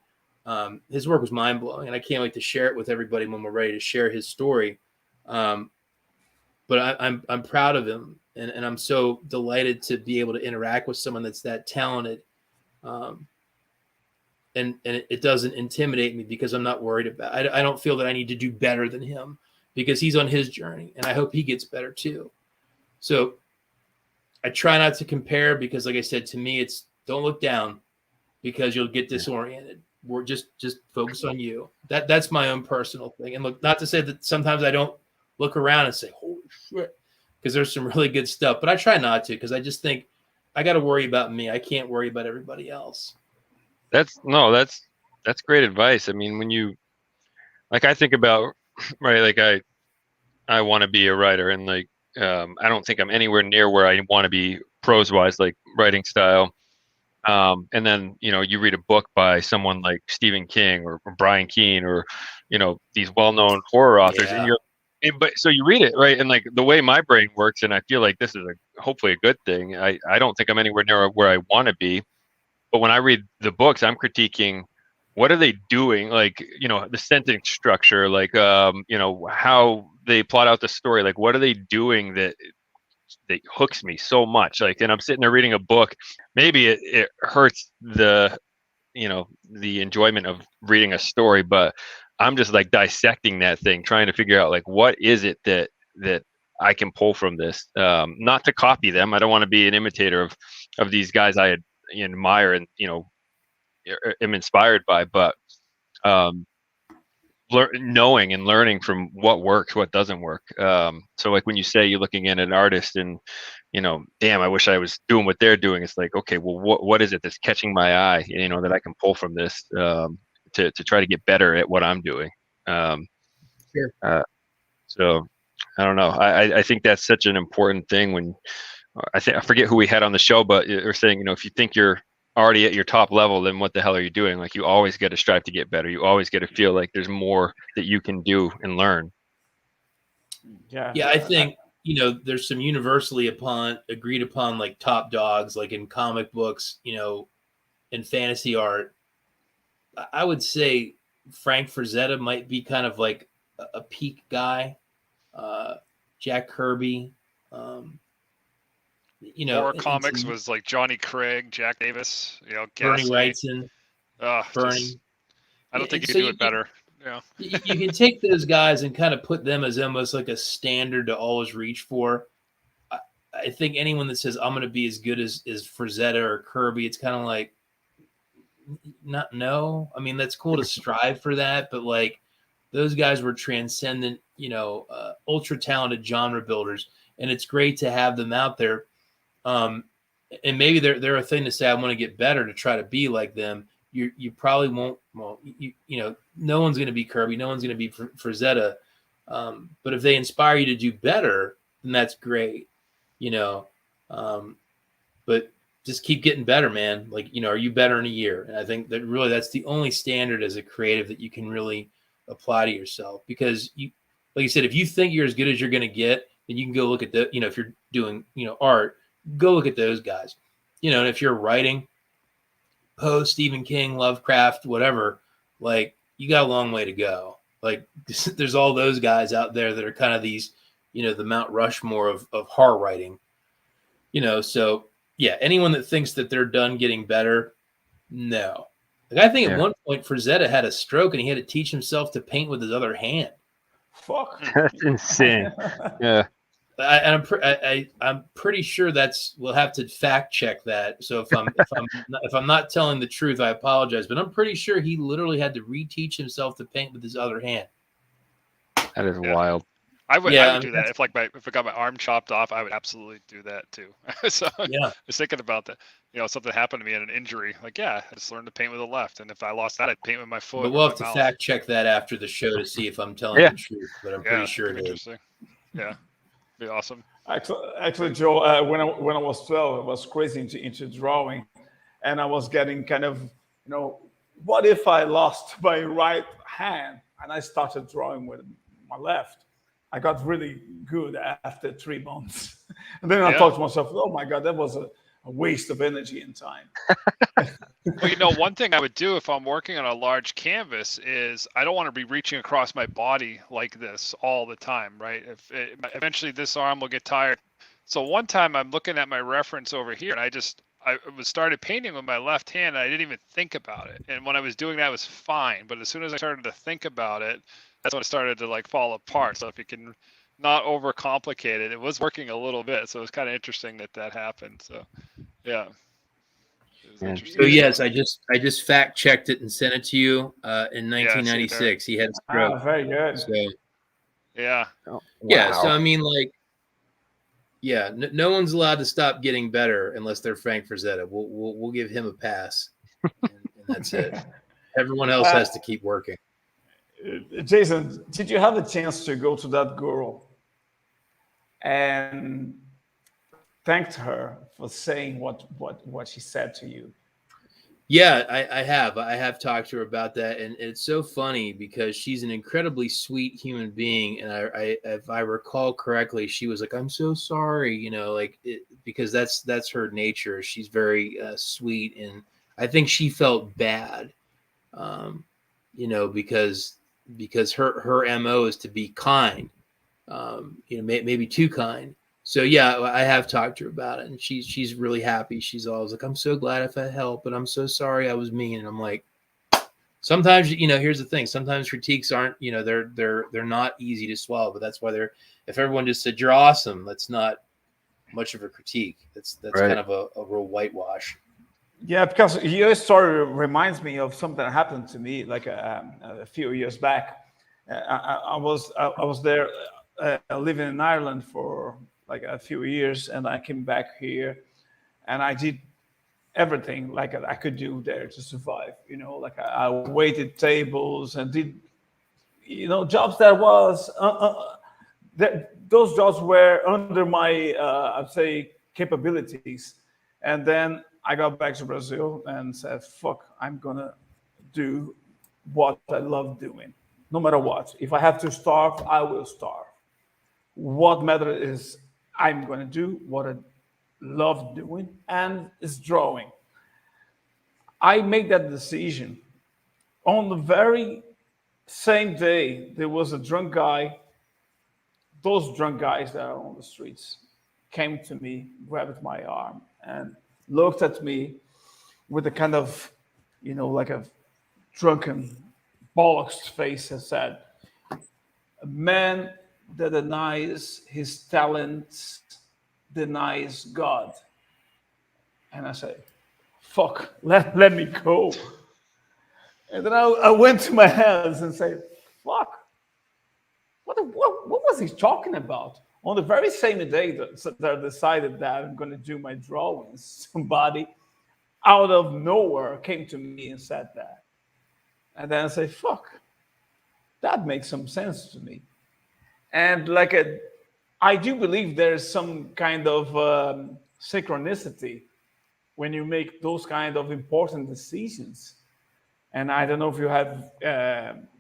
His work was mind blowing, and I can't wait to share it with everybody when we're ready to share his story. But I'm proud of him, and I'm so delighted to be able to interact with someone that's that talented. And it doesn't intimidate me because I'm not worried about it. I don't feel that I need to do better than him because he's on his journey, and I hope he gets better too. So I try not to compare because, like I said, to me, it's don't look down because you'll get disoriented. We're just focus on you. That's my own personal thing. And look, not to say that sometimes I don't look around and say, holy shit, because there's some really good stuff, but I try not to because I just think I got to worry about me. I can't worry about everybody else. That's great advice. I mean, when you, like, I think about, right, like I want to be a writer, and like, I don't think I'm anywhere near where I want to be prose wise, like writing style. And then, you know, you read a book by someone like Stephen King or Brian Keene or, you know, these well-known horror authors, but so you read it, right? And like the way my brain works, and I feel like this is hopefully a good thing. I don't think I'm anywhere near where I want to be. But when I read the books, I'm critiquing what are they doing? Like, you know, the sentence structure, like, you know, how they plot out the story. Like, what are they doing that hooks me so much? Like, and I'm sitting there reading a book. Maybe it hurts the, you know, the enjoyment of reading a story, but I'm just like dissecting that thing, trying to figure out like, what is it that I can pull from this? Not to copy them. I don't want to be an imitator of these guys I admire and, you know, am inspired by, but knowing and learning from what works, what doesn't work. So like when you say you're looking at an artist and, you know, damn, I wish I was doing what they're doing. It's like, okay, well, what is it that's catching my eye, you know, that I can pull from this to try to get better at what I'm doing. Sure. So I don't know. I think that's such an important thing when I forget who we had on the show, but they're saying, you know, if you think you're already at your top level, then what the hell are you doing? Like, you always got to strive to get better. You always got to feel like there's more that you can do and learn. Yeah. I think, you know, there's some universally agreed upon like top dogs, like in comic books, you know, in fantasy art. I would say Frank Frazetta might be kind of like a peak guy. Jack Kirby, you know, horror comics was like Johnny Craig, Jack Davis, you know, Bernie Wrightson. Bernie. I don't think you can do it better. Yeah. You can take those guys and kind of put them as almost like a standard to always reach for. I think anyone that says I'm going to be as good as Frazetta or Kirby, it's kind of like, no. I mean, that's cool to strive for that, but like those guys were transcendent, you know, ultra talented genre builders, and it's great to have them out there. And maybe they're a thing to say, I want to get better to try to be like them. You probably won't. Well, you know, no one's going to be Kirby, no one's going to be Frazetta. But if they inspire you to do better, then that's great, you know. But just keep getting better, man. Like, you know, are you better in a year? And I think that really that's the only standard as a creative that you can really apply to yourself, because you, like you said, if you think you're as good as you're going to get, then you can go look at the, you know, if you're doing, you know, art, go look at those guys, you know. And if you're writing, Poe, Stephen King, Lovecraft, whatever, like you got a long way to go. Like there's all those guys out there that are kind of these, you know, the Mount Rushmore of horror writing, you know. So yeah, anyone that thinks that they're done getting better, no. Like I think at one point Frazetta had a stroke and he had to teach himself to paint with his other hand. Fuck. That's insane. Yeah. I'm pretty sure we'll have to fact check that. So if I'm not telling the truth, I apologize. But I'm pretty sure he literally had to reteach himself to paint with his other hand. That is wild. I would do that. If I got my arm chopped off, I would absolutely do that too. So yeah, I was thinking about that. You know, something happened to me, an injury. Like, yeah, I just learned to paint with the left, and if I lost that, I'd paint with my foot. But we'll have to fact check that after the show to see if I'm telling the truth. But I'm pretty sure it is. Interesting. Yeah, be awesome. Actually, Joe, when I was 12, I was crazy into drawing, and I was getting kind of, you know, what if I lost my right hand? and I started drawing with my left. I got really good after 3 months. And then I thought to myself, oh my God, that was a waste of energy and time. Well, one thing I would do if I'm working on a large canvas is I don't want to be reaching across my body like this all the time, right? Eventually this arm will get tired. So one time I'm looking at my reference over here, and I started painting with my left hand, and I didn't even think about it. And when I was doing that, it was fine. But as soon as I started to think about it, that's when it started to like fall apart. So if you can not overcomplicate it, it was working a little bit. So it was kind of interesting that happened. So yeah. So yes, I just fact checked it and sent it to you in 1996. He had a stroke. Oh, very good. So, yeah. Yeah. So I mean, like, yeah, no one's allowed to stop getting better unless they're Frank Frazetta. We'll give him a pass, and that's it. Everyone else has to keep working. Jason, did you have a chance to go to that girl and thanked her for saying what she said to you? Yeah, I have talked to her about that, and it's so funny because she's an incredibly sweet human being, and I if I recall correctly, she was like, "I'm so sorry," because that's her nature. She's very sweet, and I think she felt bad, because her MO is to be kind, maybe too kind. So yeah, I have talked to her about it, and she's really happy. She's always like, "I'm so glad if I help, but I'm so sorry I was mean." And I'm like, sometimes, here's the thing. Sometimes critiques aren't, they're not easy to swallow, but that's why if everyone just said you're awesome, that's not much of a critique. That's right. Kind of a real whitewash. Yeah, because your story reminds me of something that happened to me like a few years back. I was there living in Ireland for like a few years, and I came back here, and I did everything like I could do there to survive. Like I waited tables and did, jobs that was those jobs were under my I'd say capabilities. And then I got back to Brazil and said, "Fuck, I'm gonna do what I love doing, no matter what. If I have to starve, I will starve. What matters is I'm going to do what I love doing, and it's drawing." I made that decision. On the very same day, there was a drunk guy. Those drunk guys that are on the streets came to me, grabbed my arm, and looked at me with a kind of, like a drunken, bollocks face, and said, "A man that denies his talents denies God." And I said, "Fuck, let me go." And then I went to my hands and said, "Fuck, what was he talking about?" On the very same day that I decided that I'm going to do my drawings, somebody out of nowhere came to me and said that. And then I said, "Fuck, that makes some sense to me." And I do believe there's some kind of synchronicity when you make those kind of important decisions. And I don't know if you have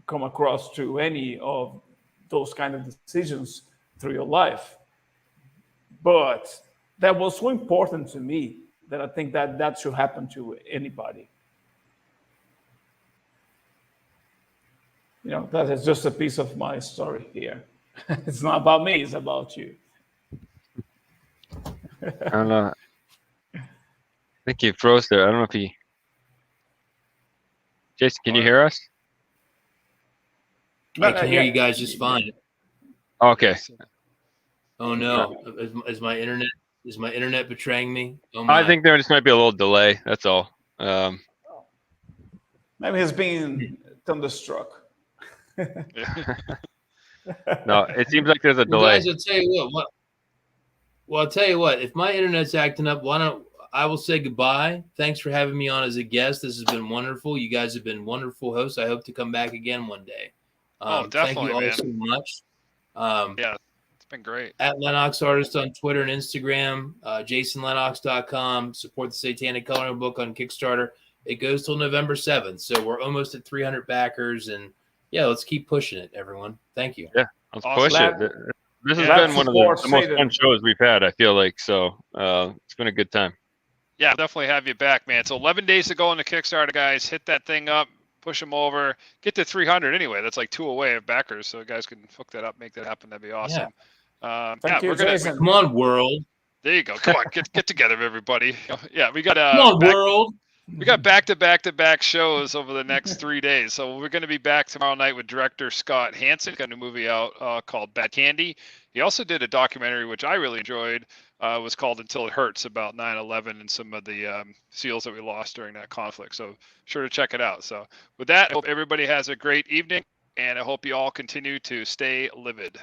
come across to any of those kind of decisions through your life, but that was so important to me that I think that should happen to anybody. That is just a piece of my story here. It's not about me, it's about you. I don't know. I think he froze there. I don't know if he... Jason, can you hear us? I can hear you guys just fine. Okay. Oh no! Is my internet betraying me? Oh my. I think there just might be a little delay. That's all. Maybe he's being thunderstruck. No, it seems like there's a delay. Guys, I'll tell you what. Well, I'll tell you what. If my internet's acting up, I will say goodbye. Thanks for having me on as a guest. This has been wonderful. You guys have been wonderful hosts. I hope to come back again one day. Definitely, thank you all man. so much. Yeah, it's been great. At Lenox Artist on Twitter and Instagram, jasonlenox.com. Support the Satanic Coloring Book on Kickstarter. It goes till November 7th, so we're almost at 300 backers, and yeah, let's keep pushing it, everyone. Thank you. Yeah, let's Awesome. push Glad- it. This has Yeah. been one of Support the most Satan. fun shows we've had, I feel like. So it's been a good time. Yeah, we'll definitely have you back, man. So 11 days to go on the Kickstarter, guys. Hit that thing up, push them over, get to 300 anyway. That's like 2 away of backers, so guys can hook that up, make that happen. That'd be awesome. Thank you, we're gonna. Jason. Come on, world. There you go. Come on, get together, everybody. Yeah, we got Come on, world. we got back-to-back shows over the next 3 days. So we're going to be back tomorrow night with director Scott Hansen. Got a new movie out called Bad Candy. He also did a documentary, which I really enjoyed. Was called Until It Hurts, about 9/11 and some of the SEALs that we lost during that conflict. So sure to check it out. So with that, I hope everybody has a great evening, and I hope you all continue to stay livid.